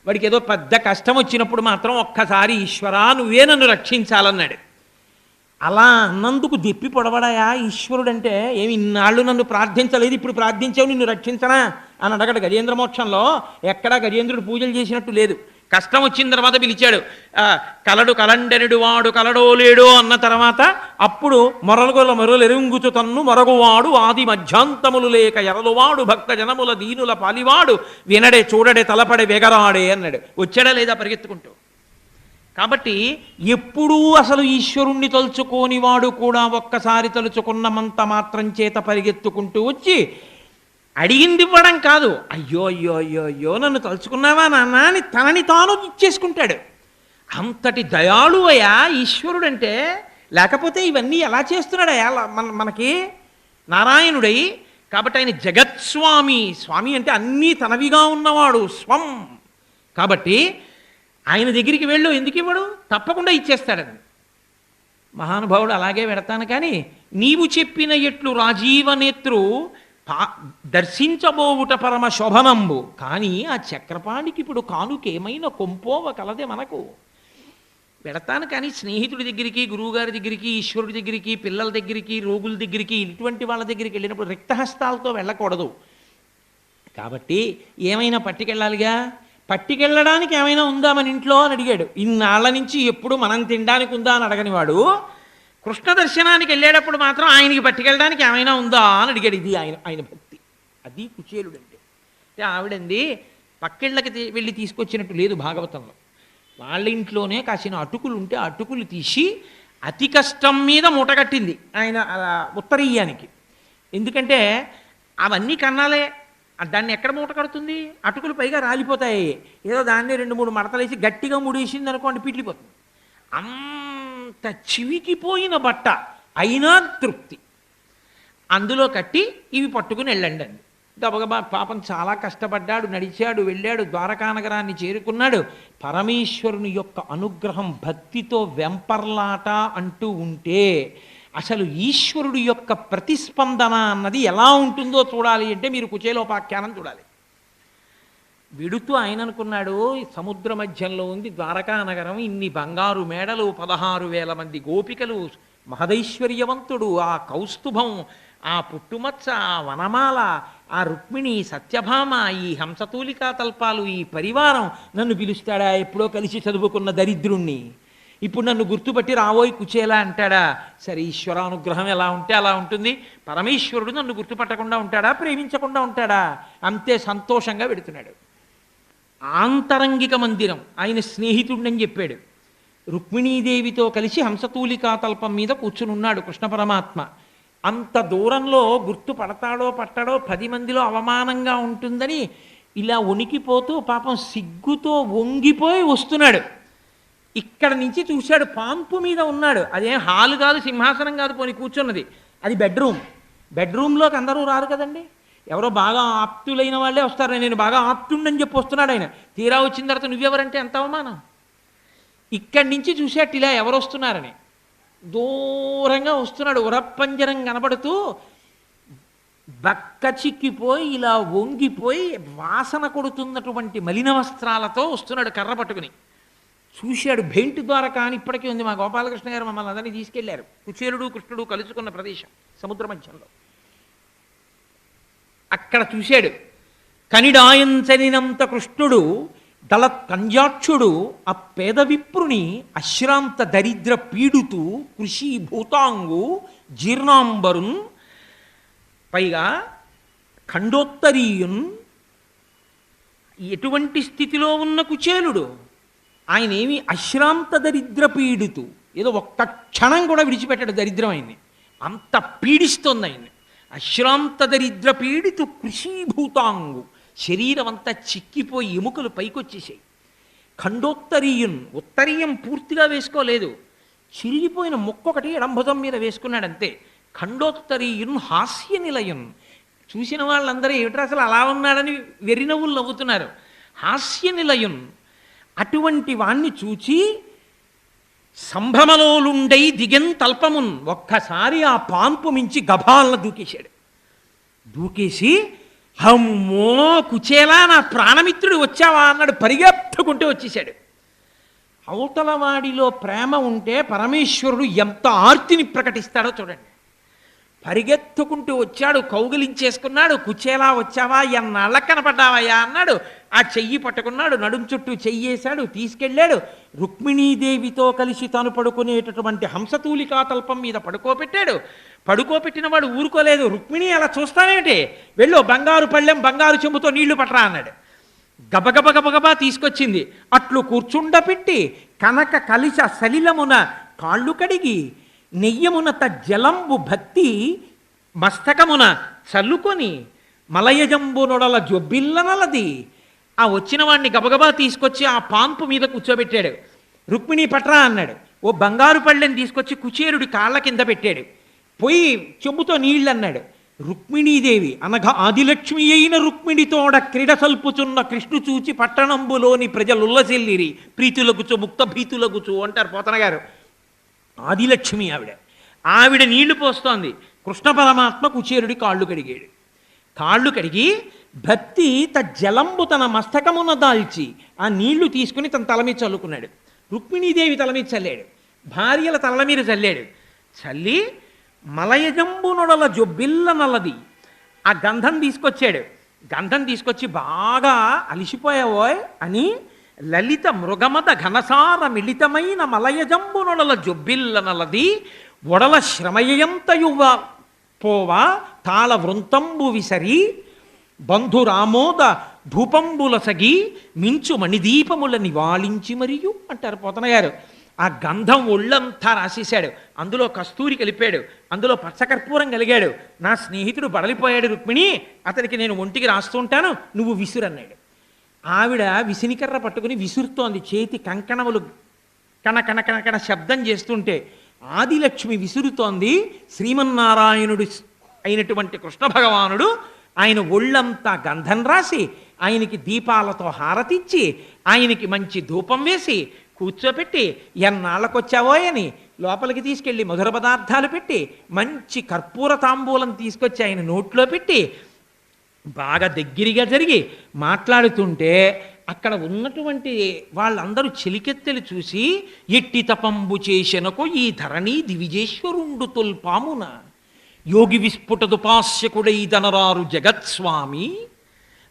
వాడికి ఏదో పెద్ద కష్టం వచ్చినప్పుడు మాత్రం ఒక్కసారి ఈశ్వరా నువ్వే నన్ను రక్షించాలన్నాడు. అలా అన్నందుకు దెప్పి పొడవడాయా ఈశ్వరుడంటే? ఏమి ఇన్నాళ్ళు నన్ను ప్రార్థించలేదు, ఇప్పుడు ప్రార్థించావు నిన్ను రక్షించనా అని అడగడు. గజేంద్ర మోక్షంలో ఎక్కడా గజేంద్రుడు పూజలు చేసినట్టు లేదు. కష్టం వచ్చిన తర్వాత పిలిచాడు. కలడు కలండనుడు వాడు కలడో లేడో అన్న తర్వాత అప్పుడు మొరలు ఎరుంగుచు తన్ను మరగువాడు ఆది మధ్యాంతములు లేక ఎరలువాడు భక్త జనముల దీనుల పాలివాడు వినడే చూడడే తలపడే వెగరాడే అన్నాడు. వచ్చాడా లేదా పరిగెత్తుకుంటూ? కాబట్టి ఎప్పుడూ అసలు ఈశ్వరుణ్ణి తలుచుకోనివాడు కూడా ఒక్కసారి తలుచుకున్నమంత మాత్రం చేత పరిగెత్తుకుంటూ వచ్చి అడిగింది ఇవ్వడం కాదు, అయ్యో అయ్యో అయ్యో అయ్యో నన్ను తలుచుకున్నావా నాన్న అని తనని తాను ఇచ్చేసుకుంటాడు. అంతటి దయాళువయ్యా ఈశ్వరుడంటే. లేకపోతే ఇవన్నీ ఎలా చేస్తున్నాడయ్యా మనకి నారాయణుడై? కాబట్టి ఆయన జగత్స్వామి. స్వామి అంటే అన్నీ తనవిగా ఉన్నవాడు, స్వం. కాబట్టి ఆయన దగ్గరికి వెళ్ళు, ఎందుకు ఇవ్వడు? తప్పకుండా ఇచ్చేస్తాడని. మహానుభావుడు అలాగే పెడతాను కానీ నీవు చెప్పిన ఎట్లు రాజీవనేత్రు దర్శించబోవుట పరమ శోభనంబు. కానీ ఆ చక్రపాణికి ఇప్పుడు కానుకేమైనా కొంపోవ కలదే మనకు. పెడతాను కానీ స్నేహితుడి దగ్గరికి, గురువుగారి దగ్గరికి, ఈశ్వరుడి దగ్గరికి, పిల్లల దగ్గరికి, రోగుల దగ్గరికి, ఇటువంటి వాళ్ళ దగ్గరికి వెళ్ళినప్పుడు రిక్తహస్తాలతో వెళ్ళకూడదు. కాబట్టి ఏమైనా పట్టుకెళ్ళాలిగా. పట్టుకెళ్ళడానికి ఏమైనా ఉందా మన ఇంట్లో అని అడిగాడు. ఇన్నాళ్ల నుంచి ఎప్పుడు మనం తినడానికి ఉందా అని అడగని వాడు కృష్ణ దర్శనానికి వెళ్ళేటప్పుడు మాత్రం ఆయనకి పట్టుకెళ్ళడానికి ఏమైనా ఉందా అని అడిగాడు. ఇది ఆయన భక్తి. అది కుచేలుడు అంటే ఆవిడంది పక్కిళ్ళకి వెళ్ళి తీసుకొచ్చినట్టు లేదు భాగవతంలో. వాళ్ళ ఇంట్లోనే కాసిన అటుకులు ఉంటే అటుకులు తీసి అతి కష్టం మీద మూటగట్టింది ఆయన ఉత్తరీయానికి. ఎందుకంటే అవన్నీ కన్నాలే, దాన్ని ఎక్కడ మూట కడుతుంది? అటుకులు పైగా రాలిపోతాయి. ఏదో దాన్ని 2-3 మడతలేసి గట్టిగా ముడేసింది అనుకోండి, పిట్లిపోతుంది. అంత చివికిపోయిన బట్ట అయినా తృప్తి. అందులో కట్టి ఇవి పట్టుకుని వెళ్ళండి అండి. గబగబా పాపం చాలా కష్టపడ్డాడు, నడిచాడు, వెళ్ళాడు, ద్వారకానగరాన్ని చేరుకున్నాడు. పరమేశ్వరుని యొక్క అనుగ్రహం భక్తితో వెంపర్లాట అంటూ ఉంటే అసలు ఈశ్వరుడు యొక్క ప్రతిస్పందన అన్నది ఎలా ఉంటుందో చూడాలి అంటే మీరు కుచేలోపాఖ్యానం చూడాలి. విడుతూ ఆయన అనుకున్నాడు, సముద్ర మధ్యంలో ఉంది ద్వారకా నగరం, ఇన్ని బంగారు మేడలు, 16,000 మంది గోపికలు, మహదైశ్వర్యవంతుడు, ఆ కౌస్తుభం, ఆ పుట్టుమచ్చ, ఆ వనమాల, ఆ రుక్మిణి, సత్యభామ, ఈ హంసతూలికా తల్పాలు, ఈ పరివారం నన్ను పిలుస్తాడా? ఎప్పుడో కలిసి చదువుకున్న దరిద్రుణ్ణి ఇప్పుడు నన్ను గుర్తుపట్టి రావోయ్ కుచేలా అంటాడా? సరే, ఈశ్వరానుగ్రహం ఎలా ఉంటే అలా ఉంటుంది. పరమేశ్వరుడు నన్ను గుర్తుపట్టకుండా ఉంటాడా? ప్రేమించకుండా ఉంటాడా? అంతే సంతోషంగా పెడుతున్నాడు. ఆంతరంగిక మందిరం ఆయన స్నేహితుడిని చెప్పాడు. రుక్మిణీదేవితో కలిసి హంసతూలికా తల్పం మీద కూర్చునున్నాడు కృష్ణ పరమాత్మ. అంత దూరంలో గుర్తుపడతాడో పట్టడో, 10 మందిలో అవమానంగా ఉంటుందని ఇలా వణికిపోతూ పాపం సిగ్గుతో వంగిపోయి వస్తున్నాడు. ఇక్కడ నుంచి చూశాడు, పాంపు మీద ఉన్నాడు. అదేం హాలు కాదు, సింహాసనం కాదు, పోని కూర్చున్నది. అది బెడ్రూమ్. బెడ్రూమ్లోకి అందరూ రారు కదండి, ఎవరో బాగా ఆప్తులైన వాళ్ళే వస్తారు. నేను బాగా ఆప్తుండని చెప్పి వస్తున్నాడు ఆయన. తీరా వచ్చిన తర్వాత నువ్వెవరంటే ఎంత అవమానం. ఇక్కడి నుంచి చూసేట్టు ఇలా ఎవరు వస్తున్నారని దూరంగా వస్తున్నాడు. ఉరప్పంజరం కనబడుతూ బక్క చిక్కిపోయి ఇలా వంగిపోయి వాసన కొడుతున్నటువంటి మలిన వస్త్రాలతో వస్తున్నాడు కర్ర పట్టుకుని. చూశాడు. భేంటి ద్వారక అని ఇప్పటికీ ఉంది. మా గోపాలకృష్ణ గారు మమ్మల్ని అందరినీ తీసుకెళ్లారు. కుచేలుడు కృష్ణుడు కలుసుకున్న ప్రదేశం సముద్ర మధ్యంలో. అక్కడ చూశాడు. కనిడాయంచనినంత కృష్ణుడు దళ కంజాక్షుడు ఆ పేద విప్రుని అశ్రాంత దరిద్ర పీడుతూ కృషి భూతాంగు జీర్ణాంబరున్, పైగా ఖండోత్తరీయున్. ఎటువంటి స్థితిలో ఉన్న కుచేలుడు! ఆయన ఏమి అశ్రాంత దరిద్ర పీడుతూ, ఏదో ఒక్క క్షణం కూడా విడిచిపెట్టాడు దరిద్రం ఆయన్ని. అంత పీడిస్తోంది ఆయన్ని. అశ్రాంత దరిద్ర పీడితు కృషీభూతాంగు, శరీరం అంతా చిక్కిపోయి ఎముకలు పైకొచ్చేసాయి. ఖండోత్తరీయున్, ఉత్తరీయం పూర్తిగా వేసుకోలేదు, చిరిగిపోయిన మొక్కొకటి ఎడంభుజం మీద వేసుకున్నాడంతే. ఖండోత్తరీయున్ హాస్య నిలయున్. చూసిన వాళ్ళందరూ ఏమిట్రా అసలు అలా ఉన్నాడని వెర్రినవ్వులు నవ్వుతున్నారు. హాస్య నిలయున్. అటువంటి వాణ్ణి చూచి సంభ్రమలోలుండై దిగెన్ తల్పమున్, ఒక్కసారి ఆ పాన్పు మించి గభాలను దూకేశాడు. దూకేసి హమ్మో కుచేలా నా ప్రాణమిత్రుడు వచ్చావా అన్నాడు. పరిగెత్తుకుంటూ వచ్చేశాడు. అవతలవాడిలో ప్రేమ ఉంటే పరమేశ్వరుడు ఎంత ఆర్తిని ప్రకటిస్తాడో చూడండి. పరిగెత్తుకుంటూ వచ్చాడు, కౌగిలించేసుకున్నాడు. కుచేలా వచ్చావా, ఎన్నాళ్ళ కనపడ్డావయ్యా అన్నాడు. ఆ చెయ్యి పట్టుకున్నాడు, నడుం చుట్టూ చెయ్యేశాడు, తీసుకెళ్ళాడు. రుక్మిణీదేవితో కలిసి తాను పడుకునేటటువంటి హంసతూలికా తల్పం మీద పడుకోబెట్టాడు. పడుకోబెట్టిన వాడు ఊరుకోలేదు. రుక్మిణి అలా చూస్తానేమిటి, వెళ్ళు బంగారు పళ్ళెం బంగారు చెంబుతో నీళ్లు పట్టరా అన్నాడు. గబగబ గబగబా తీసుకొచ్చింది. అట్లు కూర్చుండపెట్టి కనక కలిస సలిలమున కాళ్ళు కడిగి నెయ్యమునత జలంబు భక్తి మస్తకమున చల్లుకొని మలయజంబు నొడల జొబ్బిల్లనలది. ఆ వచ్చిన వాడిని గబగబా తీసుకొచ్చి ఆ పాన్పు మీద కూర్చోబెట్టాడు. రుక్మిణి పట్రా అన్నాడు. ఓ బంగారు పళ్ళెని తీసుకొచ్చి కుచేరుడి కాళ్ళ కింద పెట్టాడు. పోయి చెంబుతో నీళ్ళు అన్నాడు. రుక్మిణీదేవి అనగా ఆదిలక్ష్మి అయిన రుక్మిణితోడ క్రీడ సల్పుచున్న కృష్ణు చూచి పట్టణంబులోని ప్రజలుల్లసిల్లిరి ప్రీతులగుచు ముక్త భీతులగుచు అంటారు పోతన గారు. ఆదిలక్ష్మి ఆవిడ నీళ్లు పోస్తోంది. కృష్ణ పరమాత్మ కుచేరుడి కాళ్ళు కడిగాడు. కాళ్ళు కడిగి భక్తి జలంబు తన మస్తకమున దాల్చి ఆ నీళ్లు తీసుకుని తన తల మీద చల్లుకున్నాడు. రుక్మిణీదేవి తల మీద చల్లాడు, భార్యల తల మీద చల్లాడు. చల్లి మలయజంబు నొడల జొబ్బిల్ల నల్లది ఆ గంధం తీసుకొచ్చాడు. గంధం తీసుకొచ్చి బాగా అలిసిపోయావోయ్ అని లలిత మృగమద ఘనసార మిళితమైన మలయజంబు నొడల జొబ్బిల్ల నల్లది ఒడల శ్రమయంతయువ పోవా తాళ వృంతంబు విసరి బంధురామోద ధూపంబుల సగి మించు మణిదీపముల నివాళించి మరియు అంటారు పోతన గారు. ఆ గంధం ఒళ్ళంతా రాసేశాడు. అందులో కస్తూరి కలిపాడు, అందులో పచ్చకర్పూరం కలిగాడు. నా స్నేహితుడు బడలిపోయాడు రుక్మిణి, అతనికి నేను ఒంటికి రాస్తుంటాను, నువ్వు విసురన్నాడు. ఆవిడ విసినికర్ర పట్టుకుని విసురుతోంది. చేతి కంకణములు కణ కణ కణ కణ శబ్దం చేస్తుంటే ఆదిలక్ష్మి విసురుతోంది. శ్రీమన్నారాయణుడు అయినటువంటి కృష్ణ భగవానుడు ఆయన ఒళ్ళంతా గంధం రాసి ఆయనకి దీపాలతో హారతిచ్చి ఆయనకి మంచి ధూపం వేసి కూర్చోపెట్టి ఎన్నాళ్ళకొచ్చావోయని లోపలికి తీసుకెళ్ళి మధుర పదార్థాలు పెట్టి మంచి కర్పూర తాంబూలం తీసుకొచ్చి ఆయన నోట్లో పెట్టి బాగా దగ్గరగా జరిగి మాట్లాడుతుంటే అక్కడ ఉన్నటువంటి వాళ్ళందరూ చెలికెత్తెలు చూసి ఎట్టి తపంబు చేసెనకు ఈ ధరణి దివిజేశ్వరుండు తొల్పామున యోగి విస్ఫుటదుపాస్యకుడై దనరారు జగత్స్వామి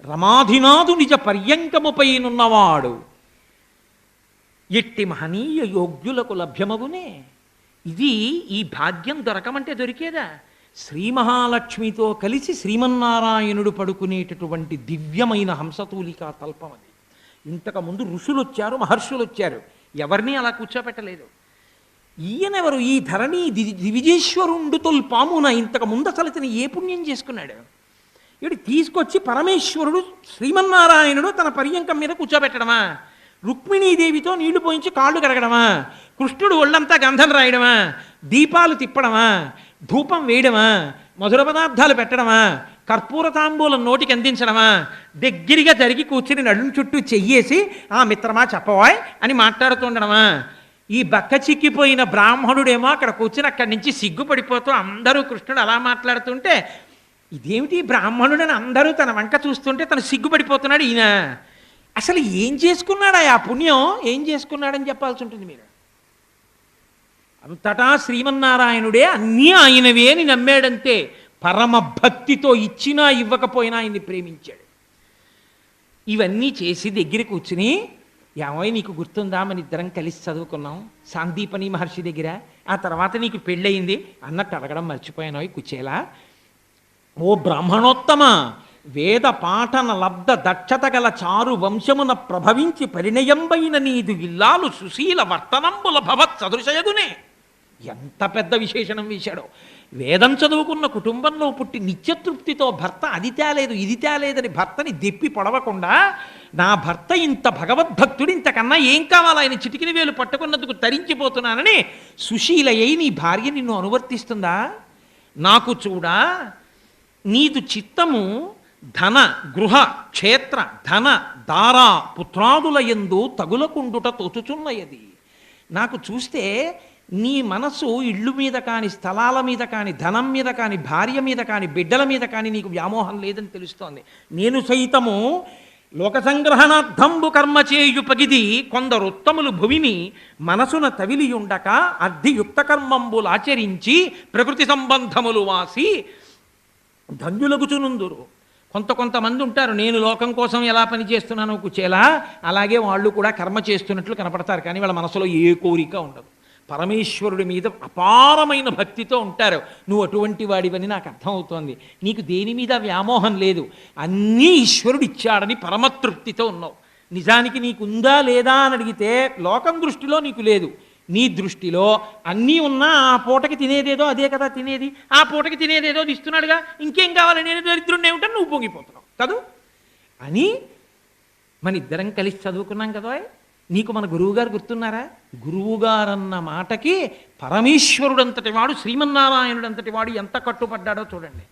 రమాధినాథు నిజ పర్యంకముపైనున్నవాడు ఎట్టి మహనీయ యోగ్యులకు లభ్యమగునే. ఇది ఈ భాగ్యం దొరకమంటే దొరికేదా? శ్రీ మహాలక్ష్మితో కలిసి శ్రీమన్నారాయణుడు పడుకునేటటువంటి దివ్యమైన హంసతూలికా తల్పం అది. ఇంతకుముందు ఋషులు వచ్చారు, మహర్షులు వచ్చారు, ఎవరిని అలా కూర్చోపెట్టలేదు. ఈయనెవరు? ఈ ధరణి దివిజేశ్వరుండు తొల్పామున ఇంతకు ముందు అసలు ఇతను ఏ పుణ్యం చేసుకున్నాడు? ఇవి తీసుకొచ్చి పరమేశ్వరుడు శ్రీమన్నారాయణుడు తన పర్యంకం మీద కూర్చోబెట్టడమా? రుక్మిణీదేవితో నీళ్లు పోయించి కాళ్ళు కడగడమా? కృష్ణుడు ఒళ్ళంతా గంధం రాయడమా? దీపాలు తిప్పడమా? ధూపం వేయడమా? మధుర పదార్థాలు పెట్టడమా? కర్పూర తాంబూలం నోటికి అందించడమా? దగ్గరగా జరిగి కూర్చుని నడుం చుట్టూ చెయ్యేసి ఆ మిత్రమా చెప్పవాయ్ అని మాట్లాడుతుండడమా? ఈ బక్క చిక్కిపోయిన బ్రాహ్మణుడేమో అక్కడ కూర్చుని అక్కడి నుంచి సిగ్గుపడిపోతూ అందరూ కృష్ణుడు అలా మాట్లాడుతుంటే ఇదేమిటి బ్రాహ్మణుడని అందరూ తన వంక చూస్తుంటే తను సిగ్గుపడిపోతున్నాడు. ఈయన అసలు ఏం చేసుకున్నాడా? ఆ పుణ్యం ఏం చేసుకున్నాడని చెప్పాల్సి ఉంటుంది మీరు. అంతటా శ్రీమన్నారాయణుడే అన్నీ ఆయనవే అని నమ్మాడంతే. పరమ భక్తితో ఇచ్చినా ఇవ్వకపోయినా ఆయన్ని ప్రేమించాడు. ఇవన్నీ చేసి దగ్గర కూర్చుని ఏమో నీకు గుర్తుందా మన ఇద్దరం కలిసి చదువుకున్నాం సాందీపని మహర్షి దగ్గర, ఆ తర్వాత నీకు పెళ్ళయింది అన్నట్టు అడగడం మర్చిపోయాను కుచేలా. ఓ బ్రాహ్మణోత్తమ వేద పాఠన లబ్ధ దక్షత గల చారు వంశమున ప్రభవించి పరిణయంబైన నీదు ఇల్లాలు సుశీల వర్తనంబుల భవత్ సదృశయగునే. ఎంత పెద్ద విశేషణం వేశాడో. వేదం చదువుకున్న కుటుంబంలో పుట్టి నిత్యతృప్తితో భర్త అది తేలేదు ఇది తేలేదని భర్తని దెప్పి పొడవకుండా నా భర్త ఇంత భగవద్భక్తుడు, ఇంతకన్నా ఏం కావాలి, ఆయన చిటికిన వేలు పట్టుకున్నందుకు తరించిపోతున్నానని సుశీలయ్యి నీ భార్య నిన్ను అనువర్తిస్తుందా? నాకు చూడా నీదు చిత్తము ధన గృహ క్షేత్ర ధన దారా పుత్రాదుల యందు తగులకుండుట తోచుచున్నయది. నాకు చూస్తే నీ మనసు ఇళ్ళు మీద కానీ స్థలాల మీద కానీ ధనం మీద కానీ భార్య మీద కానీ బిడ్డల మీద కానీ నీకు వ్యామోహం లేదని తెలుస్తోంది. నేను సైతము లోక సంగ్రహణార్థంబు కర్మ చేయుపగిది కొందరుత్తములు భువిని మనసున తవిలియుండక అర్ధియుక్త కర్మంబులాచరించి ప్రకృతి సంబంధములు వాసి ధన్యులగుచునుందురు. కొంతమంది ఉంటారు, నేను లోకం కోసం ఎలా పని చేస్తున్నానో కుచేలా, అలాగే వాళ్ళు కూడా కర్మ చేస్తున్నట్లు కనపడతారు, కానీ వాళ్ళ మనసులో ఏ కోరిక ఉండదు. పరమేశ్వరుడి మీద అపారమైన భక్తితో ఉంటారు. నువ్వు అటువంటి వాడివని నాకు అర్థమవుతోంది. నీకు దేని మీద వ్యామోహం లేదు, అన్నీ ఈశ్వరుడు ఇచ్చాడని పరమతృప్తితో ఉన్నావు. నిజానికి నీకుందా లేదా అని అడిగితే లోకం దృష్టిలో నీకు లేదు. నీ దృష్టిలో అన్నీ ఉన్నా ఆ పూటకి తినేదేదో అదే కదా తినేది, ఆ పూటకి తినేదేదో ఇస్తున్నాడుగా, ఇంకేం కావాలి, నేను దరిద్రుడిని ఏమిటని నువ్వు పొంగిపోతున్నావు కదూ అని. మన ఇద్దరం కలిసి చదువుకున్నాం కదా. నీకు మన గురువుగారు గుర్తున్నారా? గురువుగారన్న మాటకి పరమేశ్వరుడంతటి వాడు, శ్రీమన్నారాయణుడంతటి వాడు ఎంత కట్టుపడ్డాడో చూడండి.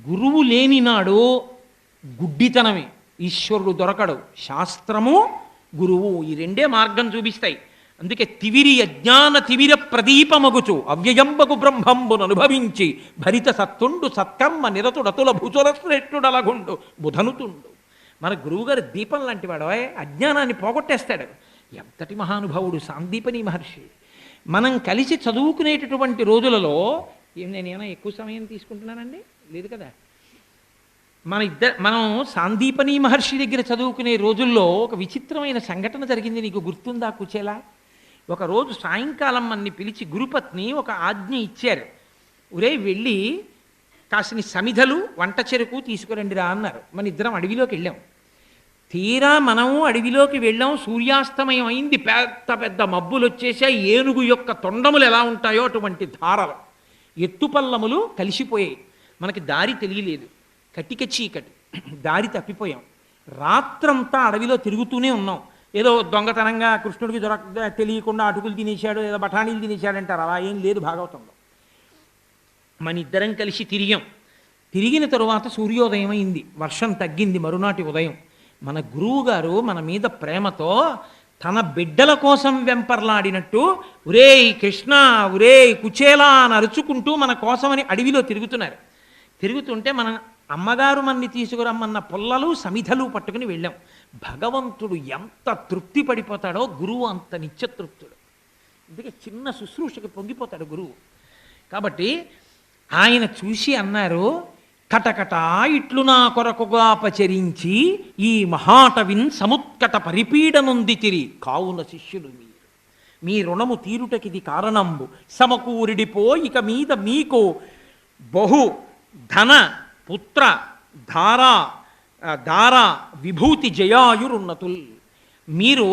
గురువు లేని నాడు గుడ్డితనమే, ఈశ్వరుడు దొరకడు. శాస్త్రము గురువు ఈ రెండే మార్గం చూపిస్తాయి. అందుకే తివిరి అజ్ఞాన తివిర ప్రదీపమగుచు అవ్యయంబగు బ్రహ్మంబును అనుభవించి భరిత సత్తుండు సత్కర్మ నిరతుడతుల భుజరశ్రేష్ఠుడలగుండు బుధనుతుండు. మన గురువుగారు దీపం లాంటి వాడు, అజ్ఞానాన్ని పోగొట్టేస్తాడు. ఎంతటి మహానుభావుడు సాందీపని మహర్షి. మనం కలిసి చదువుకునేటటువంటి రోజులలో నేనేమైనా ఎక్కువ సమయం తీసుకుంటున్నానండి? లేదు కదా. మనం సాందీపని మహర్షి దగ్గర చదువుకునే రోజుల్లో ఒక విచిత్రమైన సంఘటన జరిగింది. నీకు గుర్తుందా కుచేలా? ఒకరోజు సాయంకాలం మన్ని పిలిచి గురుపత్ని ఒక ఆజ్ఞ ఇచ్చారు. ఒరే వెళ్ళి కాసిని సమిధలు వంట చెరుకు తీసుకురండిరా అన్నారు. మన ఇద్దరం అడవిలోకి వెళ్ళాం. తీరా మనము అడవిలోకి వెళ్ళాం, సూర్యాస్తమయం అయింది, పెద్ద పెద్ద మబ్బులు వచ్చేసాయి. ఏనుగు యొక్క తొండములు ఎలా ఉంటాయో అటువంటి ధారలు, ఎత్తుపల్లములు కలిసిపోయాయి. మనకి దారి తెలియలేదు, కటిక చీకటి, దారి తప్పిపోయాం. రాత్రంతా అడవిలో తిరుగుతూనే ఉన్నాం. ఏదో దొంగతనంగా కృష్ణుడికి తెలియకుండా అటుకులు తినేశాడు, ఏదో బఠానీలు తినేశాడు అంటారు, అలా ఏం లేదు భాగవతంలో. మన ఇద్దరం కలిసి తిరిగిన తరువాత సూర్యోదయం అయింది, వర్షం తగ్గింది. మరునాటి ఉదయం మన గురువుగారు మన మీద ప్రేమతో తన బిడ్డల కోసం వెంపర్లాడినట్టు ఉరేయ్ కృష్ణ, ఉరేయ్ కుచేలా అని అరుచుకుంటూ మన కోసమని అడవిలో తిరుగుతుంటే మన అమ్మగారు మన్ని తీసుకురమ్మన్న పుల్లలు సమిధలు పట్టుకుని వెళ్ళాం. భగవంతుడు ఎంత తృప్తి పడిపోతాడో గురువు అంత నిత్యతృప్తుడు. అందుకే చిన్న శుశ్రూషకి పొంగిపోతాడు గురువు. కాబట్టి ఆయన చూసి అన్నారు, కటకట ఇట్లు నా కొరకుగా పచరించి ఈ మహాటవిన్ సముత్కట పరిపీడనుందితిరి కావున శిష్యులు మీ రుణము తీరుటకిది కారణంబు సమకూరిడిపో ఇక మీద మీకు బహు ధన పుత్ర దార విభూతి జయాయురున్నతుల్. మీరు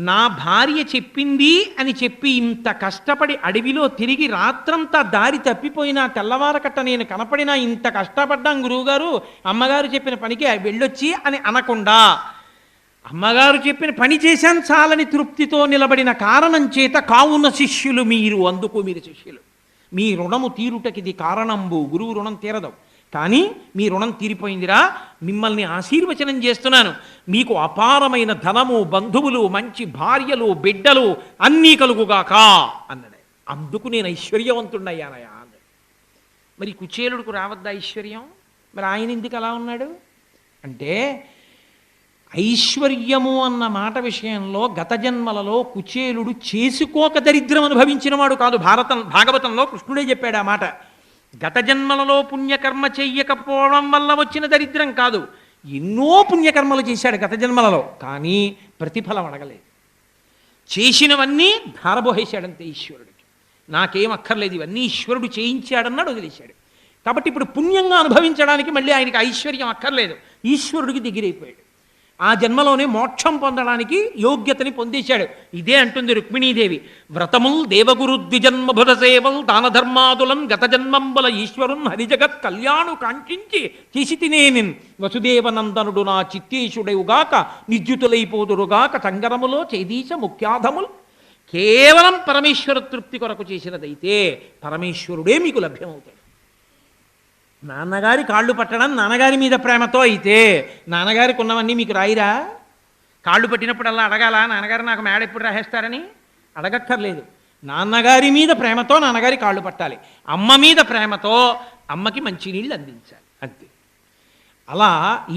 నా భార్య చెప్పింది అని చెప్పి ఇంత కష్టపడి అడవిలో తిరిగి రాత్రంతా దారి తప్పిపోయినా తెల్లవారకట్ట నేను కనపడినా ఇంత కష్టపడ్డాం గురువుగారు, అమ్మగారు చెప్పిన పనికి వెళ్ళొచ్చి అని అనకుండా అమ్మగారు చెప్పిన పని చేశాను చాలని తృప్తితో నిలబడిన కారణం చేత కావున శిష్యులు మీరు, అందుకు మీరు శిష్యులు. మీ రుణము తీరుటకిది కారణంబు. గురువు రుణం తీరదు, కానీ మీ రుణం తీరిపోయిందిరా, మిమ్మల్ని ఆశీర్వచనం చేస్తున్నాను, మీకు అపారమైన ధనము, బంధువులు, మంచి భార్యలు, బిడ్డలు అన్నీ కలుగుగాక అన్నాడు. అందుకు నేను ఐశ్వర్యవంతుడయ్యానయా అన్నాడు. మరి కుచేలుడికి రావద్దా ఐశ్వర్యం? మరి ఆయన ఎందుకు అలా ఉన్నాడు అంటే, ఐశ్వర్యము అన్న మాట విషయంలో గత జన్మలలో కుచేలుడు చేసుకోక దరిద్రం అనుభవించిన వాడు కాదు. భాగవతంలో కృష్ణుడే చెప్పాడు ఆ మాట. గత జన్మలలో పుణ్యకర్మ చెయ్యకపోవడం వల్ల వచ్చిన దరిద్రం కాదు, ఎన్నో పుణ్యకర్మలు చేశాడు గత జన్మలలో, కానీ ప్రతిఫలం అడగలేదు. చేసినవన్నీ ధారబోహేశాడంతే ఈశ్వరుడికి. నాకేం అక్కర్లేదు, ఇవన్నీ ఈశ్వరుడు చేయించాడన్నాడు, వదిలేశాడు. కాబట్టి ఇప్పుడు పుణ్యంగా అనుభవించడానికి మళ్ళీ ఆయనకి ఐశ్వర్యం అక్కర్లేదు, ఈశ్వరుడికి దగ్గరైపోయాడు. ఆ జన్మలోనే మోక్షం పొందడానికి యోగ్యతని పొందేశాడు. ఇదే అంటుంది రుక్మిణీదేవి, వ్రతముల్ దేవగురు ద్విజన్మభుర సేవల్ దాన ధర్మాదులన్ గత జన్మంబల ఈశ్వరున్ హరిజగత్ కళ్యాణు కాంక్షించి చేసి తినేనిన్ వసుదేవనందనుడు నా చిత్తేశుడవుగాక నిర్జుతులైపోదురుగాక చంగరములో చేదీశ ముఖ్యాధముల్. కేవలం పరమేశ్వర తృప్తి కొరకు చేసినదైతే పరమేశ్వరుడే మీకు లభ్యమవుతాడు. నాన్నగారి కాళ్ళు పట్టడం నాన్నగారి మీద ప్రేమతో అయితే నాన్నగారికి ఉన్నవన్నీ మీకు రాయిరా? కాళ్ళు పట్టినప్పుడల్లా అడగాల, నాన్నగారు నాకు మేడ ఎప్పుడు రాసేస్తారని? అడగక్కర్లేదు. నాన్నగారి మీద ప్రేమతో నాన్నగారి కాళ్ళు పట్టాలి, అమ్మ మీద ప్రేమతో అమ్మకి మంచినీళ్ళు అందించాలి, అంతే. అలా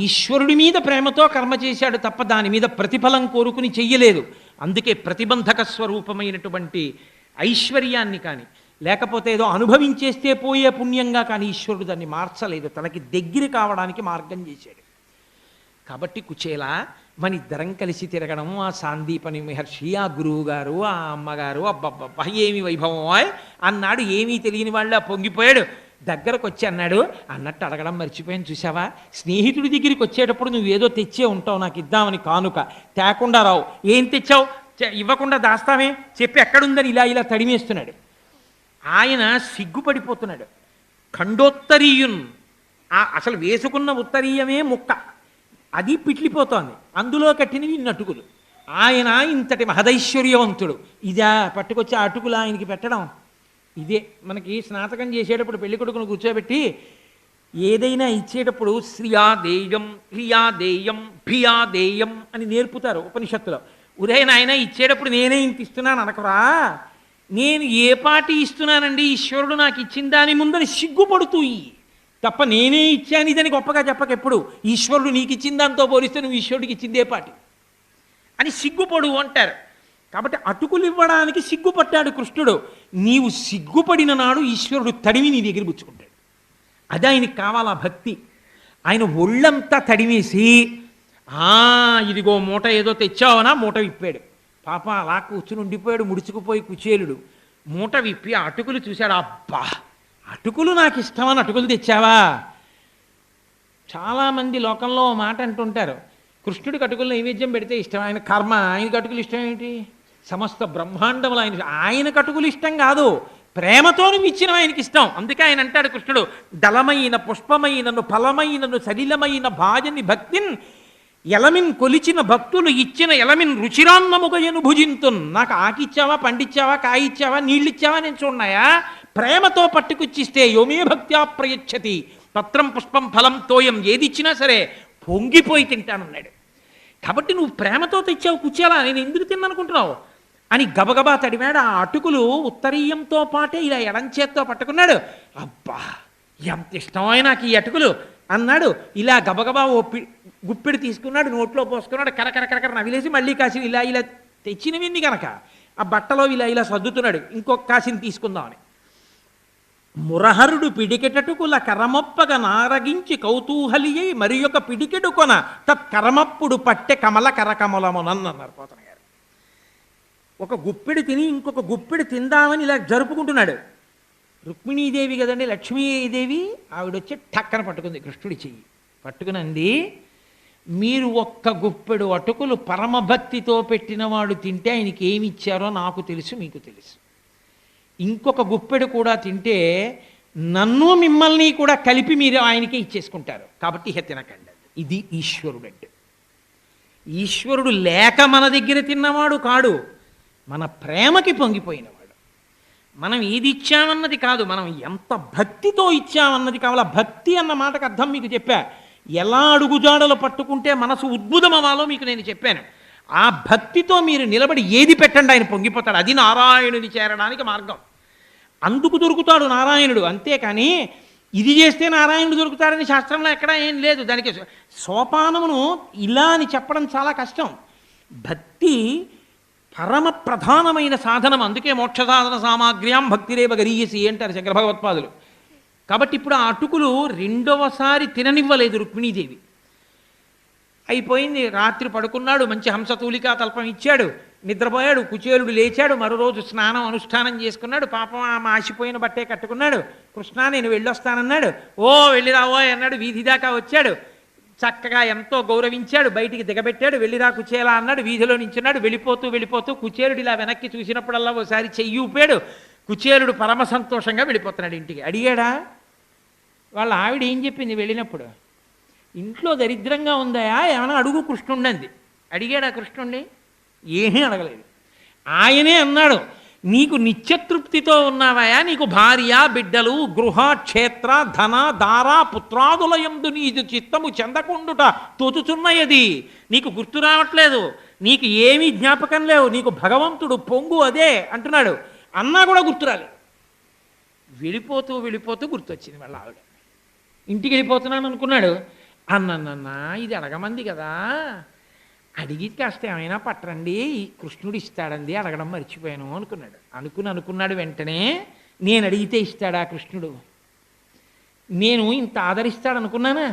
ఈశ్వరుడి మీద ప్రేమతో కర్మ చేశాడు తప్ప దాని మీద ప్రతిఫలం కోరుకుని చెయ్యలేదు. అందుకే ప్రతిబంధక స్వరూపమైనటువంటి ఐశ్వర్యాన్ని కానీ లేకపోతే ఏదో అనుభవించేస్తే పోయే పుణ్యంగా కానీ ఈశ్వరుడు దాన్ని మార్చలేదు, తనకి దగ్గర కావడానికి మార్గం చేశాడు. కాబట్టి కుచేలా మన ఇద్దరం కలిసి తిరగడం, ఆ సాందీపని మహర్షి, ఆ గురువు గారు, ఆ అమ్మగారు, అబ్బబ్బబ్బా ఏమి వైభవం అన్నాడు. ఏమీ తెలియని వాళ్ళ పొంగిపోయాడు. దగ్గరకు వచ్చి అన్నాడు, అన్నట్టు అడగడం మర్చిపోయాను చూసావా, స్నేహితుడి దగ్గరికి వచ్చేటప్పుడు నువ్వేదో తెచ్చే ఉంటావు నాకు ఇద్దామని కానుక, తేకుండా రావు. ఏం తెచ్చావు, ఇవ్వకుండా దాస్తామే, చెప్పి ఎక్కడుందని ఇలా ఇలా తడిమేస్తున్నాడు. ఆయన సిగ్గుపడిపోతున్నాడు. ఖండోత్తరీయున్, అసలు వేసుకున్న ఉత్తరీయమే ముక్క, అది పిట్లిపోతోంది, అందులో కట్టినవి నటుకులు. ఆయన ఇంతటి మహదైశ్వర్యవంతుడు, ఇదా పట్టుకొచ్చి ఆ అటుకులు ఆయనకి పెట్టడం. ఇదే మనకి స్నాతకం చేసేటప్పుడు పెళ్లి కొడుకును కూర్చోబెట్టి ఏదైనా ఇచ్చేటప్పుడు శ్రియాదేయం హ్రియాదేయం భియాదేయం అని నేర్పుతారు ఉపనిషత్తులో. ఉదయం ఆయన ఇచ్చేటప్పుడు నేనే ఇంత ఇస్తున్నాను అనకరా, నేను ఏ పాటి ఇస్తున్నానండి, ఈశ్వరుడు నాకు ఇచ్చిన దాని ముందని సిగ్గుపడుతూ తప్ప నేనే ఇచ్చాను ఇదని గొప్పగా చెప్పకెప్పుడు. ఈశ్వరుడు నీకు ఇచ్చిన దాంతో పోలిస్తే నువ్వు ఈశ్వరుడికి ఇచ్చిందే పాటి అని సిగ్గుపడు అంటారు. కాబట్టి అటుకులు ఇవ్వడానికి సిగ్గుపట్టాడు కృష్ణుడు. నీవు సిగ్గుపడిన నాడు ఈశ్వరుడు తడిమి నీ దగ్గర పుచ్చుకుంటాడు. అది ఆయనకి కావాలా భక్తి. ఆయన ఒళ్ళంతా తడిమేసి ఇదిగో మూట ఏదో తెచ్చావనా మూట విప్పాడు. పాప అలా కూర్చుని ఉండిపోయాడు ముడుచుకుపోయి కుచేలుడు. మూట విప్పి ఆ అటుకులు చూశాడు. అబ్బా, అటుకులు నాకు ఇష్టమని అటుకులు తెచ్చావా. చాలామంది లోకంలో మాట అంటుంటారు, కృష్ణుడికి అటుకులు నైవేద్యం పెడితే ఇష్టం, ఆయన కర్మ, ఆయనకి అటుకులు ఇష్టం ఏమిటి, సమస్త బ్రహ్మాండములు ఆయనకు అటుకులు ఇష్టం కాదు, ప్రేమతో ఇచ్చిన ఆయనకి ఇష్టం. అందుకే ఆయన అంటాడు కృష్ణుడు, దళమైన పుష్పమైనను ఫలమైనను సలిలమైన భాజని భక్తిన్ ఎలమిన్ కొలిచిన భక్తులు ఇచ్చిన ఎలమిన్ రుచిరాన్నముగయను భుజింతున్. నాకు ఆకిచ్చావా, పండిచ్చావా, కాయిచ్చావా, నీళ్ళిచ్చావా నేను చూడన్నాయా, ప్రేమతో పట్టుకుచ్చిస్తే యోమే భక్త్యా ప్రయచ్చతి పత్రం పుష్పం ఫలం తోయం, ఏది ఇచ్చినా సరే పొంగిపోయి తింటానన్నాడు. కాబట్టి నువ్వు ప్రేమతో తెచ్చావు కుచేలా, నేను ఎందుకు తిన్ననుకుంటున్నావు అని గబగబా తడివాడు. ఆ అటుకులు ఉత్తరీయంతో పాటే ఇలా ఎడంచేత్తో పట్టుకున్నాడు. అబ్బా ఎంత ఇష్టమైన నాకు ఈ అటుకులు అన్నాడు. ఇలా గబగబా గుప్పిడి తీసుకున్నాడు, నోట్లో పోసుకున్నాడు, కరకర నవిలేసి మళ్ళీ కాసిన ఇలా ఇలా తెచ్చినవింది కనుక ఆ బట్టలో ఇలా ఇలా సర్దుతున్నాడు, ఇంకొక కాసిని తీసుకుందామని. మురహరుడు పిడికెటటుకుల కరమొప్పగ నారగించి కౌతూహలియై మరి ఒక పిడికెడు కొన తత్కరమప్పుడు పట్టె కమల కరకమలమునన్నారు పోతన గారు. ఒక గుప్పిడి తిని ఇంకొక గుప్పిడి తిందామని ఇలా జరుపుకుంటున్నాడు. రుక్మిణీదేవి కదండి, లక్ష్మీదేవి, ఆవిడొచ్చి టక్కన పట్టుకుంది కృష్ణుడి చెయ్యి పట్టుకునంది, మీరు ఒక్క గుప్పెడు అటుకులు పరమభక్తితో పెట్టినవాడు తింటే ఆయనకి ఏమి ఇచ్చారో నాకు తెలుసు, మీకు తెలుసు. ఇంకొక గుప్పెడు కూడా తింటే నన్ను మిమ్మల్ని కూడా కలిపి మీరు ఆయనకే ఇచ్చేసుకుంటారు, కాబట్టి ఇహ తినకండి. ఇది ఈశ్వరుడు అంటే. ఈశ్వరుడు లేక మన దగ్గర తిన్నవాడు కాడు, మన ప్రేమకి పొంగిపోయినవాడు. మనం ఏది ఇచ్చామన్నది కాదు, మనం ఎంత భక్తితో ఇచ్చామన్నది కావాలా. భక్తి అన్న మాటకు అర్థం మీకు చెప్పా. ఎలా అడుగుజాడలు పట్టుకుంటే మనసు ఉద్భుతమవాలో మీకు నేను చెప్పాను. ఆ భక్తితో మీరు నిలబడి ఏది పెట్టండి ఆయన పొంగిపోతాడు. అది నారాయణుని చేరడానికి మార్గం. అందుకు దొరుకుతాడు నారాయణుడు. అంతేకాని ఇది చేస్తే నారాయణుడు దొరుకుతాడని శాస్త్రంలో ఎక్కడా ఏం లేదు. దానికి సోపానమును ఇలా అని చెప్పడం చాలా కష్టం. భక్తి పరమ ప్రధానమైన సాధనం. అందుకే మోక్ష సాధన సామాగ్ర్యాం భక్తిరేవ గరీయసి అంటారు శంకర భగవత్పాదులు. కాబట్టి ఇప్పుడు ఆ అటుకులు రెండవసారి తిననివ్వలేదు రుక్మిణీదేవి. అయిపోయింది, రాత్రి పడుకున్నాడు, మంచి హంసతూలికా తల్పం ఇచ్చాడు, నిద్రపోయాడు. కుచేలుడు లేచాడు, మరో రోజు స్నానం అనుష్ఠానం చేసుకున్నాడు. పాపం ఆ మాసిపోయిన బట్టే కట్టుకున్నాడు. కృష్ణ నేను వెళ్ళొస్తానన్నాడు. ఓ వెళ్ళిరావో అన్నాడు. వీధి దాకా వచ్చాడు, చక్కగా ఎంతో గౌరవించాడు, బయటికి దిగబెట్టాడు. వెళ్ళిరా కుచేలా అన్నాడు. వీధిలో నించున్నాడు. వెళ్ళిపోతూ కుచేలుడు ఇలా వెనక్కి చూసినప్పుడల్లా ఓసారి చెయ్యి ఊపాడు. కుచేలుడు పరమ సంతోషంగా వెళ్ళిపోతున్నాడు ఇంటికి. అడిగాడా వాళ్ళ ఆవిడ ఏం చెప్పింది వెళ్ళినప్పుడు, ఇంట్లో దరిద్రంగా ఉందాయా ఏమైనా అడుగు కృష్ణుండంది. అడిగాడా కృష్ణుణ్ణి? ఏమీ అడగలేదు. ఆయనే అన్నాడు, నీకు నిత్యతృప్తితో ఉన్నావాయా, నీకు భార్య బిడ్డలు గృహ క్షేత్ర ధన దార పుత్రాదులయందు నీదు చిత్తము చెందకుండుట తోచుచున్నయది, నీకు గుర్తు రావట్లేదు, నీకు ఏమీ జ్ఞాపకం లేవు, నీకు భగవంతుడు పొంగు అదే అంటున్నాడు. అన్నా కూడా గుర్తురాలేదు. వెళ్ళిపోతూ గుర్తొచ్చింది మళ్ళీ ఆవిడ. ఇంటికి వెళ్ళిపోతున్నాను అనుకున్నాడు. అన్నన్నా ఇది అడగమంది కదా, అడిగి కాస్త ఏమైనా పట్టరండి, కృష్ణుడు ఇస్తాడండి, అడగడం మర్చిపోయాను అనుకున్నాడు. అనుకున్నాడు వెంటనే, నేను అడిగితే ఇస్తాడా కృష్ణుడు? నేను ఇంత ఆదరిస్తాడనుకున్నానా?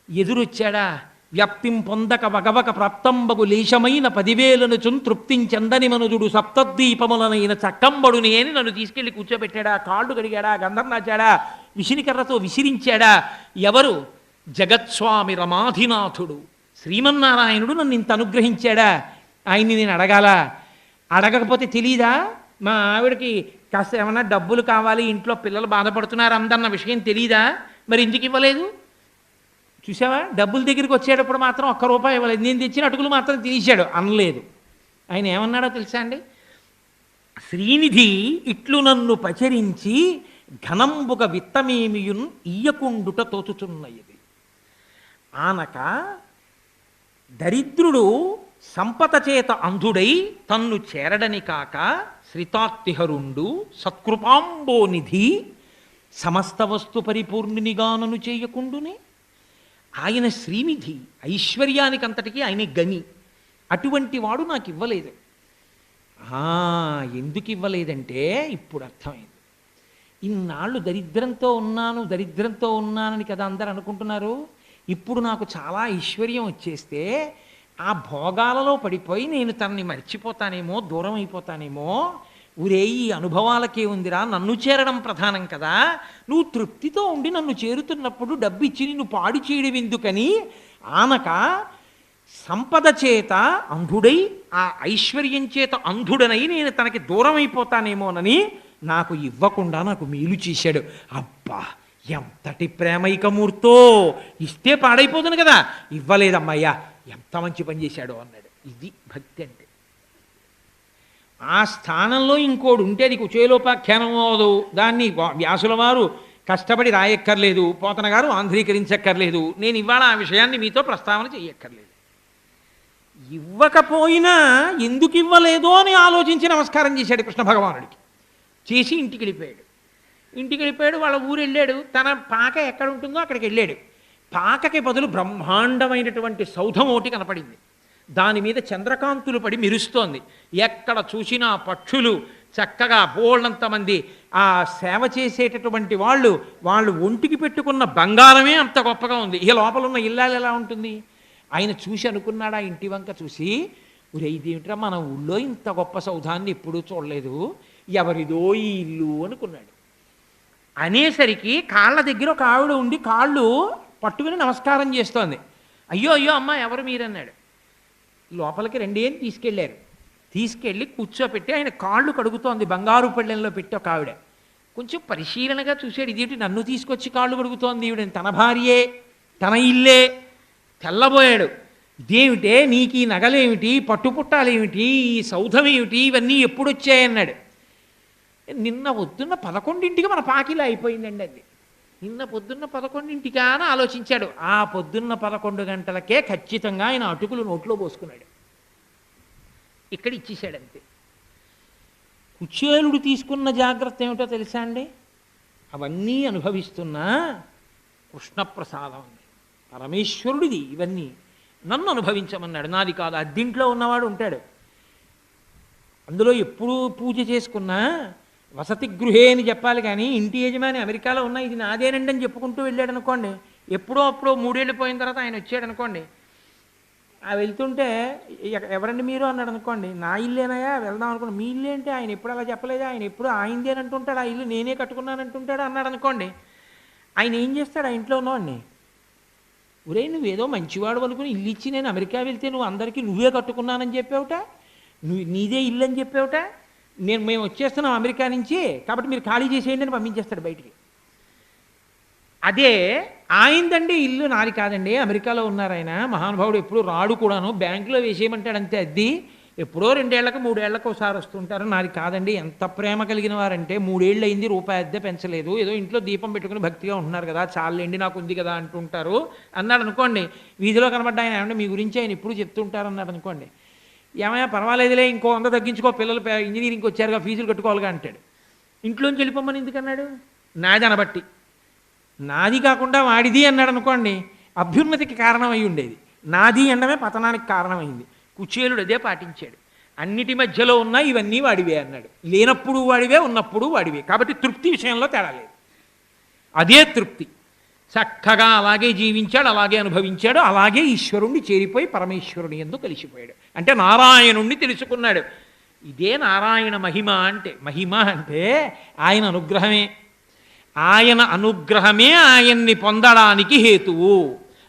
ఎదురొచ్చాడా? వ్యాప్తిం పొందక వగవక ప్రాప్తంబగు లేశమైన 10,000 చున్ తృప్తించందని మనుజుడు సప్తద్వీపములనైన చక్కంబడుని అని నన్ను తీసుకెళ్లి కూర్చోబెట్టాడా, కాళ్ళు కడిగాడా, గంధం రాచాడా, విసినికర్రతో విసిరించాడా? ఎవరు? జగత్స్వామి రమాధినాథుడు శ్రీమన్నారాయణుడు నన్ను ఇంత అనుగ్రహించాడా? ఆయన్ని నేను అడగాలా? అడగకపోతే తెలీదా? మా ఆవిడకి కాస్త ఏమన్నా డబ్బులు కావాలి, ఇంట్లో పిల్లలు బాధపడుతున్నారు అందన్న విషయం తెలీదా? మరి ఎందుకు ఇవ్వలేదు? చూసావా, డబ్బుల దగ్గరికి వచ్చేటప్పుడు మాత్రం ₹1 ఇవ్వలేదు, నేను తెచ్చిన అటుకులు మాత్రం తినేశాడు అనలేదు. ఆయన ఏమన్నాడో తెలుసా అండి? శ్రీనిధి ఇట్లు నన్ను పచరించి ఘనంబుగ విత్తమేమియున్ ఇయ్యకుండుట తోచుచున్నది. ఆనక దరిద్రుడు సంపద చేత అంధుడై తన్ను చేరడని కాక శ్రితార్తిహరుండు సత్కృపాంబోనిధి సమస్త వస్తు పరిపూర్ణినిగానను చేయకుండునే. ఆయన శ్రీనిధి, ఐశ్వర్యానికంతటికీ ఆయన గని. అటువంటి వాడు నాకు ఇవ్వలేదు. ఎందుకు ఇవ్వలేదంటే ఇప్పుడు అర్థమైంది. ఇన్నాళ్ళు దరిద్రంతో ఉన్నానని కదా అందరు అనుకుంటున్నారు. ఇప్పుడు నాకు చాలా ఐశ్వర్యం వచ్చేస్తే ఆ భోగాలలో పడిపోయి నేను తనని మర్చిపోతానేమో, దూరం అయిపోతానేమో. ఊరే, ఈ అనుభవాలకే ఉందిరా, నన్ను చేరడం ప్రధానం కదా. నువ్వు తృప్తితో ఉండి నన్ను చేరుతున్నప్పుడు డబ్బు ఇచ్చి నిన్ను పాడు చేయడం ఎందుకని ఆనక సంపద చేత అంధుడై, ఆ ఐశ్వర్యం చేత అంధుడనై నేను తనకి దూరం అయిపోతానేమోనని నాకు ఇవ్వకుండా నాకు మేలు చేశాడు. అబ్బా, ఎంతటి ప్రేమైకమూర్తో! ఇస్తే పాడైపోతుంది కదా, ఇవ్వలేదమ్మయ్యా, ఎంత మంచి పని చేశాడో అన్నాడు. ఇది భక్తి అంటే. ఆ స్థానంలో ఇంకోడు ఉంటే అది కుచేలోపాఖ్యానం అవ్వదు. దాన్ని వ్యాసుల వారు కష్టపడి రాయక్కర్లేదు, పోతన గారు ఆంధ్రీకరించక్కర్లేదు. నేను ఇవాళ ఆ విషయాన్ని మీతో ప్రస్తావన చేయక్కర్లేదు. ఇవ్వకపోయినా ఎందుకు ఇవ్వలేదో అని ఆలోచించి నమస్కారం చేశాడు కృష్ణ భగవానుడికి. చేసి ఇంటికి వెళ్ళిపోయాడు. వాళ్ళ ఊరు వెళ్ళాడు. తన పాక ఎక్కడ ఉంటుందో అక్కడికి వెళ్ళాడు. పాకకి బదులు బ్రహ్మాండమైనటువంటి సౌధం ఒకటి కనపడింది. దాని మీద చంద్రకాంతులు పడి మెరుస్తోంది. ఎక్కడ చూసినా పక్షులు చక్కగా బోళ్ళంతమంది ఆ సేవ చేసేటటువంటి వాళ్ళు ఒంటికి పెట్టుకున్న బంగారమే అంత గొప్పగా ఉంది. ఇక లోపల ఉన్న ఇల్లాలు ఎలా ఉంటుంది? ఆయన చూసి అనుకున్నాడు, ఆ ఇంటి వంక చూసి, ఒరే ఇదేమిట్రా, మన ఊళ్ళో ఇంత గొప్ప సౌధాన్ని ఎప్పుడూ చూడలేదు, ఎవరిదో ఈ ఇల్లు అనుకున్నాడు. అనేసరికి కాళ్ళ దగ్గర ఒక ఆవిడ ఉండి కాళ్ళు పట్టుకుని నమస్కారం చేస్తోంది. అయ్యో అమ్మ, ఎవరు మీరన్నాడు. లోపలికి 2 ఏళ్ళు తీసుకెళ్ళి కూర్చోపెట్టి ఆయన కాళ్ళు కడుగుతోంది. బంగారు పళ్ళెంలో పెట్టి ఒక ఆవిడ. కొంచెం పరిశీలనగా చూశాడు, ఇదేంటి నన్ను తీసుకొచ్చి కాళ్ళు కడుగుతోంది ఈవిడ, తన భార్యే, తన ఇల్లే. తెల్లబోయాడు. ఇదేమిటే, నీకు ఈ నగలేమిటి, పట్టుపుట్టాలేమిటి, ఈ సౌధం ఏమిటి, ఇవన్నీ ఎప్పుడు వచ్చాయన్నాడు. నిన్న పొద్దున్న 11ంటికి మన పాకిలా అయిపోయిందండి అది. నిన్న పొద్దున్న 11ంటికా అని ఆలోచించాడు. ఆ పొద్దున్న 11 గంటలకే ఖచ్చితంగా ఆయన అటుకులు నోట్లో పోసుకున్నాడు. ఇక్కడ ఇచ్చేశాడు అంతే. కుచేలుడు తీసుకున్న జాగ్రత్త ఏమిటో తెలుసా అండి? అవన్నీ అనుభవిస్తున్నా కృష్ణప్రసాదం ఉంది, పరమేశ్వరుడిది, ఇవన్నీ నన్ను అనుభవించమన్నాడు, నాది కాదు. అద్దింట్లో ఉన్నవాడు ఉంటాడు, అందులో ఎప్పుడూ పూజ చేసుకున్నా వసతి గృహే అని చెప్పాలి కానీ ఇంటి యజమాని అమెరికాలో ఉన్న ఇది నాదేనండి అని చెప్పుకుంటూ వెళ్ళాడు అనుకోండి, ఎప్పుడో 3 ఏళ్ళు పోయిన తర్వాత ఆయన వచ్చాడు అనుకోండి, వెళ్తుంటే ఎవరండి మీరు అన్నాడు అనుకోండి, నా ఇల్లేనాయా వెళ్దాం అనుకోండి, మీ ఇల్లు ఏంటి, ఆయన ఎప్పుడు అలా చెప్పలేదా, ఆయన ఎప్పుడు ఆయింది అని అంటుంటాడు, ఆ ఇల్లు నేనే కట్టుకున్నానంటుంటాడు అన్నాడు అనుకోండి. ఆయన ఏం చేస్తాడు? ఆ ఇంట్లో ఉన్నవాడిని, ఒరే నువ్వేదో మంచివాడు అనుకుని ఇల్లు ఇచ్చి నేను అమెరికా వెళ్తే నువ్వు అందరికీ నువ్వే కట్టుకున్నానని చెప్పావుట, నీదే ఇల్లు అని చెప్పావుట, మేము వచ్చేస్తున్నాం అమెరికా నుంచి కాబట్టి మీరు ఖాళీ చేసేయండి అని పంపించేస్తాడు బయటికి. అదే ఆయిందండి ఇల్లు, నాది కాదండి, అమెరికాలో ఉన్నారు ఆయన మహానుభావుడు, ఎప్పుడు రాడు కూడాను, బ్యాంకులో వేసేయమంటాడు అంతే, అద్దె ఎప్పుడో 2 ఏళ్లకు 3 ఏళ్లకు ఒకసారి వస్తుంటారు, నాది కాదండి. ఎంత ప్రేమ కలిగిన వారంటే 3 ఏళ్ళు అయింది రూపాయి అద్దె పెంచలేదు, ఏదో ఇంట్లో దీపం పెట్టుకుని భక్తిగా ఉంటున్నారు కదా, చాలండి నాకు ఉంది కదా అంటుంటారు అన్నాడు అనుకోండి. వీధిలో కనబడ్డ ఆయన ఏమంటే మీ గురించి ఆయన ఎప్పుడు చెప్తుంటారు అన్నాడు అనుకోండి, ఏమైనా పర్వాలేదులే ఇంకో 100 తగ్గించుకో, పిల్లలు ఇంజనీరింగ్కి వచ్చారుగా ఫీజులు కట్టుకోవాలిగా అంటాడు. ఇంట్లోంచి వెళ్ళిపోమని ఎందుకన్నాడు? నాది అనబట్టి. నాది కాకుండా వాడిది అన్నాడు అనుకోండి, అభ్యున్నతికి కారణమై ఉండేది. నాది అనడమే పతనానికి కారణమైంది. కుచేలుడు అదే పాటించాడు. అన్నిటి మధ్యలో ఉన్నా ఇవన్నీ వాడివే అన్నాడు. లేనప్పుడు వాడివే, ఉన్నప్పుడు వాడివే. కాబట్టి తృప్తి విషయంలో తేడా లేదు. అదే తృప్తి. చక్కగా అలాగే జీవించాడు, అలాగే అనుభవించాడు, అలాగే ఈశ్వరుణ్ణి చేరిపోయి పరమేశ్వరుని యందు కలిసిపోయాడు. అంటే నారాయణుణ్ణి తెలుసుకున్నాడు. ఇదే నారాయణ మహిమ అంటే. మహిమ అంటే ఆయన అనుగ్రహమే. ఆయన అనుగ్రహమే ఆయన్ని పొందడానికి హేతువు.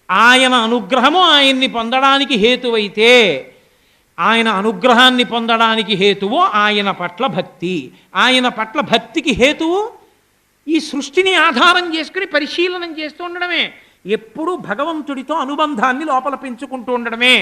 ఆయన అనుగ్రహము ఆయన్ని పొందడానికి హేతువైతే, ఆయన అనుగ్రహాన్ని పొందడానికి హేతువు ఆయన పట్ల భక్తి. ఆయన పట్ల భక్తికి హేతువు ఈ సృష్టిని ఆధారం చేసుకుని పరిశీలనం చేస్తూ ఉండడమే. ఎప్పుడూ భగవంతుడితో అనుబంధాన్ని లోపల పెంచుకుంటూ ఉండడమే.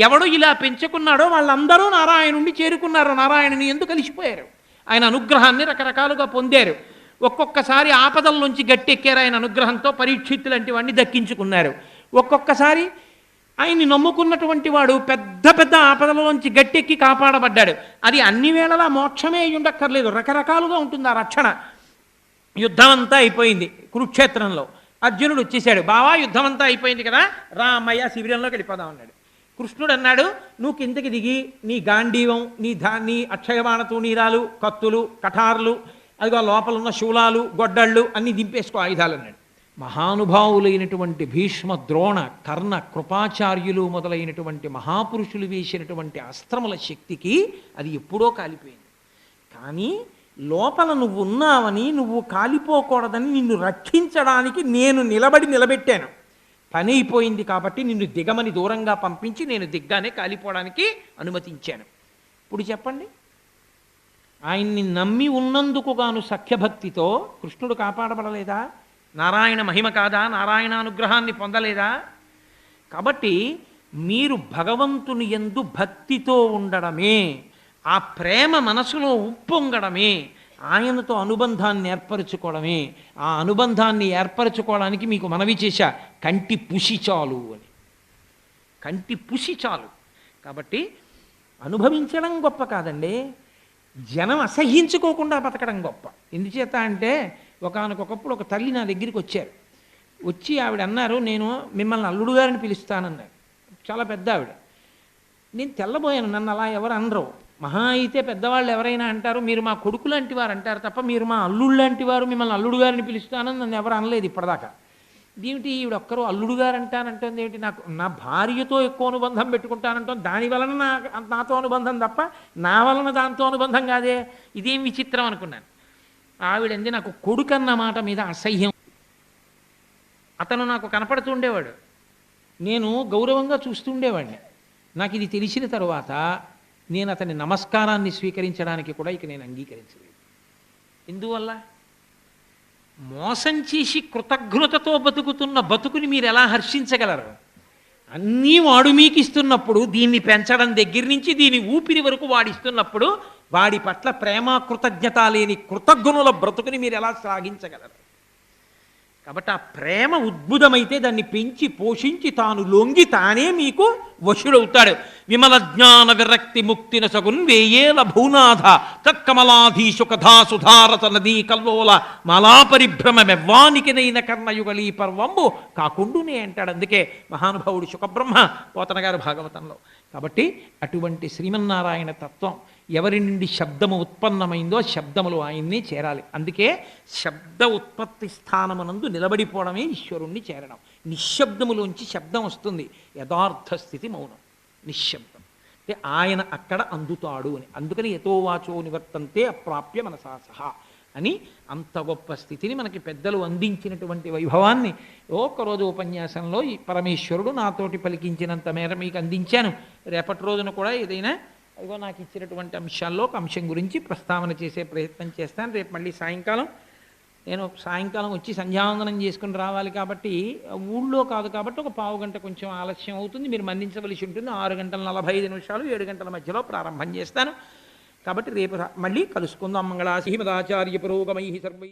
ఎవడు ఇలా పెంచుకున్నాడో వాళ్ళందరూ నారాయణుణ్ణి చేరుకున్నారు, నారాయణుని ఎందుకు కలిసిపోయారు, ఆయన అనుగ్రహాన్ని రకరకాలుగా పొందారు. ఒక్కొక్కసారి ఆపదల్లోంచి గట్టెక్కారు ఆయన అనుగ్రహంతో. పరీక్షిత్తు లాంటి వాడిని దక్కించుకున్నారు. ఒక్కొక్కసారి ఆయన్ని నమ్ముకున్నటువంటి వాడు పెద్ద పెద్ద ఆపదలోంచి గట్టెక్కి కాపాడబడ్డాడు. అది అన్ని వేళలా మోక్షమే అయి ఉండక్కర్లేదు, రకరకాలుగా ఉంటుంది ఆ రక్షణ. యుద్ధం అంతా అయిపోయింది కురుక్షేత్రంలో. అర్జునుడు వచ్చేసాడు, బావా యుద్ధం అంతా అయిపోయింది కదా, రా అమ్మయ్య శిబిరంలోకి వెళ్ళిపోదాం అన్నాడు. కృష్ణుడు అన్నాడు, నువ్వు కిందకి దిగి నీ గాంధీవం, నీ అక్షయబాణ తూణీరాలు, కత్తులు, కఠార్లు, అదిగో లోపల ఉన్న శూలాలు, గొడ్డళ్ళు అన్నీ దింపేసుకో ఆయుధాలు అన్నాడు. మహానుభావులైనటువంటి భీష్మ, ద్రోణ, కర్ణ, కృపాచార్యులు మొదలైనటువంటి మహాపురుషులు వేసినటువంటి అస్త్రముల శక్తికి అది ఎప్పుడో కాలిపోయింది. కానీ లోపల నువ్వు ఉన్నావని, నువ్వు కాలిపోకూడదని నిన్ను రక్షించడానికి నేను నిలబెట్టాను. పని అయిపోయింది కాబట్టి నిన్ను దిగమని దూరంగా పంపించి నేను దిగ్గానే కాలిపోవడానికి అనుమతించాను. ఇప్పుడు చెప్పండి, ఆయన్ని నమ్మి ఉన్నందుకు గాను సఖ్యభక్తితో కృష్ణుడు కాపాడబడలేదా? నారాయణ మహిమ కాదా? నారాయణ అనుగ్రహాన్ని పొందలేదా? కాబట్టి మీరు భగవంతుని యందు భక్తితో ఉండడమే, ఆ ప్రేమ మనసులో ఉప్పొంగడమే, ఆయనతో అనుబంధాన్ని ఏర్పరచుకోవడమే. ఆ అనుబంధాన్ని ఏర్పరచుకోవడానికి మీకు మనవి చేశా, కంటి పుసి చాలు అని. కంటి పుసి చాలు. కాబట్టి అనుభవించడం గొప్ప కాదండి, జనం అసహ్యించుకోకుండా బతకడం గొప్ప. ఎందుచేత అంటే ఒకానొకప్పుడు ఒక తల్లి నా దగ్గరికి వచ్చారు. వచ్చి ఆవిడ అన్నారు, నేను మిమ్మల్ని అల్లుడు గారిని పిలుస్తానన్నారు. చాలా పెద్ద ఆవిడ. నేను తెల్లబోయాను, నన్ను అలా ఎవరు అనరు. మహా అయితే పెద్దవాళ్ళు ఎవరైనా అంటారు, మీరు మా కొడుకు లాంటి వారు అంటారు తప్ప మీరు మా అల్లుడు లాంటి వారు, మిమ్మల్ని అల్లుడు గారిని పిలుస్తానని నన్ను ఎవరు అనలేదు ఇప్పటిదాకా. దీనికి ఈవిడ ఒక్కరు అల్లుడు గారు అంటానంటుంది ఏమిటి? నాకు నా భార్యతో ఎక్కువ అనుబంధం పెట్టుకుంటానంటాం, దాని వలన నాతో అనుబంధం తప్ప నా వలన దాంతో అనుబంధం కాదే, ఇదేం విచిత్రం అనుకున్నాను. ఆవిడంది, నాకు కొడుకన్న మాట మీద అసహ్యం. అతను నాకు కనపడుతుండేవాడు, నేను గౌరవంగా చూస్తుండేవాడిని. నాకు ఇది తెలిసిన తరువాత నేను అతని నమస్కారాన్ని స్వీకరించడానికి కూడా ఇక నేను అంగీకరించలేదు. ఎందువల్ల? మోసం చేసి కృతజ్ఞతతో బతుకుతున్న బతుకుని మీరు ఎలా హర్షించగలరు? అన్నీ వాడు మీకు ఇస్తున్నప్పుడు, దీన్ని పెంచడం దగ్గర నుంచి దీని ఊపిరి వరకు వాడిస్తున్నప్పుడు, వాడి పట్ల ప్రేమ కృతజ్ఞత లేని కృతజ్ఞుల బ్రతుకుని మీరు ఎలా శ్లాఘించగలరు? కాబట్టి ఆ ప్రేమ ఉద్భుతమైతే దాన్ని పెంచి పోషించి తాను లొంగి తానే మీకు వశుడవుతాడు. విమల జ్ఞాన విరక్తి ముక్తిన సగున్ వేయేల భూనాథ తత్కమలాధీశు కథా సుధారత నదీ కల్లోల మలాపరిభ్రమ మెవ్వానికినైన కర్ణయుగళీ పర్వంబు కాకుండునే అంటాడు. అందుకే మహానుభావుడు శుకబ్రహ్మ పోతన గారు భాగవతంలో. కాబట్టి అటువంటి శ్రీమన్నారాయణ తత్వం ఎవరి నుండి శబ్దము ఉత్పన్నమైందో శబ్దములు ఆయన్నే చేరాలి. అందుకే శబ్ద ఉత్పత్తి స్థానమునందు నిలబడిపోవడమే ఈశ్వరుణ్ణి చేరడం. నిశ్శబ్దములోంచి శబ్దం వస్తుంది. యథార్థ స్థితి మౌనం, నిశ్శబ్దం. అంటే ఆయన అక్కడ అందుతాడు అని. అందుకని యతో వాచో నివర్తంతే అప్రాప్య మనసా సహా అని అంత గొప్ప స్థితిని మనకి పెద్దలు అందించినటువంటి వైభవాన్ని ఒక్కరోజు ఉపన్యాసంలో ఈ పరమేశ్వరుడు నాతోటి పలికించినంత మేర మీకు అందించాను. రేపటి రోజున కూడా ఏదైనా అదిగో నాకు ఇచ్చినటువంటి అంశాల్లో ఒక అంశం గురించి ప్రస్తావన చేసే ప్రయత్నం చేస్తాను. రేపు మళ్ళీ నేను సాయంకాలం వచ్చి సంధ్యావందనం చేసుకుని రావాలి కాబట్టి ఊళ్ళో కాదు కాబట్టి ఒక పావు గంట కొంచెం ఆలస్యం అవుతుంది. మీరు మన్నించవలసి ఉంటుంది. 6:45 7 గంటల మధ్యలో ప్రారంభం చేస్తాను. కాబట్టి రేపు మళ్ళీ కలుసుకుందాం. మంగళాశ్రీమదాచార్య పురోగమై సర్వై